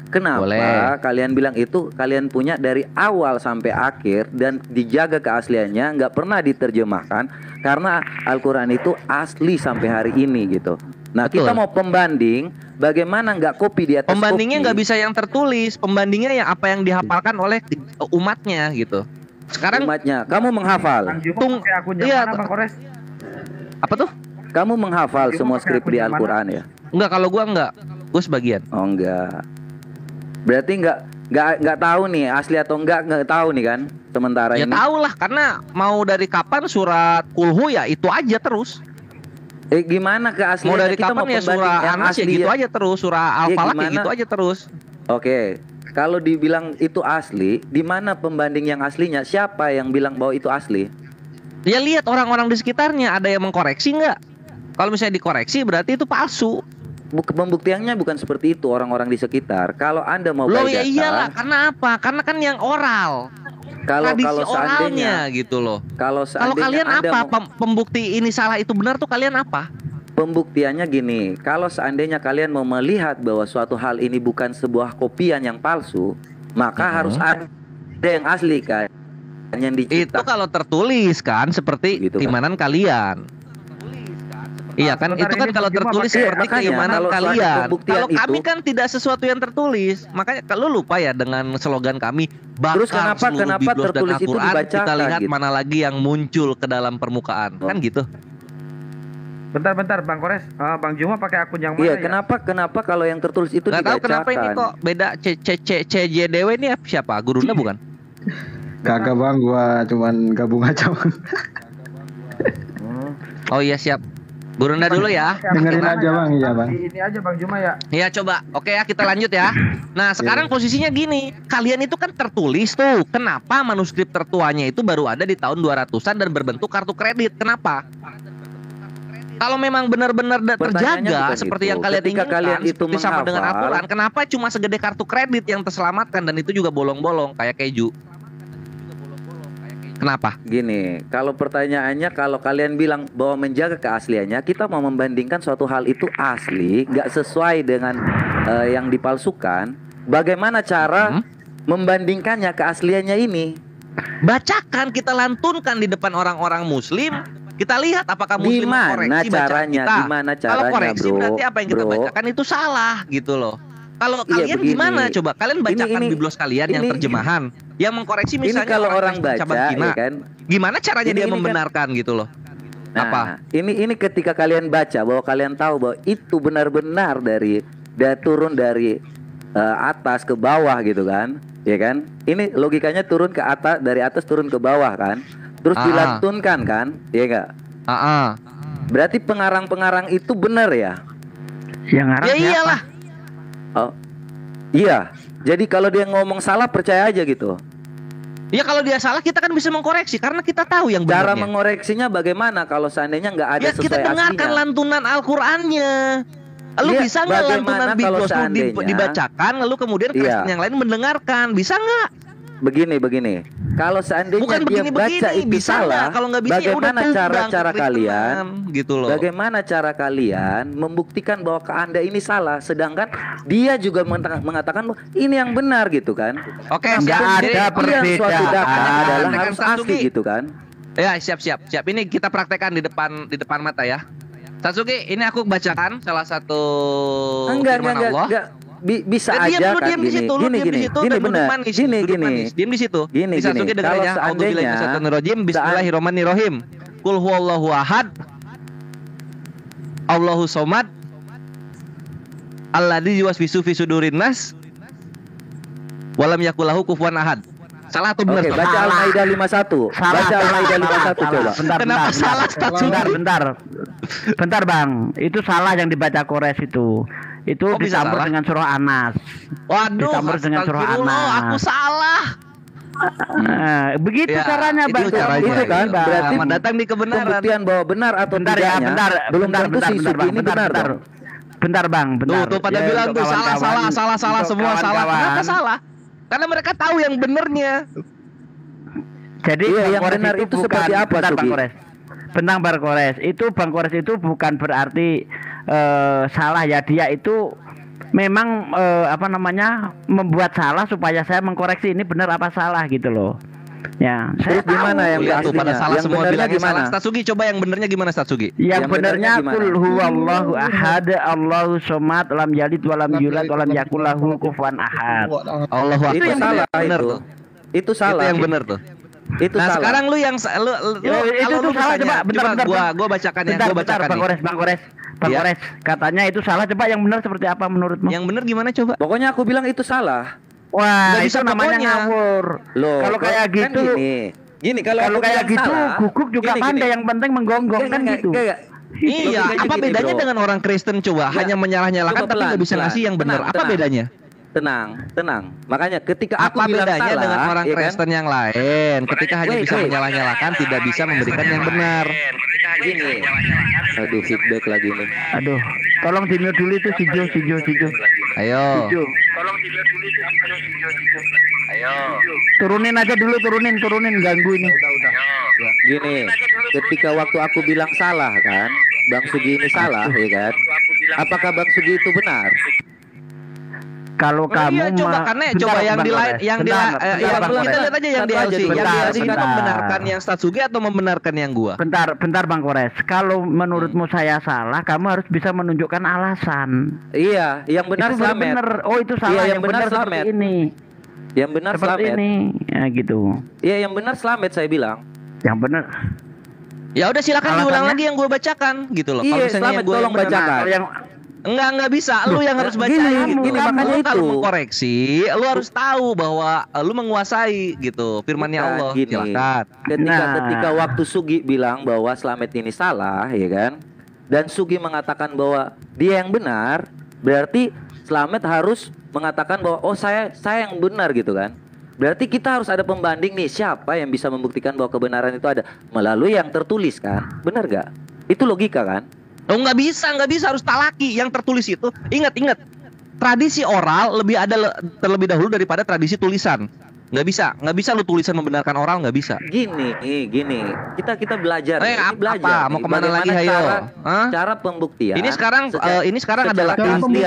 Kenapa kalian bilang itu kalian punya dari awal sampai akhir dan dijaga keasliannya, nggak pernah diterjemahkan karena Al-Quran itu asli sampai hari ini gitu. Nah, kita mau pembanding, bagaimana nggak kopi di atas pembandingnya kopi? Nggak bisa yang tertulis, pembandingnya yang apa yang dihafalkan oleh umatnya gitu. Sekarang umatnya, kamu menghafal. Apa tuh? Kamu menghafal semua skrip di Al-Quran ya? Enggak, kalau gua enggak, gua sebagian. Oh enggak. Berarti nggak tahu nih asli atau nggak tahu nih kan sementara ya ini. Ya tahu lah, karena mau dari kapan surat Kulhu ya itu aja terus. Gimana keasliannya? Mau dari kita kapan ya surah Anas ya gitu aja terus, surah Al-Falaq ya gitu aja terus. Oke, kalau dibilang itu asli, di mana pembanding yang aslinya? Siapa yang bilang bahwa itu asli? Ya lihat orang-orang di sekitarnya, ada yang mengkoreksi nggak? Kalau misalnya dikoreksi berarti itu palsu. Pembuktiannya bukan seperti itu orang-orang di sekitar. Kalau Anda mau baca ya iyalah, karena apa? Karena kan yang oral. Kalau oralnya gitu loh. Kalau kalian apa pembukti ini salah itu benar tuh kalian apa? Pembuktiannya gini, kalau seandainya kalian mau melihat bahwa suatu hal ini bukan sebuah kopian yang palsu, maka harus ada yang asli kan, yang diciptakan. Itu kalau tertulis kan seperti gitu, keimanan kan? Kalian. Iya kan, itu kan kalau tertulis seperti keimanan kalian. Kalau kami kan tidak sesuatu yang tertulis. Makanya kalau lupa ya dengan slogan kami, bakar seluruh biblos dan Al-Quran, kita lihat gitu. Mana lagi yang muncul ke dalam permukaan. Kan gitu. Bentar Bang Kores, Bang Juma pakai akun yang mana? Iya, kenapa kalau yang tertulis itu dibacakan? Nggak tahu kenapa ini kok beda. CJDW ini siapa? Gurunda bukan? Kagak Bang, gua cuman gabung aja Bang. Oh iya siap. Gurunda dulu ya. Dengerin aja Bang, iya Bang. Ini aja Bang Juma ya. Iya coba. Oke ya, kita lanjut ya. Nah, sekarang posisinya gini. Kalian itu kan tertulis tuh. Kenapa manuskrip tertuanya itu baru ada di tahun 200-an dan berbentuk kartu kredit? Kenapa? Kalau memang benar-benar terjaga seperti yang kalian inginkan, kalian itu seperti sama dengan Al-Quran, kenapa cuma segede kartu kredit yang terselamatkan dan itu juga bolong-bolong kayak keju? Kenapa? Gini, kalau pertanyaannya kalau kalian bilang bahwa menjaga keasliannya, kita mau membandingkan suatu hal itu asli, nggak sesuai dengan yang dipalsukan. Bagaimana cara membandingkannya keasliannya ini? Bacakan, kita lantunkan di depan orang-orang Muslim. Kita lihat apakah Muslim mengkoreksi bacaan kita. Gimana caranya, kalau koreksi bro, berarti apa yang kita bacakan itu salah gitu loh. Kalau kalian begini, gimana coba? Kalian bacakan biblos kalian yang terjemahan, yang mengkoreksi misalnya ini kalau orang baca, ya kan? Gimana caranya dia membenarkan kan, gitu loh? Nah, apa? Ini ketika kalian baca bahwa kalian tahu bahwa itu benar-benar turun dari atas ke bawah gitu kan, ya kan? Ini logikanya turun ke atas, dari atas turun ke bawah kan? Terus dilantunkan kan, ya enggak? Berarti pengarang-pengarang itu benar ya? Yang ngarang ya iyalah. Oh, iya. Jadi kalau dia ngomong salah percaya aja gitu. Ya kalau dia salah kita kan bisa mengkoreksi karena kita tahu yang benarnya. Cara mengoreksinya bagaimana kalau seandainya nggak ada sesuai aslinya? Ya kita dengarkan lantunan Al-Qur'annya. Lalu bisa nggak lantunan biblos dibacakan lalu kemudian Kristen yang lain mendengarkan? Bisa nggak? Begini. Kalau seandainya dia baca itu bisa salah, kalau nggak bisa, bagaimana cara kalian gitu loh. Bagaimana cara kalian membuktikan bahwa Anda ini salah, sedangkan dia juga mengatakan ini yang benar gitu kan? Oke, nggak ada perbedaan. Adalah harus asli gitu kan? Ya, siap. Ini kita praktekkan di depan mata ya. Satsuki, ini aku bacakan salah satu firman Allah. Bisa aja kan gini. Gini benar. Gini. Diam di situ. Gini. Satsuki dengar aja. Auzubillahi Bismillahirrahmanirrahim. Qul huwallahu ahad. Allahu somad. Alladzi yuwaswisu fi sudurin nas. Walam yakulahu kufuwan ahad. Salah atau benar? Baca Al-Maidah 51. Baca Al-Maidah 51 coba. Kenapa salah? Bentar Bang, itu salah yang dibaca Kores itu. Itu dicampur dengan surah Anas. Waduh, dicampur dengan surah Anas. Aku salah. Begitu caranya Bang. Itu kan berarti datang di kebenaran. Pembuktian bahwa benar atau tidaknya. Belum tentu si Sugi ini benar. Bentar Bang, bentar. Tuh pada bilang tuh salah semua salah. Kenapa salah? Karena mereka tahu yang benernya. Jadi yang benar itu seperti apa, Sugi? Bang Kores, itu Bang Kores itu bukan berarti salah ya, dia itu memang membuat salah supaya saya mengkoreksi ini benar apa salah gitu loh. Ya, saya gimana yang pada salah yang semua bilang gimana? Satsugi, coba yang benernya gimana Satsugi? Yang benernya qul huwallahu ahad, Allahu somad, lam yalid walam yulad walam yakul lahu kufuwan ahad. Allahu akbar. Itu salah itu. Itu salah. Itu yang benar tuh. Itu nah, salah. Sekarang lu yang itu salah coba bentar. Gua bacakan ya, gua bacakan. Bang Kores, katanya itu salah, coba yang benar seperti apa menurutmu? Yang benar gimana coba? Pokoknya aku bilang itu salah. Wah, itu namanya ngawur. Loh, kalau kayak gitu gini kalau kayak gitu salah, guguk juga pandai, yang penting menggonggong kan gitu. Iya, apa bedanya dengan orang Kristen coba? Hanya menyalah-nyalakan tapi nggak bisa ngasih yang benar. Apa bedanya? Tenang. Makanya ketika aku bilang bedanya salah, dengan orang Kristen yang lain? Ketika hanya bisa menyalah-nyalakan, tidak bisa memberikan yang benar. Gini. Aduh, feedback lagi nih. Aduh, tolong di-mute dulu itu si Jo. Ayo. Tolong di-mute dulu itu si Jo. Ayo. Turunin aja dulu, turunin ganggu ini. Udah. Gini, ketika waktu aku bilang salah kan, Bang Sugi ini salah, ya kan? Apakah Bang Sugi itu benar? Kalau kamu coba yang di lain, kita lihat aja yang di LC. Yang di LC kan membenarkan yang Satsugi atau membenarkan yang gua? Bentar Bang Kores. Kalau menurutmu saya salah, kamu harus bisa menunjukkan alasan. Iya, yang benar Slamet. Oh, itu salah. Iya, yang benar seperti ini. Yang benar seperti Slamet. Ini. Ya gitu. Iya, yang benar Slamet saya bilang. Yang benar. Ya udah silakan diulang lagi yang gua bacakan gitu loh. Iya, Slamet tolong bacakan. Enggak bisa, lu yang harus bacain. Gini, makanya itu. Kalau mengkoreksi, lu harus tahu bahwa lu menguasai gitu firman-Nya Allah. Silakan. Ketika waktu Sugi bilang bahwa Slamet ini salah, ya kan? Dan Sugi mengatakan bahwa dia yang benar, berarti Slamet harus mengatakan bahwa oh saya yang benar gitu kan? Berarti kita harus ada pembanding nih, siapa yang bisa membuktikan bahwa kebenaran itu ada melalui yang tertulis kan? Benar gak? Itu logika kan? Oh nggak bisa harus talaki yang tertulis itu. Ingat tradisi oral lebih ada terlebih dahulu daripada tradisi tulisan. Nggak bisa lu tulisan membenarkan oral, nggak bisa. Gini kita belajar. Belajar. Mau kemana lagi ayo? Cara pembuktian. Ini sekarang adalah inti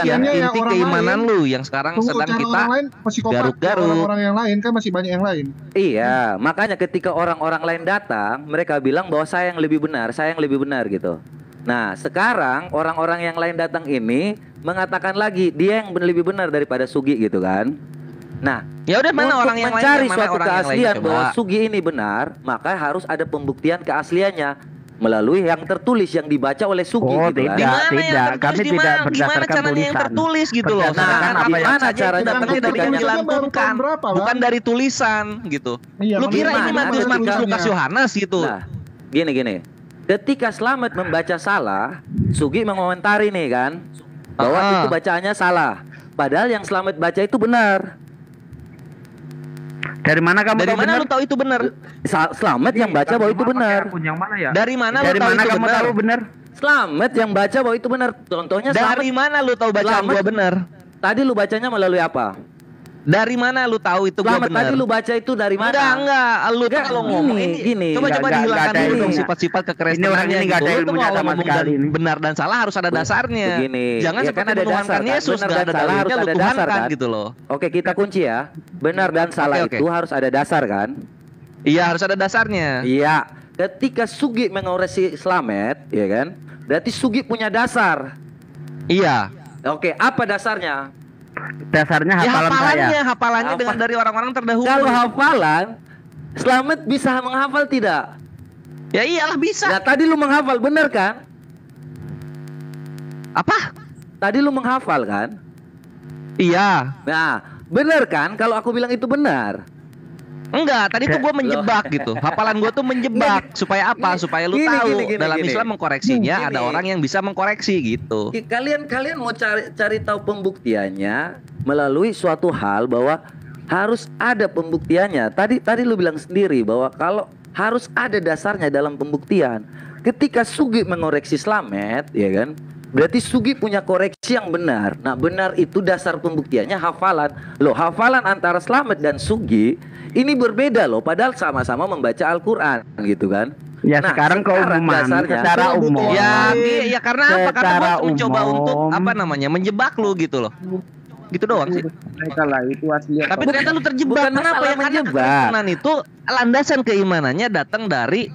keimanan lu yang sekarang sedang kita garuk-garuk. Orang yang lain kan masih banyak yang lain. Iya, makanya ketika orang-orang lain datang, mereka bilang bahwa saya yang lebih benar gitu. Nah, sekarang orang-orang yang lain datang ini mengatakan lagi dia yang lebih benar daripada Sugi gitu kan. Nah, ya udah mana orang yang mencari suatu keaslian bahwa Sugi ini benar, maka harus ada pembuktian keasliannya melalui yang tertulis yang dibaca oleh Sugi gitu kan. Kami tidak berdasarkan tulisan. Yang tertulis gitu loh. Nah, gimana caranya dari yang dilantunkan, bukan dari tulisan gitu. Lu kira ini Matius, Lukas, Yohanes gitu. Nah, gini. Ketika Slamet membaca salah, Sugi mengomentari nih kan bahwa itu bacaannya salah. Padahal yang Slamet baca itu benar. Dari mana lu tahu itu benar? Slamet yang baca bahwa itu benar. Yang mana ya? Dari mana lu tahu benar? Slamet yang baca bahwa itu benar. Contohnya dari mana lu tahu bacaan gua benar? Tadi lu bacanya melalui apa? Dari mana lu tahu itu gua benar? Tadi lu baca itu dari mana? Enggak. Lu kalau ngomong ini coba dihilangkan dulu dong sifat-sifat kekristenan. Ini orang ini enggak ada ilmunya sama sekali. Benar dan salah harus ada dasarnya. Begini. Jangan seperti menuhankan Yesus, enggak ada dalilnya lu tuhankan gitu loh. Oke, kita kunci ya. Benar dan salah itu harus ada dasar kan? Iya, harus ada dasarnya. Iya. Ketika Sugi mengoreksi Slamet, ya kan? berarti Sugi punya dasar. Iya. Oke, apa dasarnya? Dasarnya hafalannya dengan dari orang-orang terdahulu. Kalau hafalan, Slamet bisa menghafal tidak? Ya iyalah bisa. Nah, tadi lu menghafal, bener kan? Apa? Tadi lu menghafal kan? Iya. Nah, bener kan kalau aku bilang itu benar? Enggak, tadi tuh gue menjebak gitu. Hafalan gue tuh menjebak. Supaya apa? Supaya lu tahu dalam Islam mengkoreksinya ada orang yang bisa mengkoreksi gitu. Kalian mau cari tahu pembuktiannya melalui suatu hal bahwa harus ada pembuktiannya. Tadi lu bilang sendiri bahwa kalau harus ada dasarnya dalam pembuktian. Ketika Sugi mengoreksi Slamet, ya kan? Berarti Sugi punya koreksi yang benar. Nah, benar itu dasar pembuktiannya hafalan. Loh, hafalan antara Slamet dan Sugi ini berbeda loh, padahal sama-sama membaca Al-Quran gitu kan. Ya nah, sekarang keumuman secara umum. Ya karena apa? Karena gue mencoba untuk menjebak lu gitu loh. Gitu doang sih. Tapi ternyata lu terjebak. Kenapa? Ya karena keimanan itu landasan keimanannya datang dari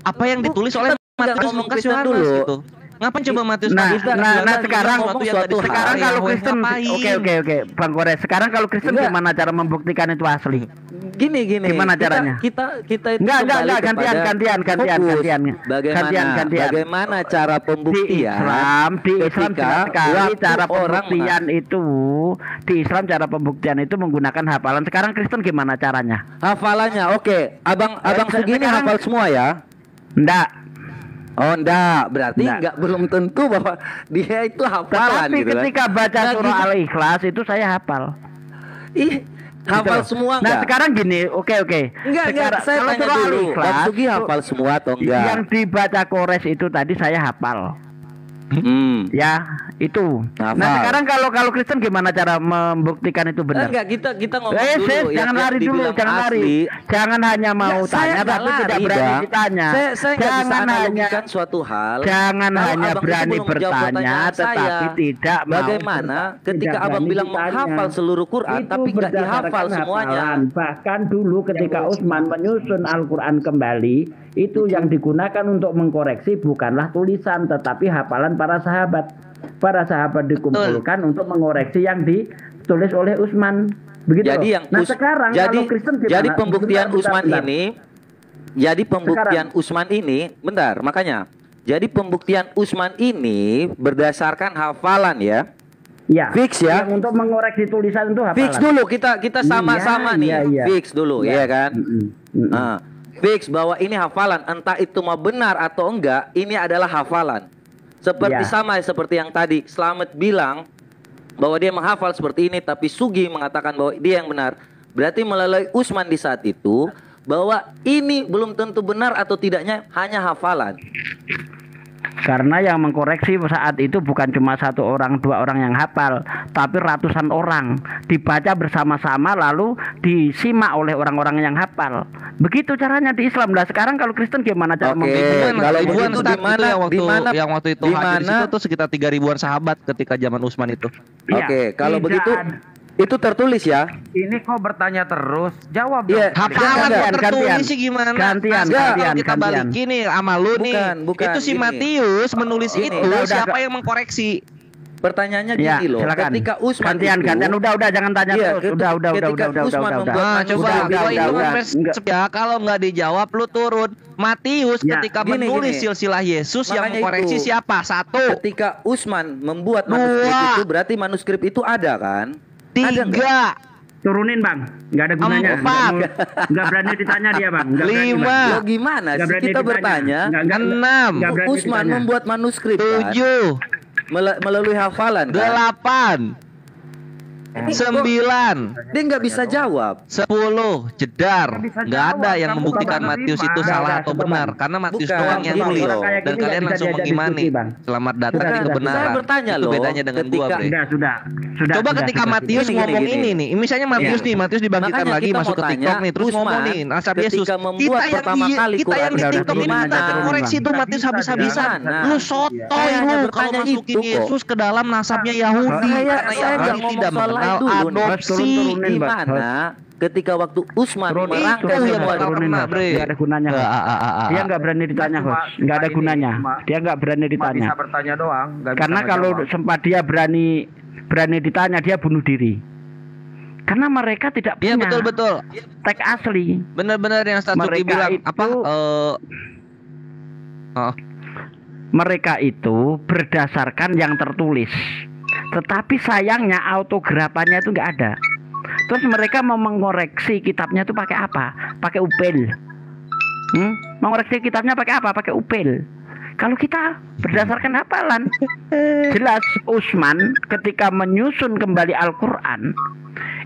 apa yang ditulis oleh Matius Lukas Yohanes gitu. Ngapain coba Matius? Nah sekarang kalau Kristen, oke, Bang Kores. Sekarang kalau Kristen gimana cara membuktikan itu asli? Gini. Gimana caranya? Kita itu enggak gantian. Bagaimana cara pembuktian? Di Islam jelas sekali cara pembuktian itu. Di Islam cara pembuktian itu menggunakan hafalan. Sekarang Kristen gimana caranya? Hafalannya, oke. Abang Sugi ini hafal semua ya? Enggak. Oh enggak, berarti belum tentu bahwa dia itu hafalan. Tapi gitu ketika baca surah Al-Ikhlas itu saya hafal. Hafal gitu semua enggak? Nah sekarang gini, oke. Enggak, saya tanya dulu, Bang Sugi hafal semua atau enggak? Yang dibaca Kores itu tadi saya hafal. Ya itu. Nah sekarang kalau Kristen gimana cara membuktikan itu benar? Enggak, kita ngomong dulu. Jangan lari dulu, jangan lari. Jangan hanya mau tanya tapi tidak berani ditanya. Jangan hanya suatu hal. Jangan hanya berani bertanya tetapi tidak mau. Bagaimana ketika abang bilang menghafal seluruh Quran tapi nggak dihafal semuanya? Bahkan dulu ketika Utsman menyusun Al-Quran kembali, itu yang digunakan untuk mengkoreksi bukanlah tulisan tetapi hafalan para sahabat. Para sahabat dikumpulkan untuk mengoreksi yang ditulis oleh Utsman. Begitu. Jadi sekarang kalau Kristen gimana? Jadi pembuktian Utsman ini, Utsman ini, bentar, makanya. Jadi pembuktian Utsman ini berdasarkan hafalan ya. Ya. Fix ya. Yang untuk mengoreksi tulisan itu hafalan. Fix dulu kita sama-sama nih. Fix dulu, ya kan? Nah, fix bahwa ini hafalan, entah itu mau benar atau enggak, ini adalah hafalan. Seperti yang tadi Slamet bilang bahwa dia menghafal seperti ini, tapi Sugi mengatakan bahwa dia yang benar. Berarti melalui Utsman di saat itu bahwa ini belum tentu benar atau tidaknya hanya hafalan. Karena yang mengkoreksi saat itu bukan cuma 1 orang, 2 orang yang hafal, tapi ratusan orang dibaca bersama-sama lalu disimak oleh orang-orang yang hafal. Begitu caranya di Islam. Lah sekarang kalau Kristen gimana cara membuktikan? Kalau begitu yang waktu itu hadis itu tuh sekitar 3.000-an sahabat ketika zaman Utsman itu. Oke, kalau begitu itu tertulis ya. Ini kok bertanya terus? Jawab dong. Hafalan tertulis sih gimana? Gantian. Kita balikin nih sama lu nih. Itu si Matius menulis itu siapa yang mengkoreksi? Pertanyaannya gini loh. Silakan. Ketika Utsman gantian udah jangan tanya terus. Udah. Ya kalau nggak dijawab lu turun. Matius ketika menulis silsilah Yesus yang mengkoreksi siapa? 1. Ketika Utsman membuat manuskrip itu berarti manuskrip itu ada kan? 3. Turunin Bang, nggak ada gunanya. 4. Nggak berani ditanya dia Bang. 5. Lo gimana sih kita bertanya? 6. Utsman membuat manuskrip 7. Melalui hafalan 8. 9. Dia nggak bisa jawab. 10. Jedar. Nggak ada yang membuktikan Matius itu salah atau benar, karena Matius doang yang nulis dan kalian langsung mengimani. Selamat datang di kebenaran. Saya bertanya itu bedanya dengan gua, Bre. Sudah. Coba ketika Matius ngomong ini nih, misalnya Matius dibangkitkan lagi masuk ke TikTok nih, terus ngomong nih nasab Yesus. Kita yang di TikTok ini minta koreksi tuh Matius habis-habisan. Lu sotoy lu kalau masukin Yesus ke dalam nasabnya Yahudi. Karena Yahudi tidak mengenal adopsi. ketika waktu Utsman merangkai semua nggak ada gunanya. Dia nggak berani ditanya, host. Nggak ada gunanya. Dia nggak berani ditanya. Bisa bertanya doang. Karena kalau sempat dia berani ditanya, dia bunuh diri. Karena mereka tidak punya. Iya betul. Teks asli. Benar-benar yang Satsuki bilang apa? Mereka itu berdasarkan yang tertulis. Tetapi sayangnya autografannya itu nggak ada. Terus mereka mau mengoreksi kitabnya itu pakai apa? Pakai upil. Mengoreksi kitabnya pakai apa? Pakai upil. Kalau kita berdasarkan hafalan, jelas Utsman ketika menyusun kembali Al-Quran,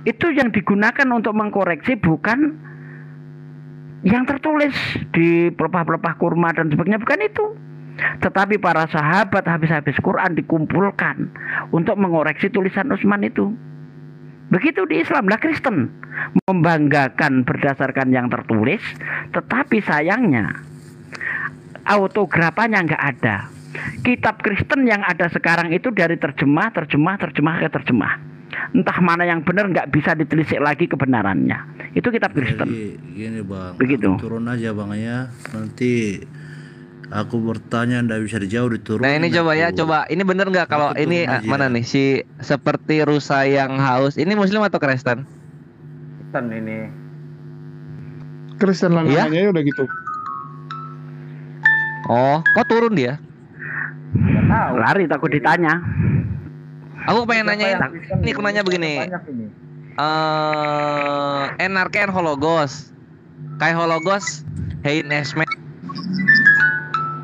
itu yang digunakan untuk mengkoreksi bukan yang tertulis di pelepah-pelepah kurma dan sebagainya, bukan itu. Tetapi para sahabat habis-habis Quran dikumpulkan untuk mengoreksi tulisan Utsman itu. Begitu di Islam. Lah Kristen membanggakan berdasarkan yang tertulis, tetapi sayangnya autografannya nggak ada. Kitab Kristen yang ada sekarang itu dari terjemah ke terjemah. Entah mana yang benar, nggak bisa ditelisik lagi kebenarannya. Itu kitab Kristen. Jadi, gini bang, begitu. Turun aja bang ya. Nanti aku bertanya ndak bisa dijawab, diturun. Nah ini coba ya, ini bener nggak kalau ini mana nih si seperti rusa yang haus ini Muslim atau Kristen? Kristen ini. Kristen lah namanya ya udah gitu. Oh, kok turun dia? Lari takut ditanya. Aku pengen nanyain, ini aku nanya begini. Enarken Hologos, Kai Hologos, Hein Esme.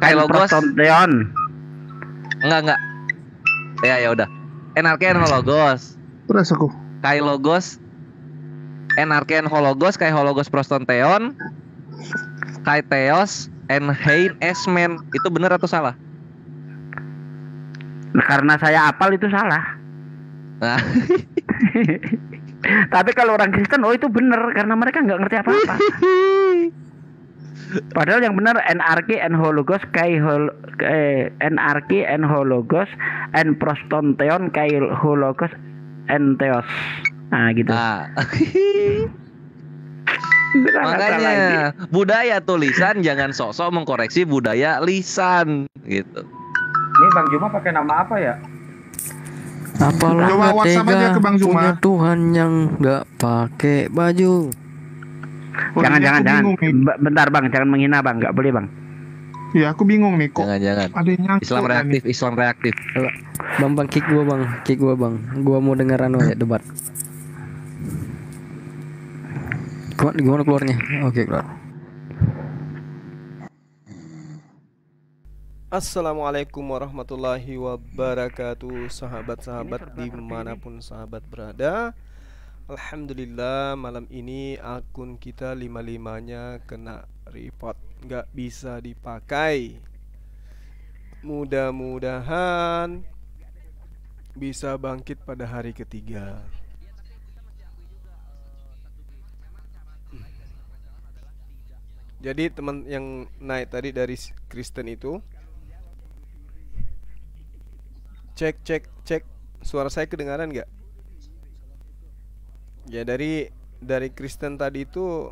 Kai Logos Teon. Enggak. Ya udah. Enarken Hologos. Terus aku. Kai Logos. Enarken Hologos, Kai Hologos Prostonteon. Kai Theos and Hein Esmen. Itu benar atau salah? Nah, karena saya apal itu salah. Nah. Tapi kalau orang Kristen itu benar karena mereka nggak ngerti apa-apa. Padahal yang benar NRK and Hologos NRK and Hologos and Prostonteon kai Hologos and Theos. Nah gitu. Makanya budaya tulisan jangan sok-sok mengkoreksi budaya lisan gitu. Ini Bang Juma pakai nama apa ya? Apalah Coba WhatsApp aja ke Bang Juma. Punya Tuhan yang nggak pakai baju. Jangan. Bentar Bang, jangan menghina Bang, nggak boleh Bang. Ya aku bingung nih kok. Jangan. Ada yang Islam reaktif. Bang kick gua bang. Gua mau dengeran ya debat. Gimana keluarnya? Oke keluar. Assalamualaikum warahmatullahi wabarakatuh, sahabat-sahabat dimanapun sahabat berada. Alhamdulillah malam ini akun kita 5-5-nya kena report, nggak bisa dipakai. Mudah-mudahan bisa bangkit pada hari ketiga. Jadi teman yang naik tadi dari Kristen itu, cek suara saya kedengaran nggak? Ya dari Kristen tadi itu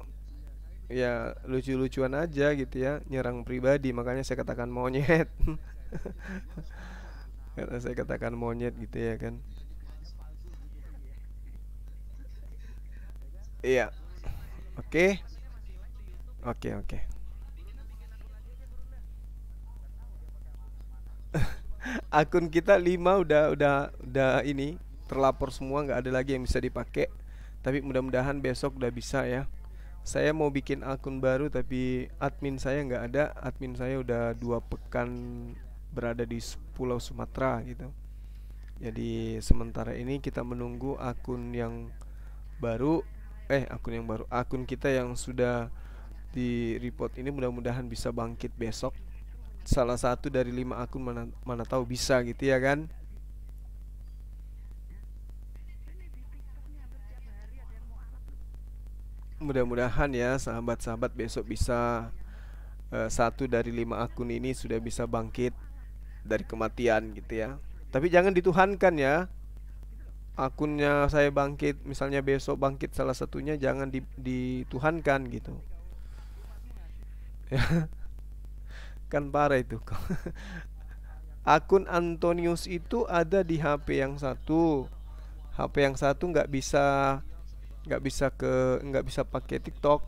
ya lucu-lucuan aja gitu ya, nyerang pribadi, makanya saya katakan monyet. Karena saya katakan monyet gitu ya kan. Iya. Oke. Akun kita 5 udah ini terlapor semua, nggak ada lagi yang bisa dipakai. Tapi mudah-mudahan besok udah bisa ya. Saya mau bikin akun baru tapi admin saya nggak ada. Admin saya udah 2 pekan berada di Pulau Sumatera gitu. Jadi sementara ini kita menunggu akun yang baru. Akun kita yang sudah di report ini mudah-mudahan bisa bangkit besok. Salah satu dari 5 akun mana tahu bisa gitu ya kan. Mudah-mudahan ya sahabat-sahabat besok bisa 1 dari 5 akun ini sudah bisa bangkit dari kematian gitu ya. Tapi jangan dituhankan ya. akunnya saya bangkit, misalnya besok bangkit salah satunya, jangan dituhankan gitu. Ya. Kan parah itu. Akun Antonius itu ada di HP yang satu. HP yang satu nggak bisa pakai TikTok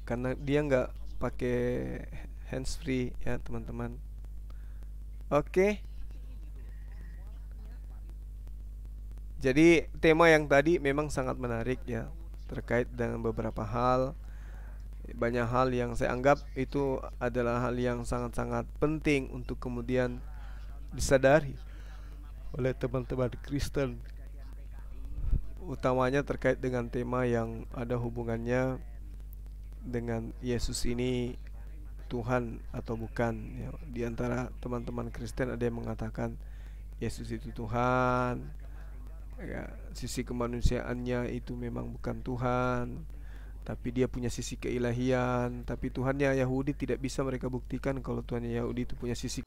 karena dia nggak pakai handsfree ya teman-teman. Oke. Jadi tema yang tadi memang sangat menarik ya, terkait dengan beberapa hal. Banyak hal yang saya anggap itu adalah hal yang sangat-sangat penting untuk kemudian disadari oleh teman-teman Kristen, utamanya terkait dengan tema yang ada hubungannya dengan Yesus ini Tuhan atau bukan ya. Di antara teman-teman Kristen ada yang mengatakan Yesus itu Tuhan ya, sisi kemanusiaannya itu memang bukan Tuhan, tapi dia punya sisi keilahian. Tapi Tuhannya Yahudi tidak bisa mereka buktikan kalau Tuhannya Yahudi itu punya sisi